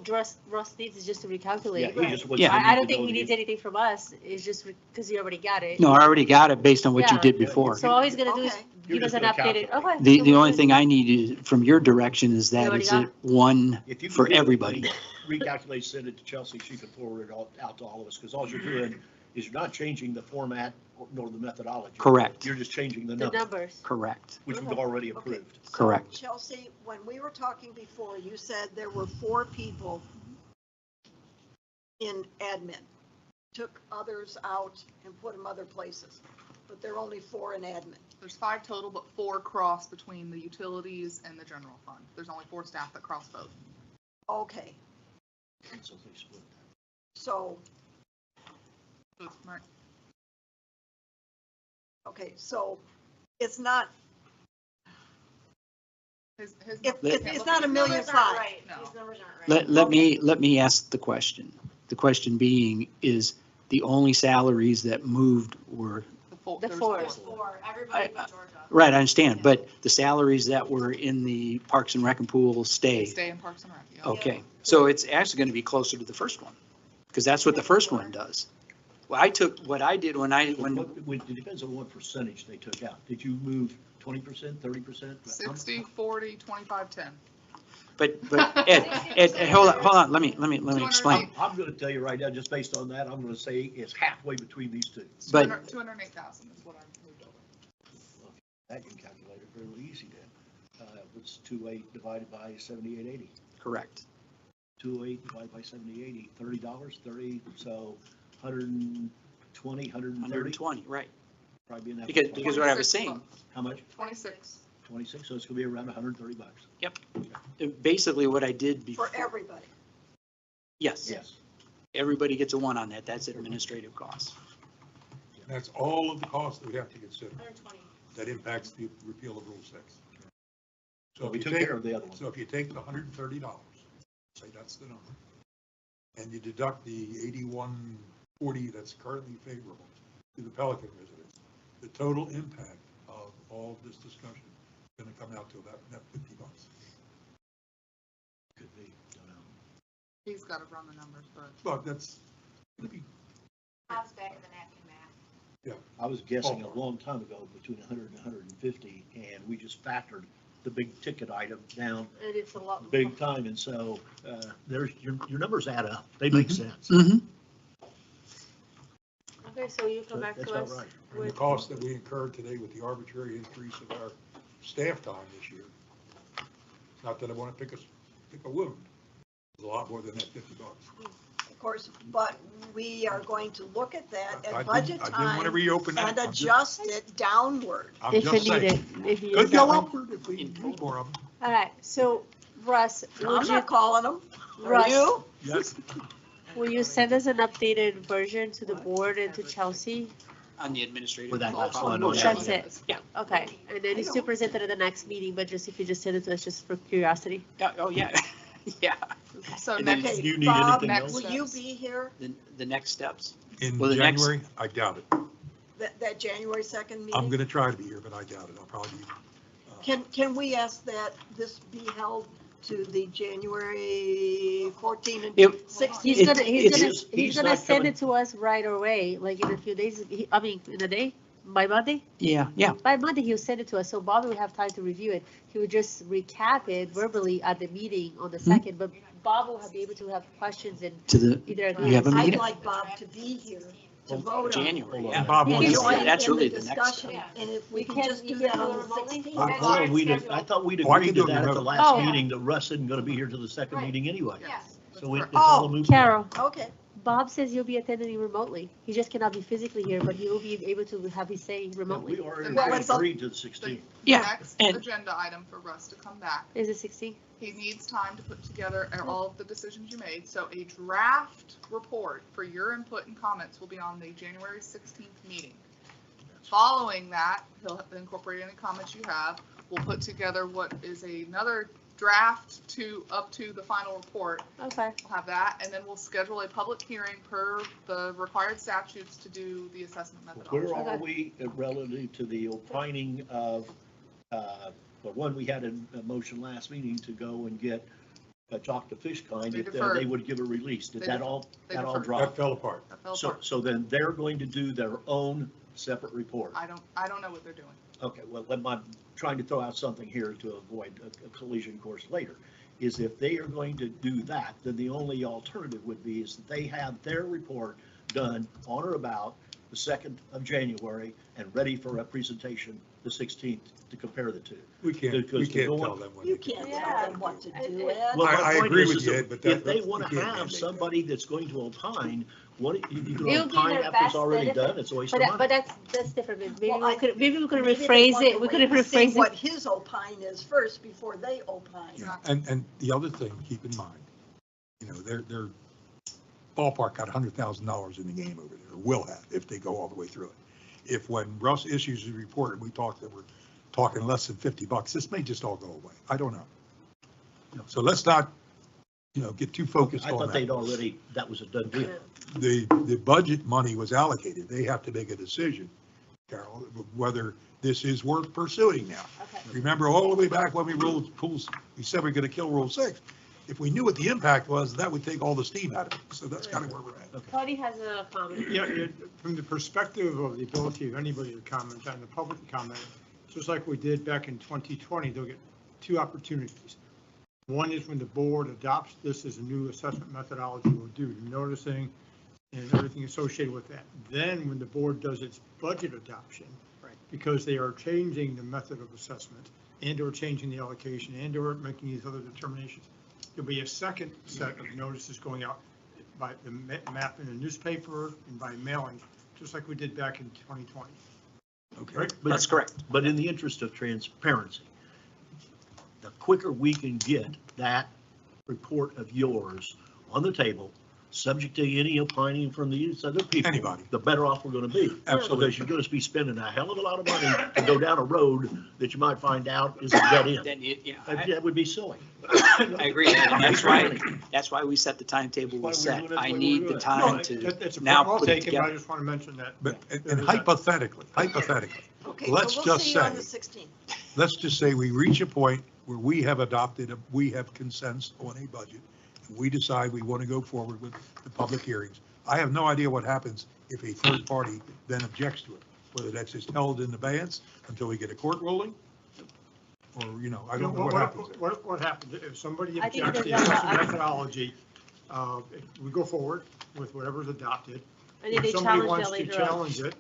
Russ needs is just to Yeah, recalculate. he just wants Yeah. to I need don't to think know he the- needs anything from us. It's just because he already got it. No, I already got it based on what you Yeah. did before. So all he's gonna do is Okay. give You're us just an gonna updated, calculate. okay. The so only we're thing I need from your direction is that already it's got a one If you could for get it, everybody. Recalculate, send it to Chelsea, she can forward it out to all of us, because all you're doing is you're not changing the format nor the methodology. Correct. You're just changing the The numbers, numbers. Correct. which we've already Okay, approved. so, Correct. Chelsea, when we were talking before, you said there were 4 people in admin. Took others out and put them other places, but there are only 4 in admin. There's 5 total, but 4 cross between the utilities and the general fund. There's only 4 staff that cross both. Okay, So they split that. so, So it's right. okay, so it's not, His it's not a million Numbers aren't five. right. No. These numbers aren't right. Let me ask the question. The question being, is the only salaries that moved were, The there's 4. There's 4, everybody but Georgia. right, I understand, but the salaries that were in the Parks and Rec and Pool stay. Stay in Parks and Rec, yeah. Okay, so it's actually going to be closer to the first one, because that's what the first one does. Well, what I did when It depends on what percentage they took out. Did you move 20%, 30%? 60, 40, 25, 10. But Ed, hold on, let me explain. I'm going to tell you right now, just based on that, I'm going to say it's halfway between these two. But 208,000 is what I moved over. That you can calculate it fairly easy then. What's 2.8 divided by 78.80? correct. 2.8 divided by 78.80, $30, 30, so 120, 130? 120, right. Probably in that. Because what I was 26 saying, bucks. How much? 26. 26, so it's going to be around 130 bucks. basically what I did before. For everybody. Yes, Yes. everybody gets a 1 on that. That's administrative costs. That's all of the costs that we have to consider. 120. That impacts the repeal of Rule 6. So We if took you take, care of the other one. so if you take the $130, say that's the number, and you deduct the $81.40 that's currently favorable to the Pelican residents, the total impact of all of this discussion is going to come out to about net $50. Could be, don't know. He's got to run the numbers, but. But that's going to be, Bob's back in the napkin math. I was guessing a long time ago between 100 and 150, and we just factored the big ticket item down And it's a lot. big time, and so there's, your numbers add up. They make sense. Mm-hmm. Okay, so you come So back that's to about us right. and the with, cost that we incurred today with the arbitrary increase of our staff time this year. Not that I want to pick a wound. It's a lot more than that $50. Of course, but we are going to look at that I at budget didn't want to time reopen that. and I'm just- adjust it downward. I'm if you just need it, saying. if you Could use go that one. upward if we use more of them. All right, so Russ, I'm would you, not calling them. Are Russ, you? Yes. will you send us an updated version to the board and to Chelsea? On the administrative. With that costs. last line Oh, on yeah. That's it. Yeah. Okay, and then it's to present it at the next meeting, but just if you just send it to us just for curiosity. Yeah, oh, yeah, yeah. So And then- next, Okay, Do you need Bob, anything else? will you be here, The next steps. In Well, the next- January, I doubt it. that January 2nd I'm meeting? going to try to be here, but I doubt it. I'll probably be. Can we ask that this be held to the January 14 and It- 16? He's gonna, he's he's gonna not send coming- it to us right away, like in a few days, I mean, in a day, by Monday? Yeah, yeah. By Monday, he'll send it to us, so Bobby will have time to review it. He would just recap it verbally at the meeting on the 2nd, but Bob will be able to have questions and To the, either agree. You have a or I'd meeting? like Bob to be here to vote on. January, yeah. Bob And wants to- join That's in really the the next discussion, step. and if we You can can- just you do can that do on it the remotely? 16th. I thought we'd Oh, I can agreed do to it that at the remote. last Oh. meeting, that Russ isn't gonna be here till the second Right. meeting anyway. Yes. So we- it's Oh. all a moot point. Carol, Okay, Bob says he'll be attending remotely. He just cannot be physically here, but he will be able to have his say Yeah, remotely. We already Well, it's a- agreed to the 16th. Yeah, next and- agenda item for Russ to come back. Is it 16? He needs time to put together all of the decisions you made. So a draft report for your input and comments will be on the January 16th meeting. Following that, he'll incorporate any comments you have. We'll put together what is another draft to, up to the final report. Okay. We'll have that, and then we'll schedule a public hearing per the required statutes to do the assessment methodology. Where are we relative to the opining of, well, one, we had a motion last meeting to go and get, talk to Fishkind They if deferred. they would give a release. Did They that deferred. all, They that all deferred. drop? That fell apart. That fell So, apart. so then they're going to do their own separate report. I don't know what they're doing. Okay, well, I'm trying to throw out something here to avoid a collision course later, is if they are going to do that, then the only alternative would be is that they have their report done on or about the 2nd of January and ready for a presentation the 16th to compare the two. We can't Because to go tell on- them what You they can't can. tell them what to do, Ed. Well, I my point agree is with is you, that Ed, but if they you want to can't have mandate somebody that's going to opine, what, you can It would be opine their after it's best already benefit, done, it's a waste But, of money. but that's different. Maybe Well, maybe we could maybe they rephrase want it. to We could wait and see rephrase what it. his opine is first before they opine. Yeah, and the other thing, keep in mind, their ballpark got $100,000 in the game over there, or will have, if they go all the way through it. If when Russ issues his report, and we talked that we're talking less than $50, this may just all go away. I don't know. So let's not, get too focused I on thought they'd that. already, that was a done deal. The budget money was allocated. They have to make a decision, Carol, whether this is worth pursuing now. Okay. Remember all the way back when we said we're going to kill Rule 6. If we knew what the impact was, that would take all the steam out of it. So that's kind of where we're at. Tony has a comment. Yeah, from the perspective of the ability of anybody to comment and the public to comment, just like we did back in 2020, they'll get two opportunities. One is when the board adopts this as a new assessment methodology, we'll do noticing and everything associated with that. Then when the board does its budget adoption, because they are changing the method of assessment and or changing the allocation and or making these other determinations, there'll be a second set of notices going out by the map in the newspaper and by mailing, just like we did back in 2020. Okay. Right? But- That's correct. But in the interest of transparency, the quicker we can get that report of yours on the table, subject to any opining from these other people. Anybody. The better off we're going to be. Absolutely. Because you're going to be spending a hell of a lot of money to go down a road that you might find out is a dead end. Then, That would be silly. I agree, and that's why we set the timetable we That's why we're set. doing it the I way we're need doing the it. time No, to It's a now point well put it taken, but I together. just want to mention that. But, and hypothetically, Okay, let's so we'll just see you on say- the 16th. let's just say we reach a point where we have we have consensus on a budget, and we decide we want to go forward with the public hearings. I have no idea what happens if a third party then objects to it, whether that's just held in abeyance until we get a court ruling, or, I don't know what happens. What happens if somebody I think objects to the there's a- assessment methodology, we go forward with whatever's adopted. And then they If somebody challenge wants that to later on. challenge it,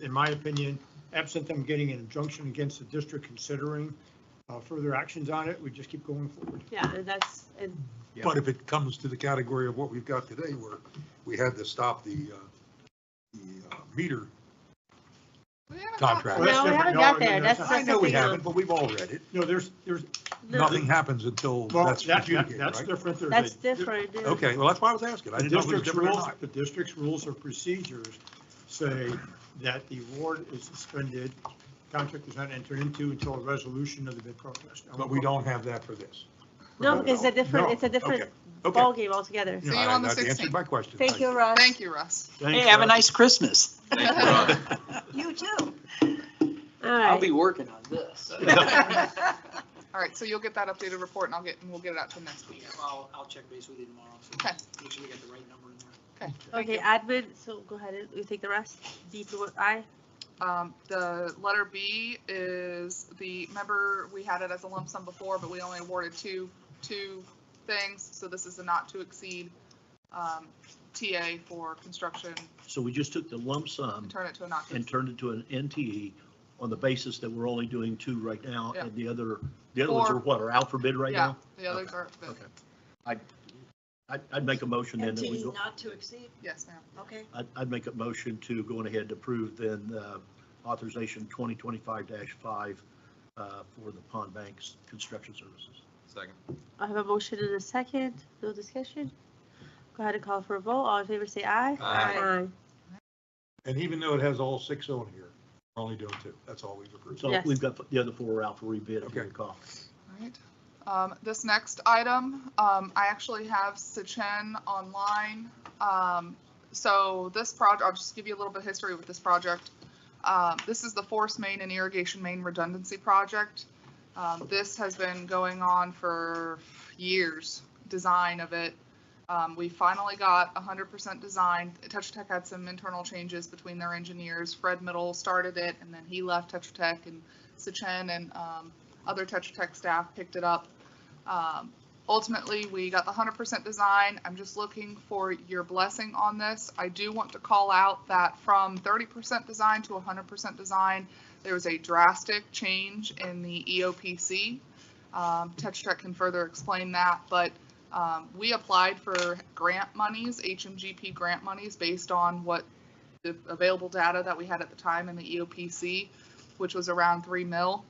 in my opinion, absent them getting an injunction against the district considering further actions on it, we just keep going forward. Yeah, and But if it comes to the category of what we've got today, where we had to stop the meter We haven't got contract. Well, that's No, we different. haven't got No, there. that's That's not- I know we the thing, haven't, but we've all read it. No, there's, Nothing happens until well, that's that's adjudicated, right? different. There's that's a- different. yeah. Okay, well, that's why I was asking. I The didn't know if it was district's different or rules, not. the district's rules of procedures say that the award is suspended, contract is not entered into until a resolution of the bid protest. But we don't have that for this. No, it's a different, No. it's a different Okay. ballgame altogether. See you on the That answered 16th. my question. Thank you, Russ. Thank you, Russ. Hey, have a nice Christmas. Thank you, Rob. You too. All I'll right. be working on this. All right, so you'll get that updated report and we'll get it out to next week. I'll check base with you tomorrow, so Okay. make sure we got the right number in there. Okay. thank Okay, you. admin, so go ahead and we take the rest. D through I. The letter B is remember, we had it as a lump sum before, but we only awarded two things. So this is a not to exceed TA for construction So we just took the lump sum and turn it to a not to and exceed. turned it to an NTE on the basis that we're only doing 2 right now, Yeah. and the other ones are what, are out for bid right Yeah, now? the others Okay. are, Okay. I'd make a motion then that we NTE go, not to exceed, yes, ma'am. okay? I'd make a motion to go ahead and approve then authorization 2025-5 for the Pond Bank's construction services. Second. I have a motion and a second. No discussion. Go ahead and call for a vote. All in favor, say aye. Aye. And even though it has all 6 on here, we're only doing 2. That's all we've approved. So Yes. we've got the other 4 are out for rebid, if you Okay. recall. All right. This next item, I actually have Sichen online. So this project, I'll just give you a little bit of history with this project. This is the force main and irrigation main redundancy project. This has been going on for years, design of it. We finally got 100% design. Tetra Tech had some internal changes between their engineers. Fred Middle started it, and then he left Tetra Tech, and Sichen and other Tetra Tech staff picked it up. ultimately, we got the 100% design. I'm just looking for your blessing on this. I do want to call out that from 30% design to 100% design, there was a drastic change in the EOPC. Tetra Tech can further explain that, but we applied for grant monies, HMGP grant monies, based on what the available data that we had at the time in the EOPC, which was around 3 mil.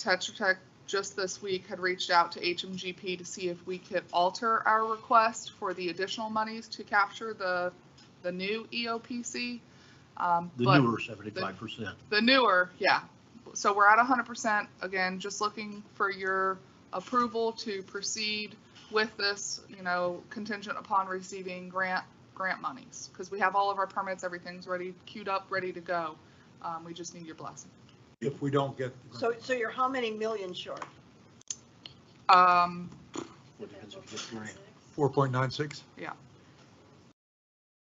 Tetra Tech just this week had reached out to HMGP to see if we could alter our request for the additional monies to capture the new EOPC. The newer 75%. The newer, yeah. So we're at 100%. Again, just looking for your approval to proceed with this, contingent upon receiving grant monies. Because we have all of our permits, everything's ready, queued up, ready to go. We just need your blessing. If we don't get. So you're how many million short? 4.96? Yeah.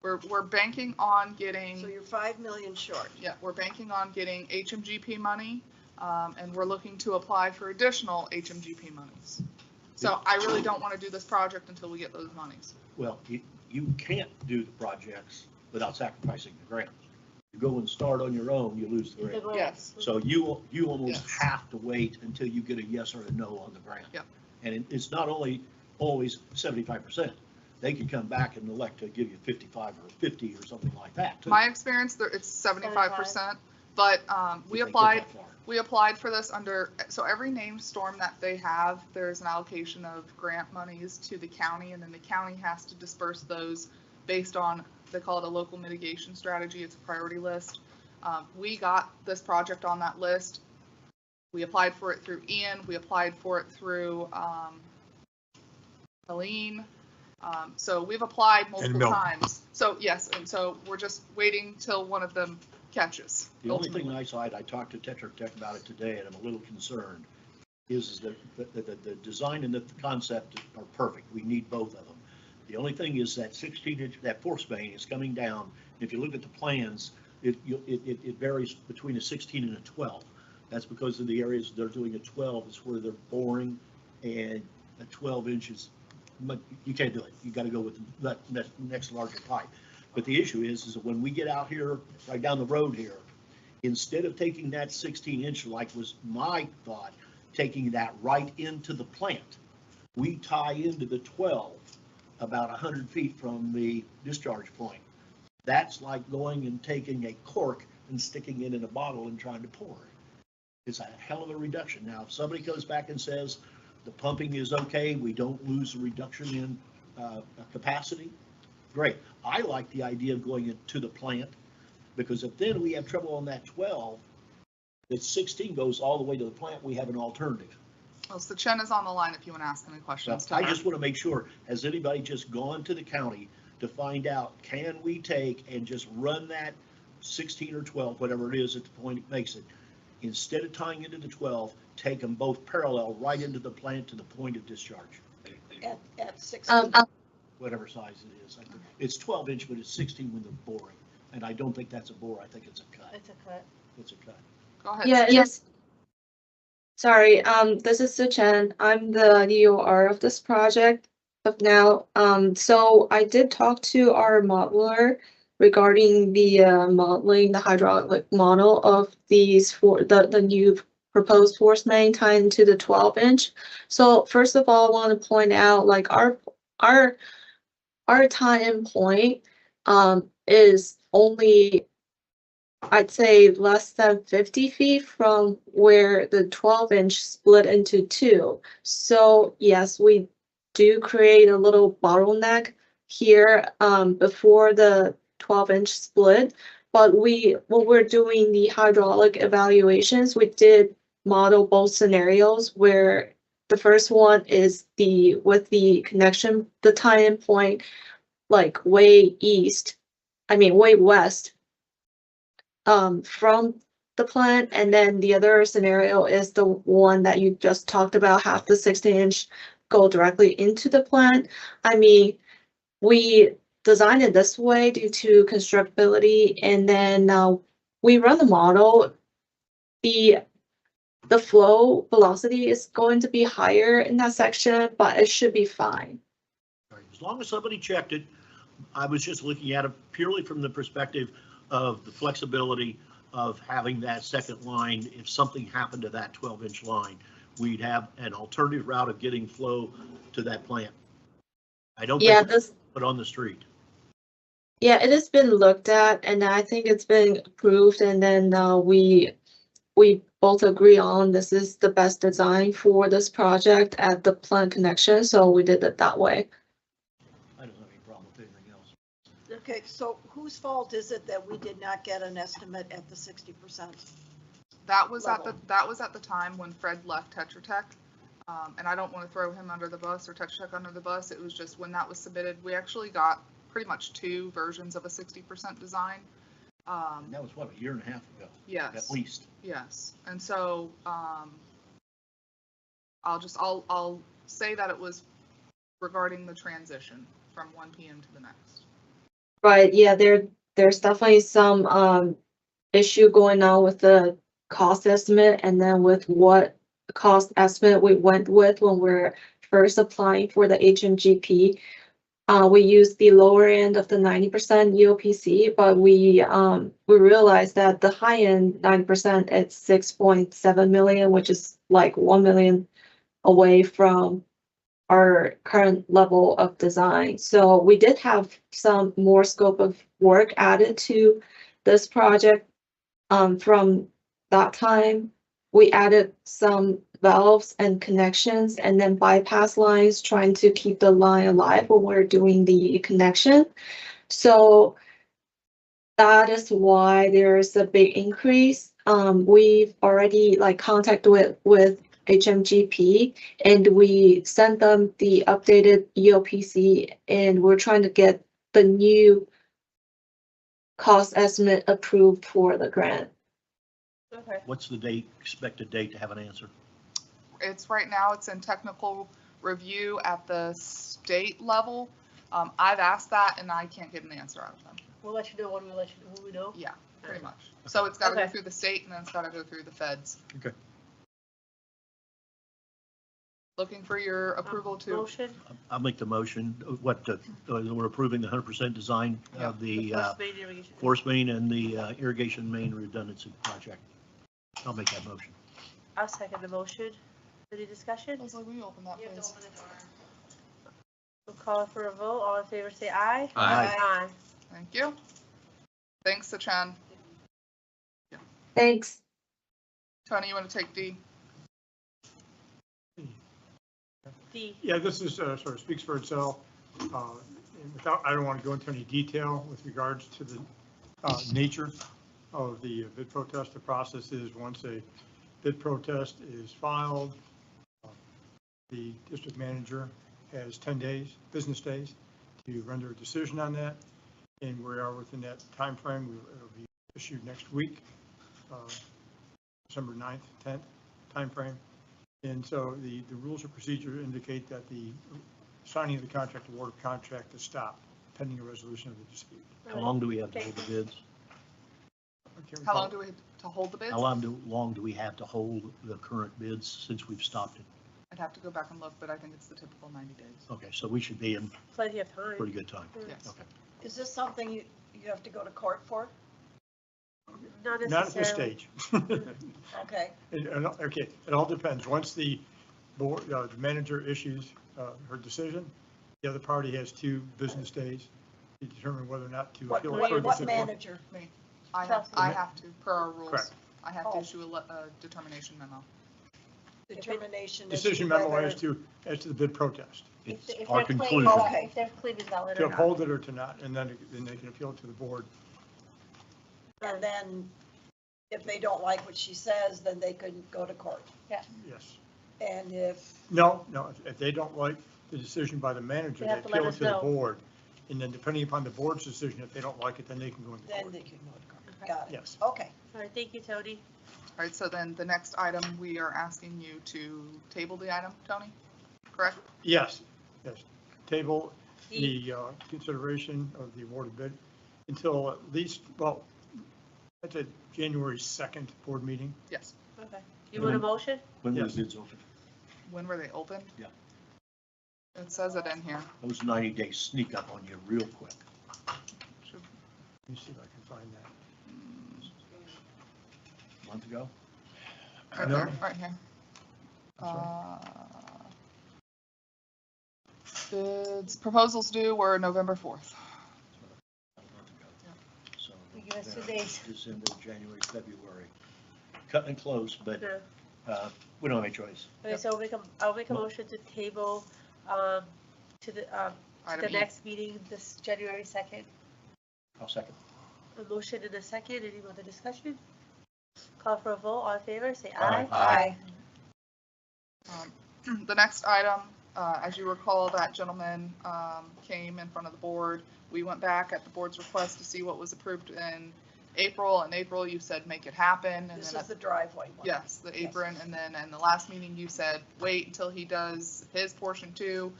We're banking on getting. So you're 5 million short. Yeah, we're banking on getting HMGP money, and we're looking to apply for additional HMGP monies. So I really don't want to do this project until we get those monies. Well, you can't do the projects without sacrificing the grant. You go and start on your own, you lose the grant. Yes. So you almost Yes. have to wait until you get a yes or a no on the grant. Yep. And it's not only always 75%. They could come back and elect to give you 55 or 50 or something like that too. My experience, it's 75%, but we If they get applied. that far. We applied for this under, so every named storm that they have, there's an allocation of grant monies to the county, and then the county has to disperse those based on, they call it a local mitigation strategy. It's a priority list. We got this project on that list. We applied for it through Ian. We applied for it through Helene. So we've applied multiple times. So yes, and so we're just waiting till one of them catches. The only thing I talked to Tetra Tech about it today, and I'm a little concerned, is that the design and the concept are perfect. We need both of them. The only thing is that 16-inch, that force main is coming down. If you look at the plans, it varies between a 16 and a 12. That's because of the areas they're doing a 12 is where they're boring, and a 12 inches, you can't do it. You got to go with the next larger pipe. But the issue is that when we get out here, right down the road here, instead of taking that 16-inch, like was my thought, taking that right into the plant, we tie into the 12 about 100 feet from the discharge point. That's like going and taking a cork and sticking it in a bottle and trying to pour it. It's a hell of a reduction. Now, if somebody comes back and says the pumping is okay, we don't lose the reduction in capacity, great. I like the idea of going into the plant, because if then we have trouble on that 12, that 16 goes all the way to the plant, we have an alternative. Well, so Chen is on the line if you want to ask any questions. I just want to make sure, has anybody just gone to the county to find out, can we take and just run that 16 or 12, whatever it is at the point it makes it, instead of tying into the 12, take them both parallel right into the plant to the point of discharge? At 16. Whatever size it is. It's 12 inch, but it's 16 when they're boring. And I don't think that's a bore. I think it's a cut. It's a cut. It's a cut. Go ahead. Yeah, yes. Sorry, this is Su Chen. I'm the DOR of this project of now. So I did talk to our modeler regarding the modeling the hydraulic model of these for the new proposed force main tied into the 12-inch. So first of all, I want to point out, like, our tie-in point is only, I'd say, less than 50 feet from where the 12-inch split into two. So yes, we do create a little bottleneck here before the 12-inch split. But when we're doing the hydraulic evaluations, we did model both scenarios, where the first one is with the connection, the tie-in point, like way west from the plant, and then the other scenario is the one that you just talked about, have the 16-inch go directly into the plant. I mean, we designed it this way due to constructability, and then we run the model. the flow velocity is going to be higher in that section, but it should be fine. As long as somebody checked it, I was just looking at it purely from the perspective of the flexibility of having that second line. If something happened to that 12-inch line, we'd have an alternative route of getting flow to that plant. I don't Yeah, think this, put on the street. yeah, it has been looked at and I think it's been approved, and then we both agree on this is the best design for this project at the plant connection, so we did it that way. I don't have any problem with anything else. Okay, so whose fault is it that we did not get an estimate at the 60%? That was Level. that was at the time when Fred left Tetra Tech. And I don't want to throw him under the bus or Tetra Tech under the bus. It was just when that was submitted, we actually got pretty much 2 versions of a 60% design. And that was what, a year and a half ago? Yes. At least. Yes. And so I'll say that it was regarding the transition from 1 p.m. to the next. Right, yeah, there's definitely some issue going on with the cost estimate, and then with what cost estimate we went with when we're first applying for the HMGP. We used the lower end of the 90% EOPC, but we realized that the high end 90% at 6.7 million, which is like 1 million away from our current level of design. So we did have some more scope of work added to this project from that time. We added some valves and connections and then bypass lines, trying to keep the line alive when we're doing the connection. So that is why there's a big increase. We've already contacted with HMGP and we sent them the updated EOPC, and we're trying to get the new cost estimate approved for the grant. Okay. What's the expected date to have an answer? It's right now, it's in technical review at the state level. I've asked that and I can't get an answer out of them. We'll let you know when we know. Yeah, pretty much. So it's got to go Okay. through the state and then it's got to go through the feds. Okay. Looking for your approval to, Motion. I'll make the motion. We're approving the 100% design of the Force main irrigation. force main and the irrigation main redundancy project. I'll make that motion. I'll second the motion. Any discussion? Leslie, will you open that, You have to please? open the door. We'll call for a vote. All in favor, say aye. Aye. Aye. Thank you. Thanks, Sachin. Thanks. Tony, you want to take D? D. Yeah, this is sort of speaks for itself. And I don't want to go into any detail with regards to the nature of the bid protest. The process is once a bid protest is filed, the district manager has 10 days, business days, to render a decision on that. And we are within that time frame. It'll be issued next week, December 9th, 10th timeframe. And so the rules of procedure indicate that the signing of the contract, award of contract is stopped pending a resolution of the dispute. How long do we have to hold the bids? How long do we have to hold the bids? How long do we have to hold the current bids since we've stopped it? I'd have to go back and look, but I think it's the typical 90 days. Okay, so we should be in Plenty of time. pretty good time. Yes. Okay. Is this something you have to go to court for? Not Not at this necessarily. stage. Okay, Okay, it all depends. Once the board, the manager issues her decision, the other party has 2 business days to determine whether or not to what, appeal. what further what to the- manager? Me. I Chelsea. have to, per our rules. Correct. I have to Oh. issue a determination memo. Determination. as Decision to memo whether- as to the bid protest, It's If our their claim is- conclusion. Okay. If their claim is valid to or not. uphold it or to not, and then they can appeal to the board. And then if they don't like what she says, then they could go to court. Yes. And if, No, if they don't like the decision by the manager, They they have to let appeal it us to the know. board. And then depending upon the board's decision, if they don't like it, then they can go into then court. they can go to court. Got it. Yes. Okay. All right, thank you, Tony. All right, so then the next item, we are asking you to table the item, Tony, correct? Yes. Table D. the consideration of the awarded bid until at least, well, that's a January 2nd board meeting. Yes. Okay. You want a motion? When were Yes. the bids open? When were they opened? Yeah. It says it in here. Those 90 days sneak up on you real quick. Should- Let me see if I can find that. A month ago? Right No. there, right here. Bids, proposals due were November 4th. A month ago. So. You give us 2 days. December, January, February. Cutting it close, but No. we don't have a choice. Okay, so I'll make a motion to table, to the Item E. next meeting, this January 2nd. I'll second. A motion and a second, any other discussion? Call for a vote, all in favor, say Aye. aye. The next item, as you recall, that gentleman came in front of the board. We went back at the board's request to see what was approved in April. In April, you said make it happen. And This then is the driveway one. yes, the apron. And then in the last meeting, you said wait until he does his portion too.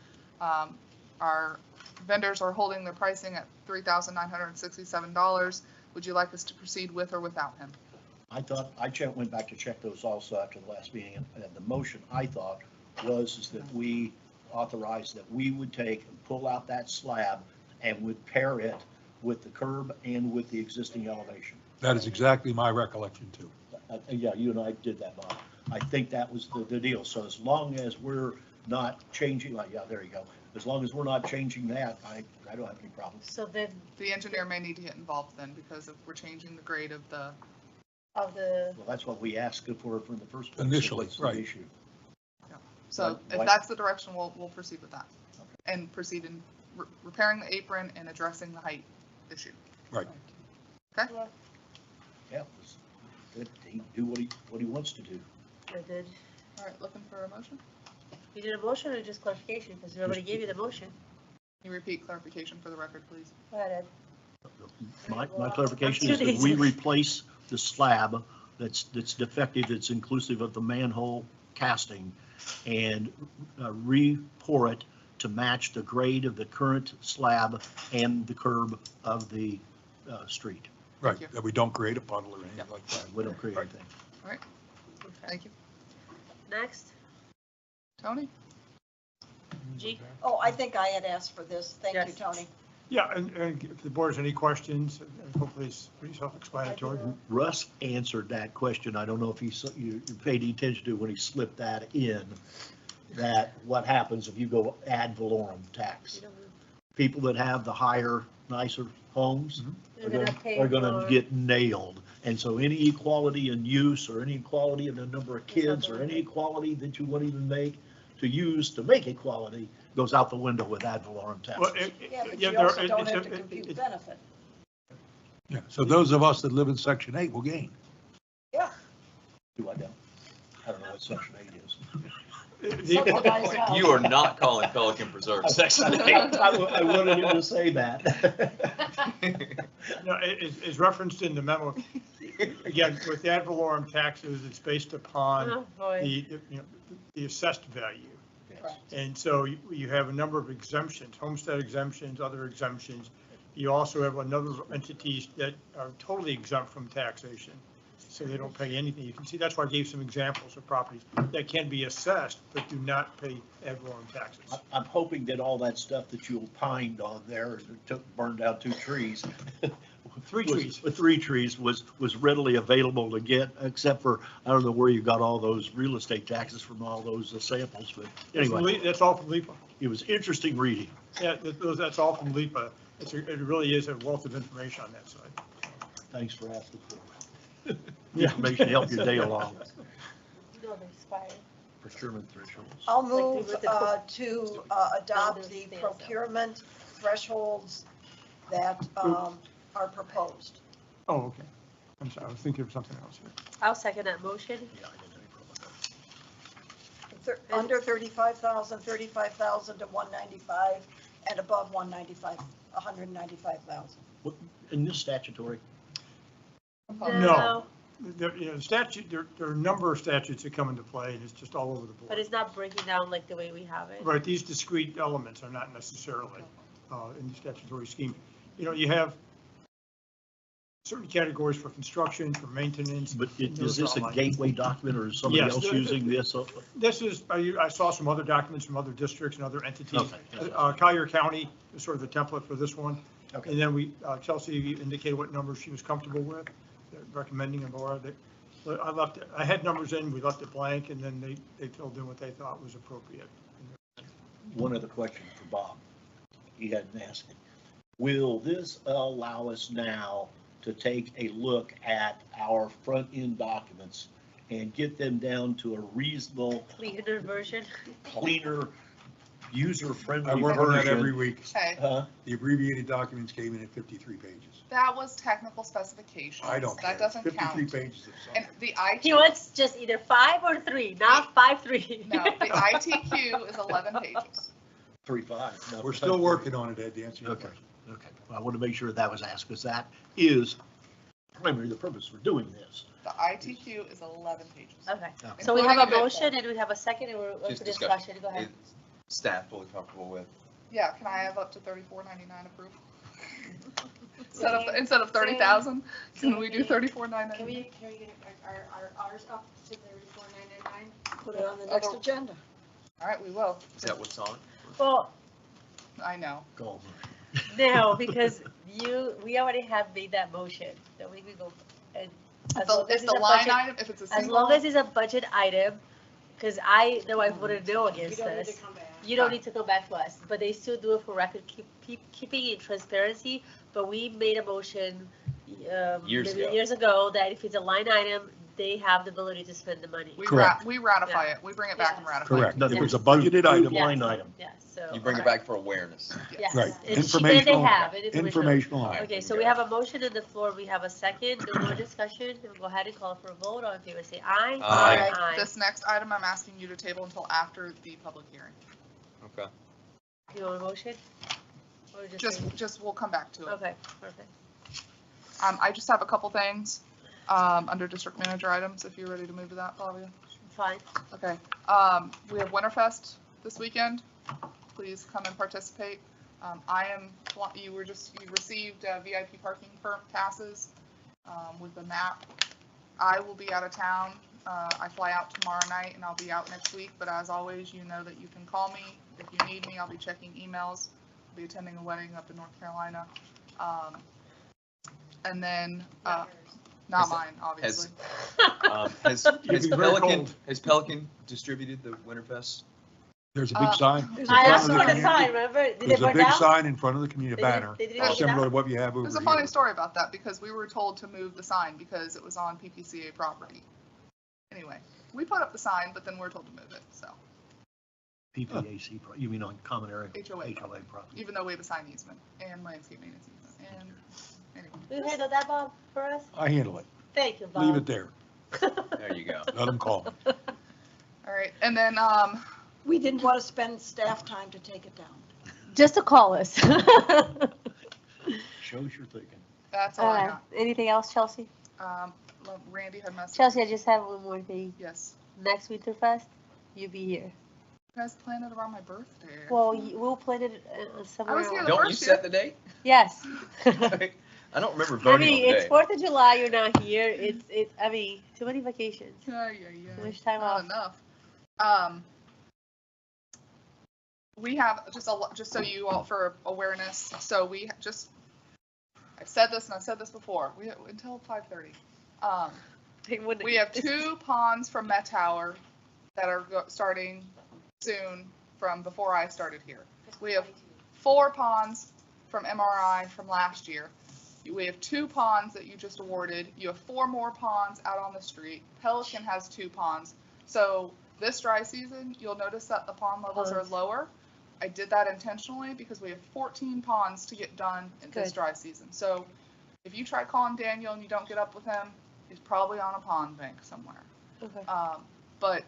Our vendors are holding their pricing at $3,967. Would you like us to proceed with or without him? I thought, went back to check those also after the last meeting, and the motion I thought is that we authorized that we would take and pull out that slab and would pair it with the curb and with the existing elevation. That is exactly my recollection too. Yeah, you and I did that, Bob. I think that was the deal. So as long as we're not changing, like, yeah, there you go. As long as we're not changing that, I don't have any problems. So then, The engineer may need to get involved then because if we're changing the grade of the, Well, that's what we asked for in the first place. Initially, What's the right. issue? so if Why- that's the direction, we'll proceed with that. And proceed in repairing the apron and addressing the height issue. Right. Okay? Yeah, he do what he wants to do. I did, All right, looking for a motion? you did a motion or just clarification, because we already gave you the motion. Can you repeat clarification for the record, please? Go ahead, My clarification is that we replace the slab that's defective, that's inclusive of the manhole casting, and re-pour it to match the grade of the current slab and the curb of the street. Right, you. that we don't create a puddle or anything like that. We don't create anything. All right, Okay. thank you. Next, Tony? G, Oh, I think I had asked for this. Thank you, Yes. Tony. Yeah, and if the board has any questions, hopefully it's pretty self-explanatory. Russ answered that question. I don't know if you paid attention to when he slipped that in, that what happens if you go ad valorem tax? People that have the higher, nicer homes they're gonna pay are gonna for- get nailed. And so any equality in use or any equality in the number of kids or any equality that you wouldn't even make to use to make equality goes out the window with ad valorem Well, taxes. Yeah, but yeah, you there- also don't it's- have to compute benefit. Yeah, so those of us that live in Section 8 will gain. Yeah. Do I know? I don't know what section 8 is. Subsidized housing. You are not calling Pelican Preserve Section 8. I wanted him to say that. No, it's referenced in the memo. Again, with the ad valorem taxes, it's based upon oh boy, the assessed value. Right. And so you have a number of exemptions, homestead exemptions, other exemptions. You also have a number of entities that are totally exempt from taxation, so they don't pay anything. You can see, that's why I gave some examples of properties that can be assessed but do not pay ad valorem taxes. I'm hoping that all that stuff that you opined on there, burned down 2 trees. Three trees. With 3 trees was readily available to get, except for, I don't know where you got all those real estate taxes from all those samples, but anyway, That's all from LIPA. it was interesting reading. Yeah, that's all from LIPA. It really is a wealth of information on that side. Thanks for asking for the information to help your day along. no, they expired. Procurement thresholds. I'll Like move they would to adopt the procurement thresholds that are proposed. Oh, okay. I'm sorry, I was thinking of something else here. I'll second that motion. Yeah, I didn't have any problem with that. Under 35,000, 35,000 to 195, and above 195, 195,000. In this statutory, No. Statute, there are a number of statutes that come into play, and it's just all over the But board. it's not breaking down like the way we have it. Right, these discrete elements are not necessarily in the statutory scheme. You have certain categories for construction, for maintenance. But and is those this are a like- gateway document or is somebody Yes, else using this? This is, I saw some other documents from other districts and other entities. Okay. Collier County is sort of the template for this one. Okay. And then Chelsea indicated what numbers she was comfortable with, recommending, and Laura, I had numbers in, we left it blank, and then they filled in what they thought was appropriate. One other question for Bob. He hadn't asked it. Will this allow us now to take a look at our front end documents and get them down to a reasonable, Cleaner version. cleaner, user-friendly I work on that every version? week. Okay, The abbreviated documents came in at 53 pages. that was technical specifications. I don't care. That doesn't 53 count. pages of And something. the He IT, wants just either 5 or 3, not 5, 3. no, the ITQ is 11 pages. 3.5. no, We're still working on it, Ed, to answer your Okay, question. okay. Well, I want to make sure that was asked, because that is primarily the purpose for doing this. The ITQ is 11 pages. Okay, Okay. so we have a Including the motion and we have a second and we're open Just for discussion. Go ahead. Is staff fully comfortable with? Yeah, can I have up to $34.99 approved? Instead of 30,000, can we do $34.99? Can we get our ours up to $34.99? Put it on the next agenda. All right, we will. Is that what's on? Well, I know. Go. no, because we already have made that motion, that we could go, and as long as It's it's the a line budget, item, if it's a as single. long as it's a budget item, because I, otherwise wouldn't know You against don't need this. to come back. You don't need to come back to us, but they still do it for record keeping in transparency, but we made a motion, Years maybe ago. years ago, that if it's a line item, they have the ability to spend the money. Correct. We ratify it. We bring it back and Yes. ratify it. Correct. If Yeah. it's a budgeted item, Yeah. Line item. Yeah, so. You bring it okay. back for awareness. Yes. right, And they informational, have, informational. Alright. Okay, so we have a motion on the floor, we have a second, no more discussion, we'll go ahead and call for a vote, all in favor say aye. Aye. This next item, I'm asking you to table until after the public hearing. Okay. You want a motion? Or Just, we'll come back to it. Okay, perfect. I just have a couple things, under district manager items, if you're ready to move to that, Flavia. Fine. Okay, we have Winterfest this weekend. Please come and participate. You received VIP parking passes, with the map. I will be out of town. I fly out tomorrow night and I'll be out next week, but as always, you know that you can call me. If you need me, I'll be checking emails. I'll be attending a wedding up in North Carolina. And then, not mine, obviously. Has be very cold. Pelican distributed the Winterfest? There's a big sign. in I front asked of the for the community. sign, remember? Did they There's a burn big down? sign in front of the community, a They didn't- banner, they didn't take it similar down? to what you have over There's here. a funny story about that because we were told to move the sign because it was on PPCA property. Anyway, we put up the sign, but then we're told to move it, so, PPAC, you mean on common area? HOA. property. even though we have a sign easement and landscape maintenance easement, and anyway. You handle that, Bob, for us? I handle it. Thank you, Bob. Leave it there. There you go. Let them call me. All right, and then, We didn't want to spend staff time to take it down. Just to call us. Shows you're thinking. that's all I got. Anything else, Chelsea? Randy had messaged. Chelsea, I just have one more thing. Yes. Next Winterfest, you be here. You guys planned it around my birthday. Well, we'll plan it somewhere I was here else. the Don't you first set the date? Yes. I don't remember I voting on mean, the it's day. 4th of July, you're not here. It's, I mean, too many vacations. Yeah. Too much time Not off. enough. We have just so you all for awareness. So we just, I've said this and I've said this before. We until 5:30. We have 2 ponds from Met Tower that are starting soon from before I started here. We have 4 ponds from MRI from last year. We have 2 ponds that you just awarded. You have 4 more ponds out on the street. Pelican has 2 ponds. So this dry season, you'll notice that the pond levels are lower. I did that intentionally because we have 14 ponds to get done in this Good. dry season. So if you try calling Daniel and you don't get up with him, he's probably on a pond bank somewhere. Okay. But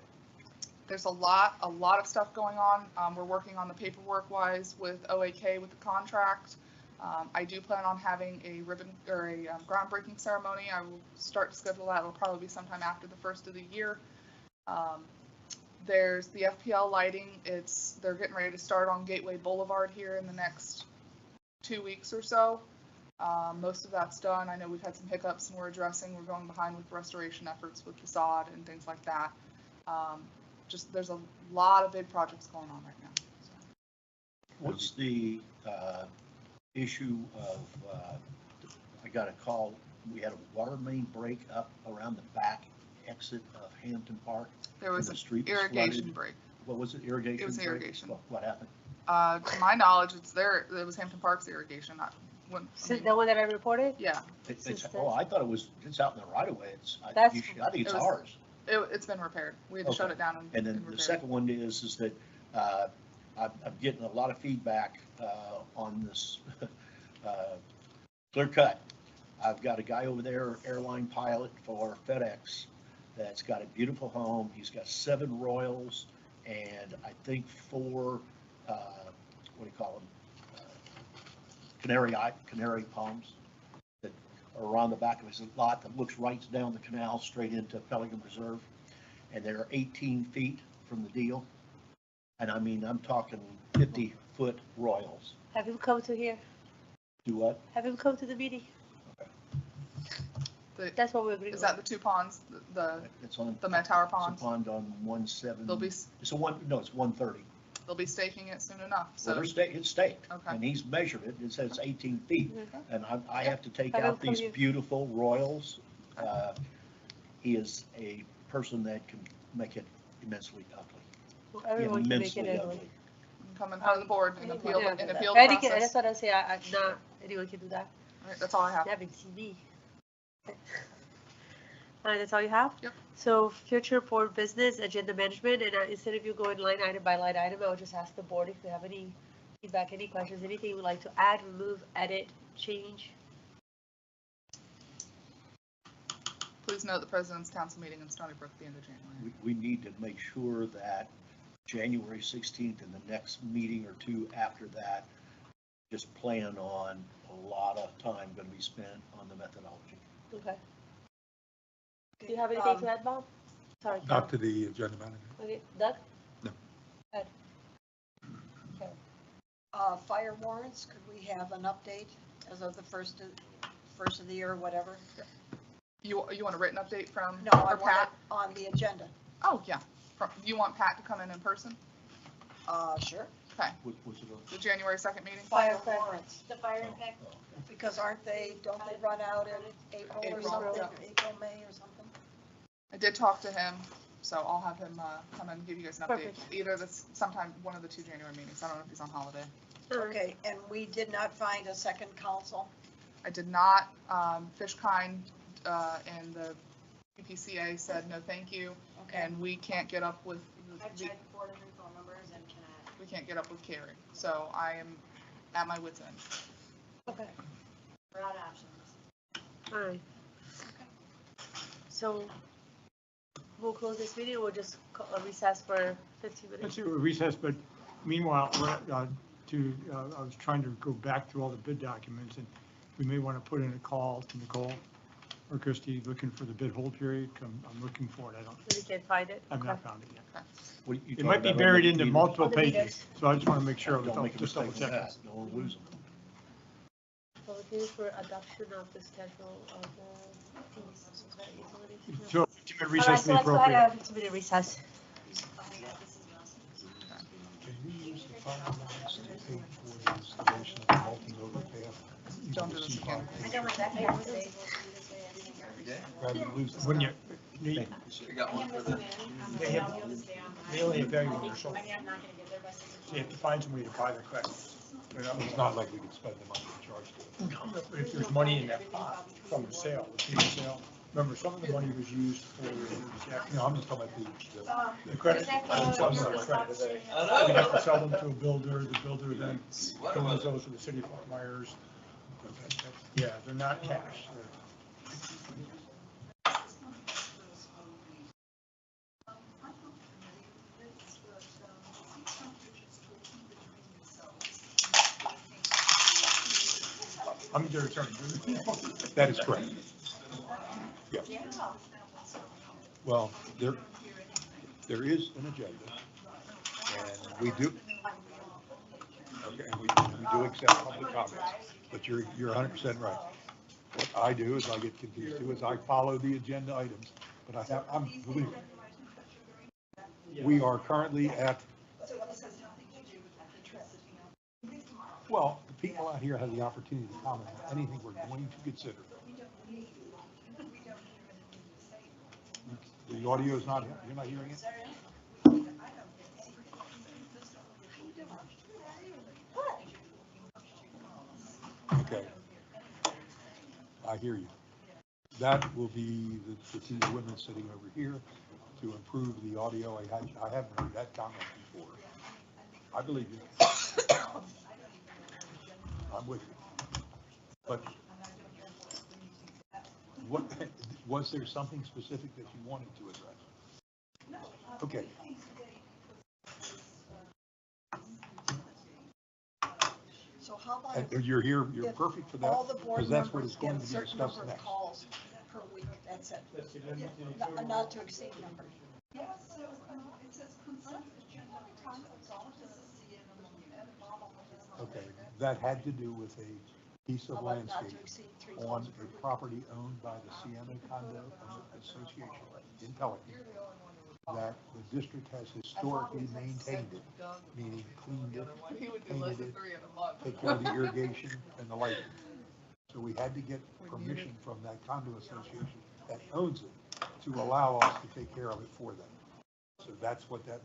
there's a lot of stuff going on. We're working on the paperwork wise with OAK with the contract. I do plan on having a ribbon or a groundbreaking ceremony. I will start to schedule that. It'll probably be sometime after the first of the year. There's the FPL lighting. They're getting ready to start on Gateway Boulevard here in the next 2 weeks or so. Most of that's done. I know we've had some hiccups and we're addressing, we're going behind with restoration efforts with facade and things like that. Just, there's a lot of big projects going on right now. So. What's the issue of, I got a call, we had a water main break up around the back exit of Hampton Park. There was the an street was irrigation flooded. break. What was it, irrigation? It was break? irrigation. What happened? To my knowledge, it's there, it was Hampton Park's irrigation, not, when, I So mean, the one that I reported? yeah, It's, Since oh, I thought it was, it's out in the right of way. I That's- think it's it was- ours. it's been repaired. We had to shut Okay. it down And then repair the it. second one is that I'm getting a lot of feedback on this clear cut. I've got a guy over there, airline pilot for FedEx, that's got a beautiful home. He's got 7 Royals and I think 4, what do you call them? Canary palms that are around the back of his lot that looks right down the canal straight into Pelican Reserve. And they're 18 feet from the deal. And I mean, I'm talking 50-foot Royals. Have him come to here? Do what? Have him come to the meeting? The- That's what we agreed on. Is that the 2 ponds, It's on. the Met Tower It's a ponds? pond on 170. They'll be, It's a it's 130. they'll be staking it soon enough, So so. it's staked. Okay. And he's measured it. It says 18 feet. And I have to take Have him out come these here. beautiful Royals. He is a person that can make it immensely ugly. Well, everyone can make it Immensely ugly. ugly. Come in front of the board and appeal, Yeah. and appeal That's the process. what I say, not anyone can do that. All right, that's all I have. You haven't seen me. All right, that's all you have? Yep. So future board business, agenda management, and instead of you going line item by line item, I would just ask the board if you have any feedback, any questions, anything you would like to add, remove, edit, change. Please note the President's Council meeting in Stony Brook at the end of January. We need to make sure that January 16th and the next meeting or 2 after that, just plan on a lot of time going to be spent on the methodology. Okay. Do you have anything to add, Bob? Sorry. Not to the agenda management. Okay, Doug? No. Ed? Okay. Fire warrants, could we have an update as of the first of the year or whatever? You want a written update from? No, or I want it Pat? on the agenda. Oh, yeah. You want Pat to come in person? Sure. Okay, Was it the January 2nd meeting? Fire warrants, The fire impact. because don't they run out in April or April, something, yeah. April, May or something? I did talk to him, so I'll have him come and give you guys an update. Perfect. Either sometime, one of the 2 January meetings. I don't know if he's on holiday. Okay, and we did not find a second council? I did not. Fishkind and the UPCA said no, thank you, Okay. and we can't get up with. I've tried 4 different phone numbers and cannot. We can't get up with Carrie, so I am at my wit's end. Okay, We're out of options. all right. So we'll close this meeting, we'll just recess for 15 minutes. Let's do a recess, but meanwhile, I was trying to go back through all the bid documents, and we may want to put in a call to Nicole or Christie looking for the bid hold period. I'm looking for it. We can't find it. I've Okay. not found it yet. What are you It might be talking about on buried the into meters? multiple On the pages, meters. so I just want to make sure. Don't make a Just mistake double with check. that, no one lose them. Public hearing for adoption of the schedule of the fees. Is that utilities? So 15-minute All right, recess so be let's go ahead appropriate. and have a 15-minute recess. Can you use the fire lines to pay for the installation of the multimodal path? Don't do this again. I know where that paper is. Rather than lose the- When you, they You got one for the, They have- only have very little, so I mean, I'm not gonna get there by 6 you have to find some way to buy the credits. It's not like we could spend the money and charge to it. If there's money in that pot from the sale, the FEMA sale, remember, some of the money was used for No, I'm just talking about the credit. Some of the credits. You have to sell them to a builder, the builder then owns those to the city of Fort Myers. Yeah, they're not cash. I'm their attorney. That is correct. Yeah. Well, there is an agenda, and we do, okay, and we do accept public comments. But you're 100% right. What I do is I get confused too, is I follow the agenda items, but believe me, we are currently at, well, the people out here have the opportunity to comment on anything we're going to consider. The audio is not, you're not hearing it? Okay. I hear you. That will be the two women sitting over here to improve the audio. I haven't heard that comment before. I believe you. I'm with you. But what, was there something specific that you wanted to address? Okay. So how about And you're here, you're perfect for that, all the board because that's what members is going get a to be certain discussed number of next. calls per week, that's it. A not to exceed number. Yes, it says consent agenda Okay, that had to do with a piece of Not to landscape exceed 3 on calls per a week. property owned by the Sienna Condo Association in Pelican, that the district has historically maintained it, meaning cleaned it, He would do painted less than it, 3 in a month. take care of the irrigation and the lighting. So we had to get permission from that condo association that owns it to allow us to take care of it for them. So that's what that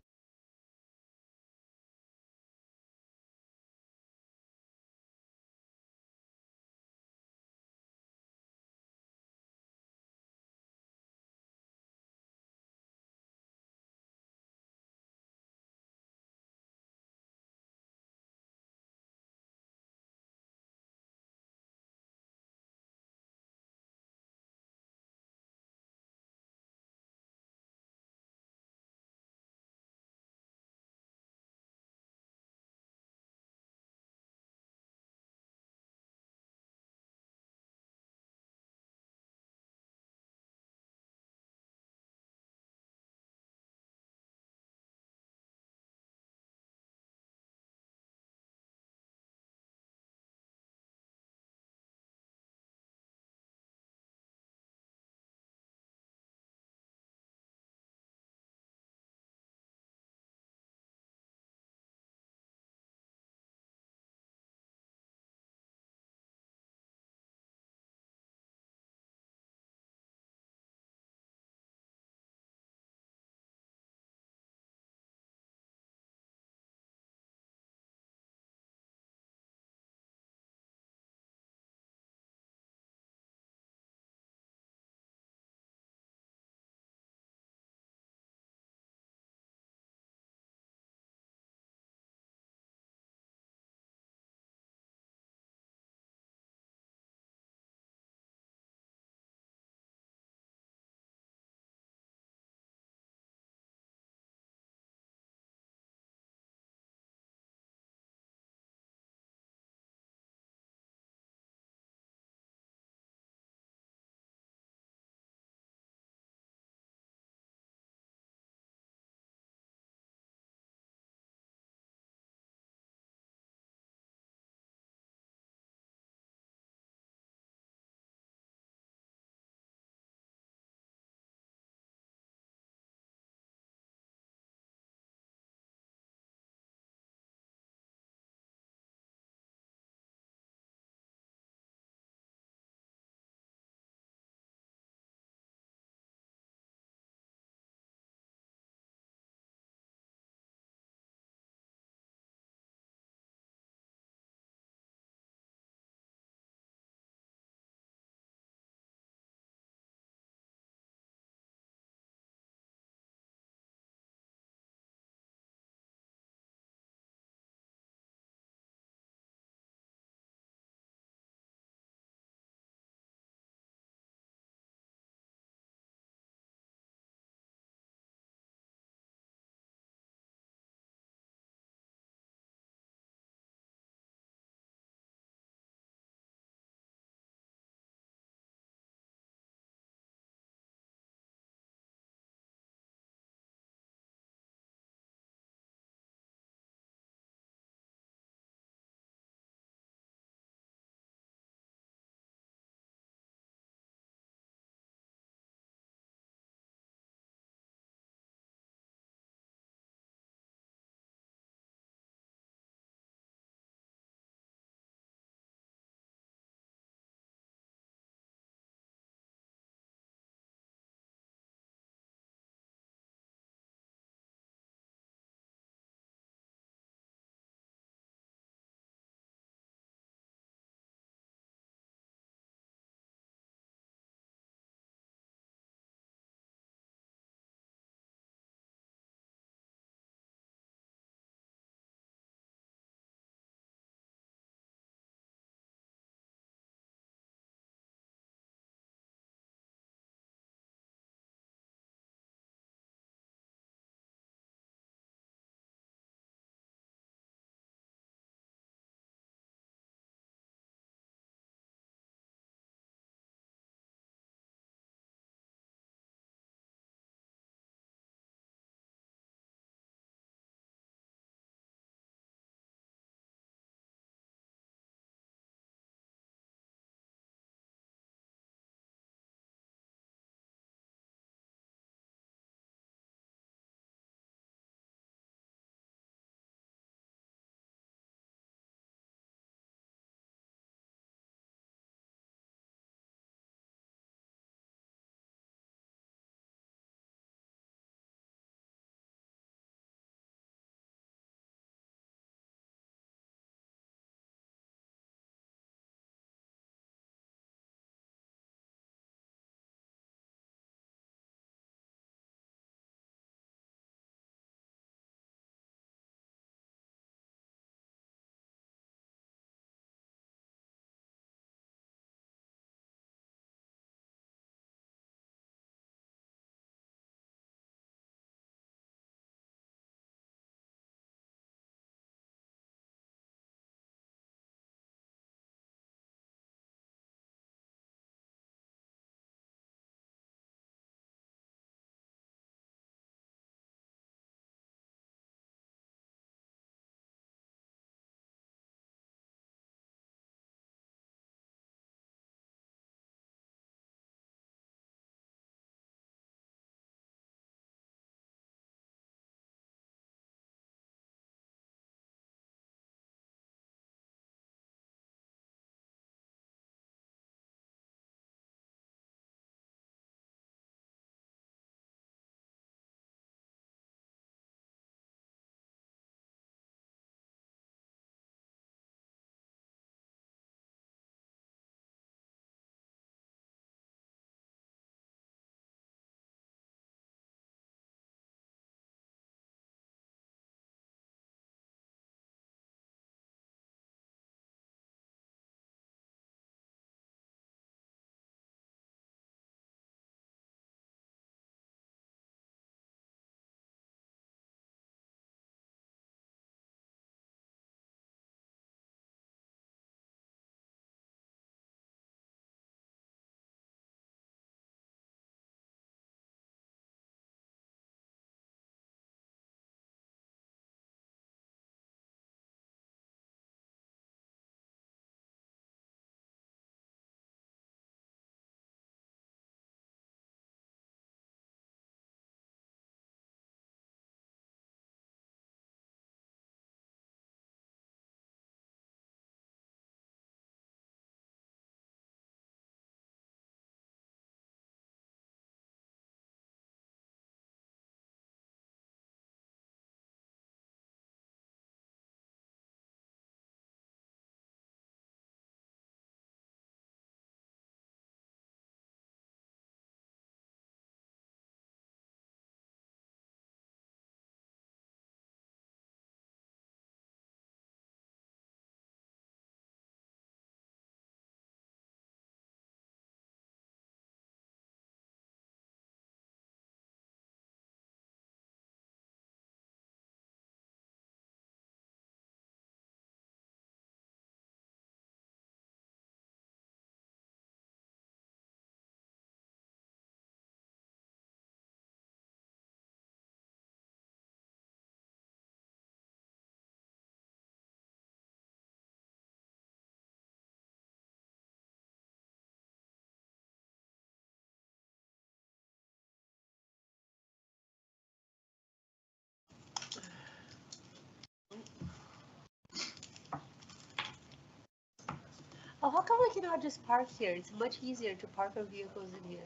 Oh, how come we cannot just park here? It's much easier to park our vehicles in here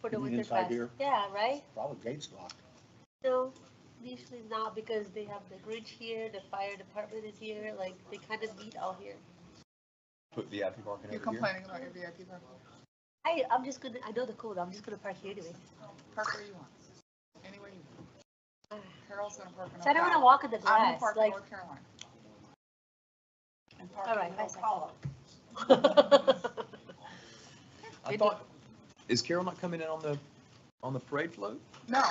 for the You mean winter inside fest. here? Yeah, right? Probably gates locked. No, usually not because they have the Grinch here, the fire department is here, like they kind of meet all here. Put VIP parking You're over here. complaining about your VIP parking. I'm just gonna, I know the code, I'm just gonna park here anyway. Park where you want. Anywhere you want. Carol's gonna park in So I don't wanna Ocala. walk in the I'm gonna grass, park in like, North Carolina. And park all right, in bye, Ocala. I thought, is Carol not coming in on the parade float? No.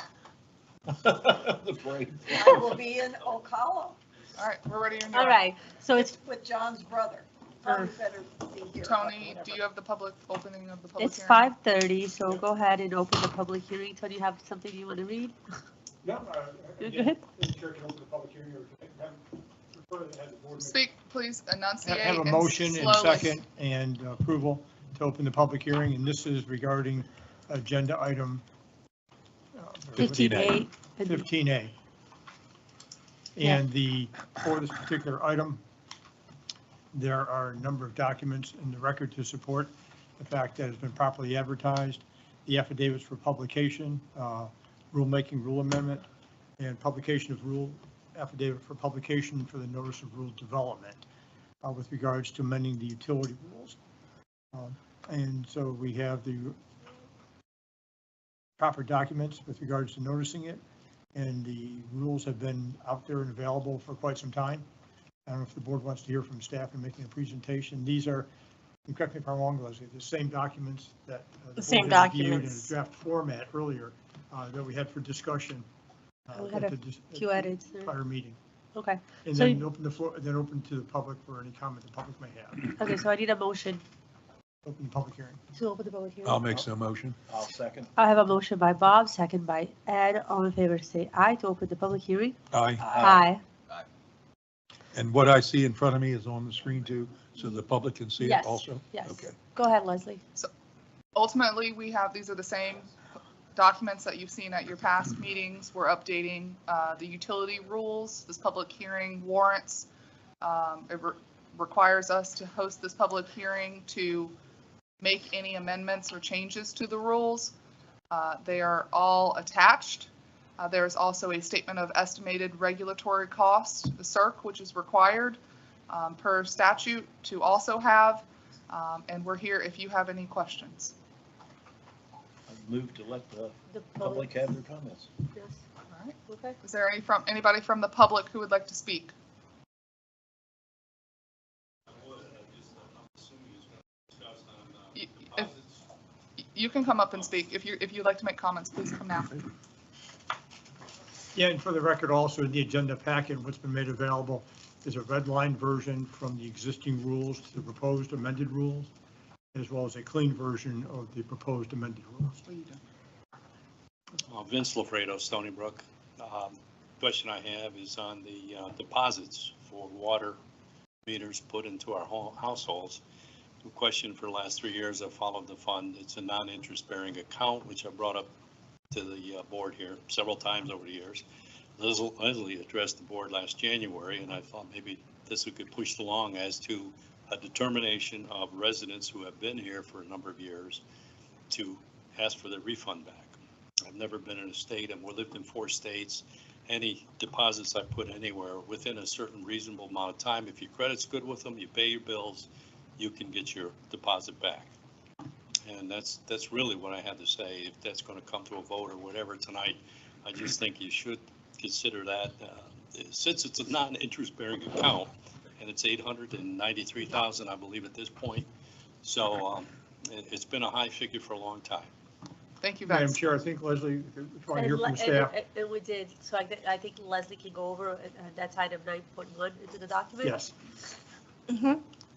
The parade. I will be in Ocala. All right, we're ready. All right, so it's, With John's brother. Probably better be here. but Tony, whatever. do you have the public opening of the public it's hearing? 5:30, so go ahead and open the public hearing. Tony, you have something you wanna read? No, You're again, good? the chair can open the public hearing or refer to have the board make- Speak, please enunciate Have a and motion and slowly. second and approval to open the public hearing, and this is regarding agenda item 58. 15A. And for this particular item, there are a number of documents in the record to support the fact that it's been properly advertised, the affidavits for publication, rulemaking rule amendment, and publication of rule affidavit for publication for the notice of rule development with regards to amending the utility rules. And so we have the proper documents with regards to noticing it, and the rules have been out there and available for quite some time. I don't know if the board wants to hear from staff in making a presentation. These are, and correct me if I'm wrong, Leslie, the same documents that the same board had reviewed documents. in a draft format earlier that we had for discussion. We had at a the few edits there. prior meeting. Okay, And So then open the floor, then open to the public for any comment the public may have. okay, so I need a motion Open the public hearing. to open the public hearing. I'll make some motion. I'll second. I have a motion by Bob, second by Ed. All in favor, say aye to open the public hearing. Aye. Aye. And what I see in front of me is on the screen too, so the public can see it Yes, also? yes. Okay. Go ahead, Leslie. Ultimately, these are the same documents that you've seen at your past meetings. We're updating the utility rules, this public hearing warrants. It requires us to host this public hearing to make any amendments or changes to the rules. They are all attached. There's also a statement of estimated regulatory cost, the CERC, which is required per statute to also have. And we're here if you have any questions. I move to let the The public have their comments. Yes, All right. okay. Is there anybody from the public who would like to speak? If- You can come up and speak. If you'd like to make comments, please come now. Yeah, and for the record, also in the agenda packet, what's been made available is a red line version from the existing rules to the proposed amended rules, as well as a clean version of the proposed amended rules. What are you doing? Vince Lafredo, Stony Brook. Question I have is on the deposits for water meters put into our households. The question for the last 3 years, I've followed the fund. It's a non-interest bearing account, which I brought up to the board here several times over the years. Leslie addressed the board last January, and I thought maybe this we could push along as to a determination of residents who have been here for a number of years to ask for their refund back. I've never been in a state, and we lived in 4 states. Any deposits I put anywhere within a certain reasonable amount of time, if your credit's good with them, you pay your bills, you can get your deposit back. And that's really what I had to say. If that's going to come to a vote or whatever tonight, I just think you should consider that. Since it's a non-interest bearing account, and it's $893,000, I believe, at this point. So it's been a high figure for a long time. Thank you, Madam Vince. Chair, I think Leslie, if you want to hear from And staff. And we did, so I think Leslie can go over, that's item 9.1 into the document. Yes.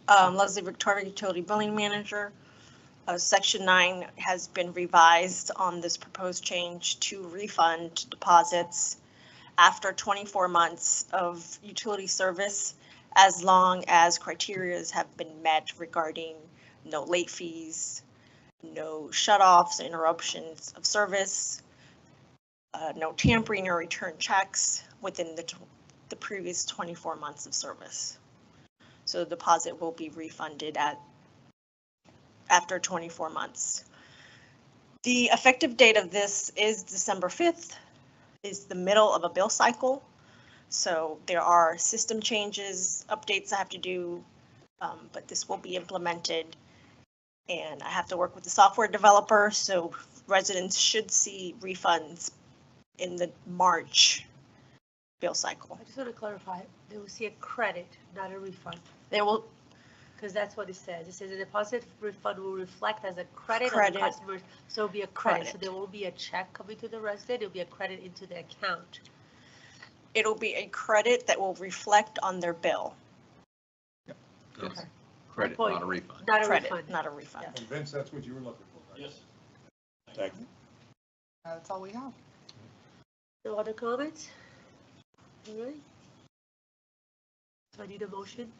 Leslie Victoria, Utility Billing Manager. Section 9 has been revised on this proposed change to refund deposits after 24 months of utility service, as long as criteria have been met regarding no late fees, no shutoffs, interruptions of service, no tampering or return checks within the previous 24 months of service. So the deposit will be refunded after 24 months. The effective date of this is December 5th, is the middle of a bill cycle. So there are system changes, updates I have to do, but this will be implemented. And I have to work with the software developer, so residents should see refunds in the March bill cycle. I just want to clarify, they will see a credit, not a refund, They will, because that's what it says. It says the deposit refund will reflect as a credit on Credit. the customers, so it'll be a credit. So Credit. there won't be a check coming to the resident, it'll be a credit into the account. it'll be a credit that will reflect on their bill. Yes. Okay. Credit, point. not a refund. Not a Credit, refund. not a refund. Yeah. And Vince, that's what you were looking for, right? Yes. Thank you. That's all we have. No other comments? All right. So I need a motion.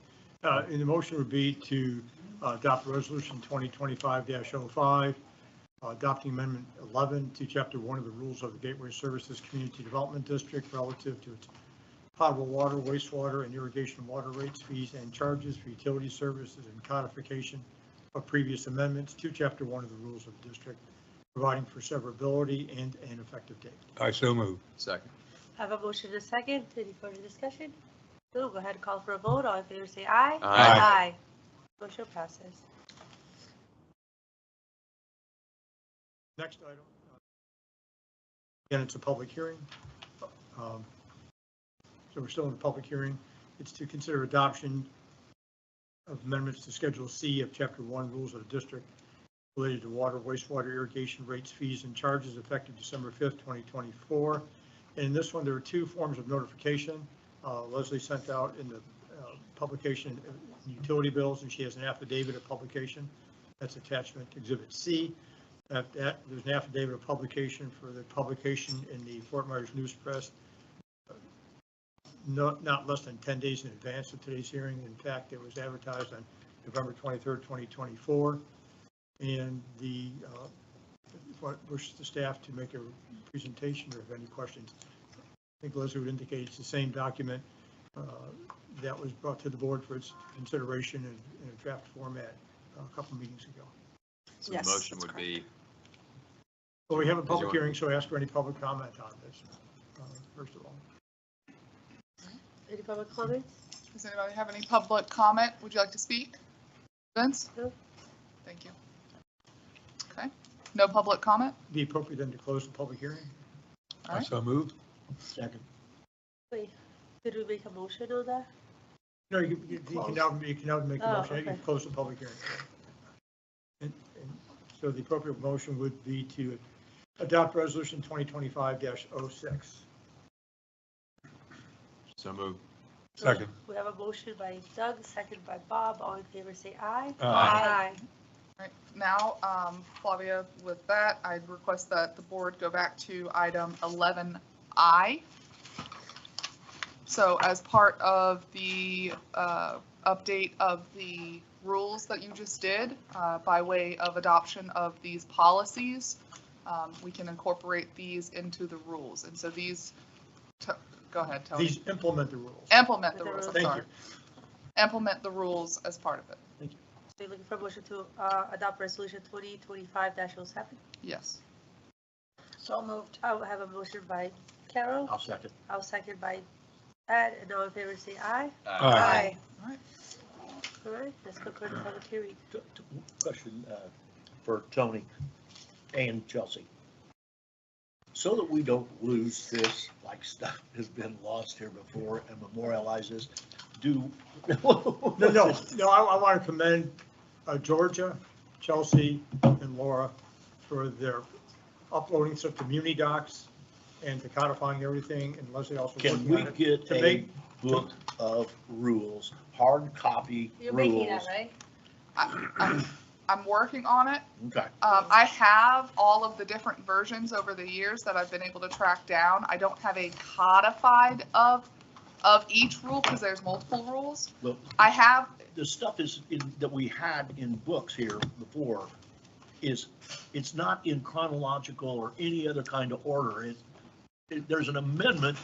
And the motion would be to adopt resolution 2025-05, adopting amendment 11 to chapter 1 of the rules of the Gateway Services Community Development District relative to its potable water, wastewater, and irrigation water rates, fees, and charges for utility services, and codification of previous amendments to chapter 1 of the rules of the district, providing for severability and an effective date. I so move. Second. Have a motion and a second. Any further discussion? No, go ahead and call for a vote. All in favor say aye. Aye. Motion passes. Next item. Again, it's a public hearing. So we're still in the public hearing. It's to consider adoption of amendments to Schedule C of Chapter 1 Rules of the District related to water, wastewater, irrigation rates, fees, and charges effective December 5th, 2024. And in this one, there are two forms of notification. Leslie sent out in the publication utility bills, and she has an affidavit of publication. That's attachment Exhibit C. There's an affidavit of publication for the publication in the Fort Myers News Press, not less than 10 days in advance of today's hearing. In fact, it was advertised on November 23rd, 2024. And wish the staff to make a presentation or have any questions. I think Leslie would indicate it's the same document that was brought to the board for its consideration in a draft format a couple meetings ago. So Yes, the motion that's would correct. be, Well, we have a public want- hearing, so ask for any public comment on this, first of all. Any public comments? Does anybody have any public comment? Would you like to speak? Vince? No. Thank you. Okay, no public comment? Be appropriate then to close the public hearing? All I right. so moved. Second. Wait, did we make a motion on that? No, you can now make the Oh, motion. You okay. can close the public hearing. And so the appropriate motion would be to adopt resolution 2025-06. so moved. Second. We have a motion by Doug, second by Bob. All in favor say aye. Aye. All right, now, Flavia, with that, I'd request that the board go back to item 11I. So as part of the update of the rules that you just did, by way of adoption of these policies, we can incorporate these into the rules. And so these, go ahead, Tony. These implement the rules. Implement the rules, I'm Thank sorry. Implement the rules as part of it. So you're looking for a motion to adopt resolution 2025-07? Yes. So moved. I will have a motion by Carol. I'll second. I'll second by Ed, and all in favor say aye. Aye. All right. All right, let's conclude the public hearing. Question for Tony and Chelsea. So that we don't lose this, like stuff has been lost here before, and memorialize this, do. No, I want to commend Georgia, Chelsea, and Laura for their uploading stuff to Muni Docs and to codifying everything, and Leslie also Can working we on it. get to a make- book of rules, hard copy You're making rules? that, right? I'm working on it. Okay. I have all of the different versions over the years that I've been able to track down. I don't have a codified of each rule because there's multiple rules. Look, I have, the stuff that we had in books here before it's not in chronological or any other kind of order. There's an amendment,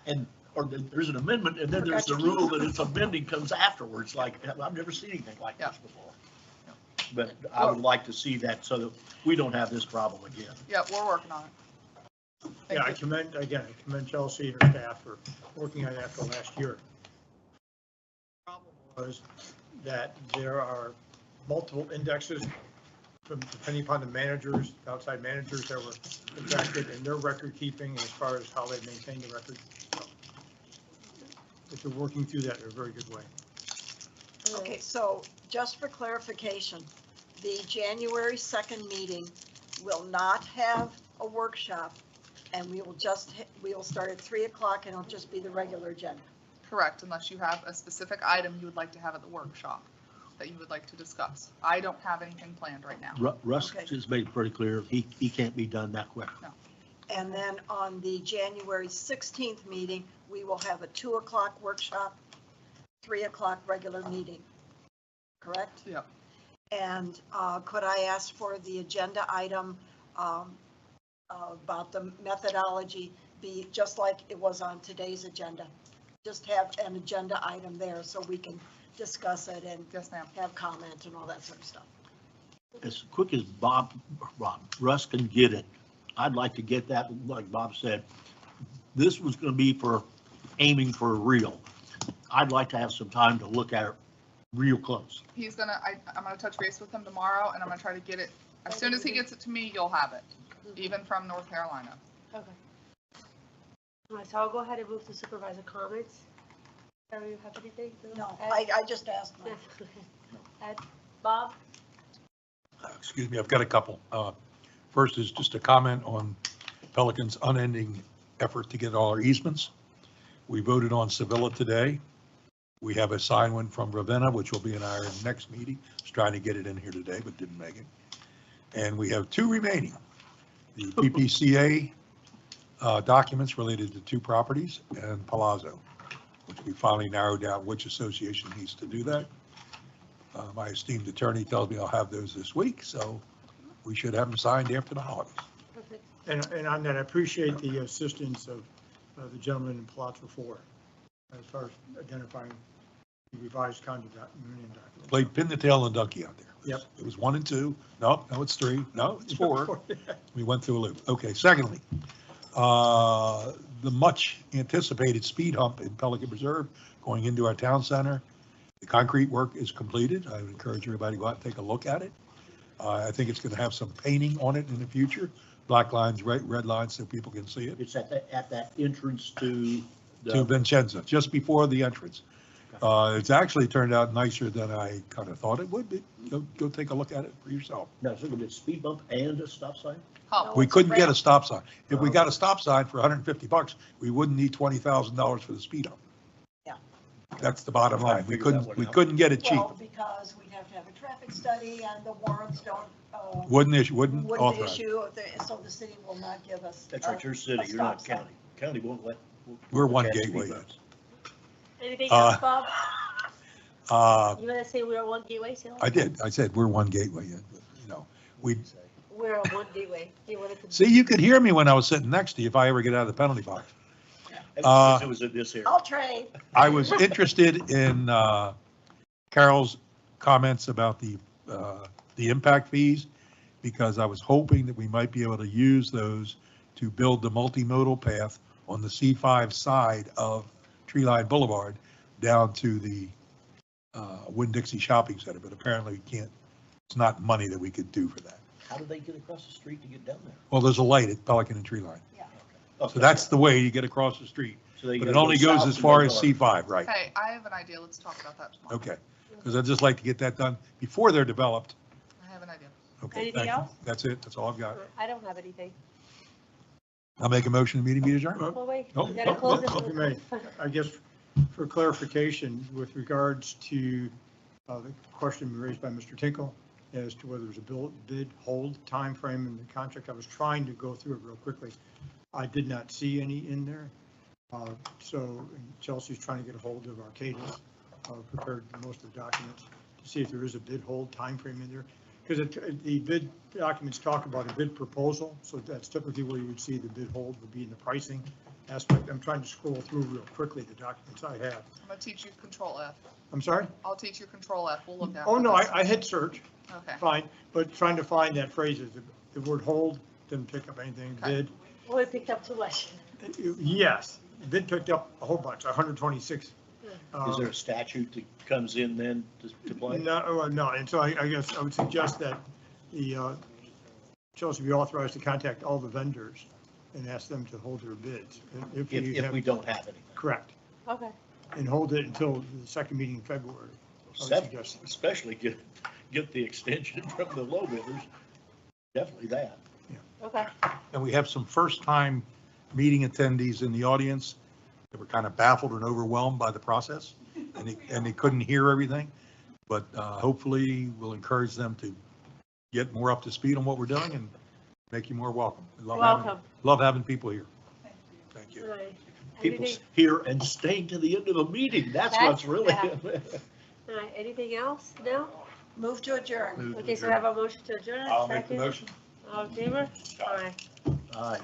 and or there's an amendment, and then there's the rule that it's amending comes afterwards, like, I've never seen anything like this before. But I would like to see that so that we don't have this problem again. Yep, we're working on it. Yeah, I commend Chelsea and her staff for working on that for last year. The problem was that there are multiple indexes from, depending upon the managers, outside managers that were contracted and their record keeping as far as how they maintain the record. So, if they're working through that in a very good way. Okay, so just for clarification, the January 2nd meeting will not have a workshop, and we will start at 3 o'clock, and it'll just be the regular agenda. Correct, unless you have a specific item you would like to have at the workshop that you would like to discuss. I don't have anything planned right now. Russ Okay. just made it pretty clear, he can't be done that quick. No. And then on the January 16th meeting, we will have a 2 o'clock workshop, 3 o'clock regular meeting, correct? Yep. And could I ask for the agenda item about the methodology be just like it was on today's agenda? Just have an agenda item there so we can discuss it and Yes, ma'am. have comment and all that sort of stuff. As quick as Russ can get it, I'd like to get that, like Bob said, this was going to be for aiming for real. I'd like to have some time to look at it real close. He's gonna, I'm gonna touch base with him tomorrow, and I'm gonna try to get it, as soon as he gets it to me, you'll have it, even from North Carolina. Okay. All right, so I'll go ahead and move to supervisor comments. Sarah, you have anything? No, Ed? I just asked. Mike. Ed? Bob? Excuse me, I've got a couple. First is just a comment on Pelican's unending effort to get all our easements. We voted on Sevilla today. We have a signed one from Ravenna, which will be in our next meeting. I was trying to get it in here today, but didn't make it. And we have two remaining. The PPCA documents related to two properties and Palazzo, which we finally narrowed down which association needs to do that. My esteemed attorney tells me I'll have those this week, so we should have them signed after the holidays. Perfect. And on that, I appreciate the assistance of the gentleman in Palazzo 4 as far as identifying the revised condominium documents. Played pin the tail and donkey out there. Yep. It was 1 and 2. No, it's 3. No, it's 4. We went through a loop. Okay, secondly, the much anticipated speed hump in Pelican Preserve going into our town center. The concrete work is completed. I would encourage everybody to go out and take a look at it. I think it's going to have some painting on it in the future. Black lines, red lines, so people can see it. It's at that entrance to To Vincenza, just before the entrance. It's actually turned out nicer than I kind of thought it would be. Go take a look at it for yourself. Now, is it going to be a speed bump and a stop sign? We couldn't get a stop sign. If we got a stop sign for $150, we wouldn't need $20,000 for the speed hump. Yeah. That's the bottom line. We couldn't get it cheap. Well, because we'd have to have a traffic study and the warrants don't. Wouldn't Wouldn't authorize. issue, so the city will not give us. That's right, you're city, you're not county. County won't let. We're one catch gateway. speed bumps. Anything else, Bob? You want to say we're one gateway still? I did. I said we're one gateway. We We're on one gateway. You want to? see, you could hear me when I was sitting next to you if I ever get out of the penalty box. It was in this area. I'll trade. I was interested in Carol's comments about the impact fees, because I was hoping that we might be able to use those to build the multimodal path on the C5 side of Tree Line Boulevard down to the Winn-Dixie Shopping Center, but apparently we can't, it's not money that we could do for that. How do they get across the street to get down there? Well, there's a light at Pelican and Tree Line. Oh, So that's the way you get across the street. So they But gotta it only go goes south as and far go as north. C5, right? Hey, I have an idea. Let's talk about that tomorrow. Okay, because I'd just like to get that done before they're developed. I have an idea. Okay, Anything thank you. else? That's it, that's all I've got. I don't have anything. I'll make a motion, the meeting be adjourned. Well, wait, Oh, we gotta close If you may, this. I guess for clarification, with regards to the question raised by Mr. Tinkle as to whether there's a bid hold timeframe in the contract, I was trying to go through it real quickly. I did not see any in there. So Chelsea's trying to get a hold of Arcadis, prepared most of the documents to see if there is a bid hold timeframe in there. Because the bid documents talk about a bid proposal, so that's typically where you would see the bid hold would be in the pricing. aspect. I'm trying to scroll through real quickly the documents I have. I'm gonna teach you Control F. I'm sorry? I'll teach you Control F. We'll look at. Oh, no, I hit search, Okay. fine, but trying to find that phrase, the word hold didn't pick up anything, Okay. bid. Well, it picked up too much. Yes, bid picked up a whole bunch, 126. Is there a statute that comes in then to play? No, no, and so I guess I would suggest that the Chelsea be authorized to contact all the vendors and ask them to hold their bids. If we don't have any. Correct, Okay. and hold it until the second meeting in February. I would suggest. Especially get the extension from the low bidders. Definitely that. Okay. And we have some first-time meeting attendees in the audience that were kind of baffled and overwhelmed by the process, and they couldn't hear everything. But hopefully, we'll encourage them to get more up to speed on what we're doing and make you more welcome. We Welcome. Love having people here. Thank you. All right. People Anything- here and staying to the end of the meeting. That's what's really. All right, anything else? No? Move to adjourn. Okay, so we have a motion to adjourn. I'll make the Second. motion. All in favor? Aye. Aye. Aye.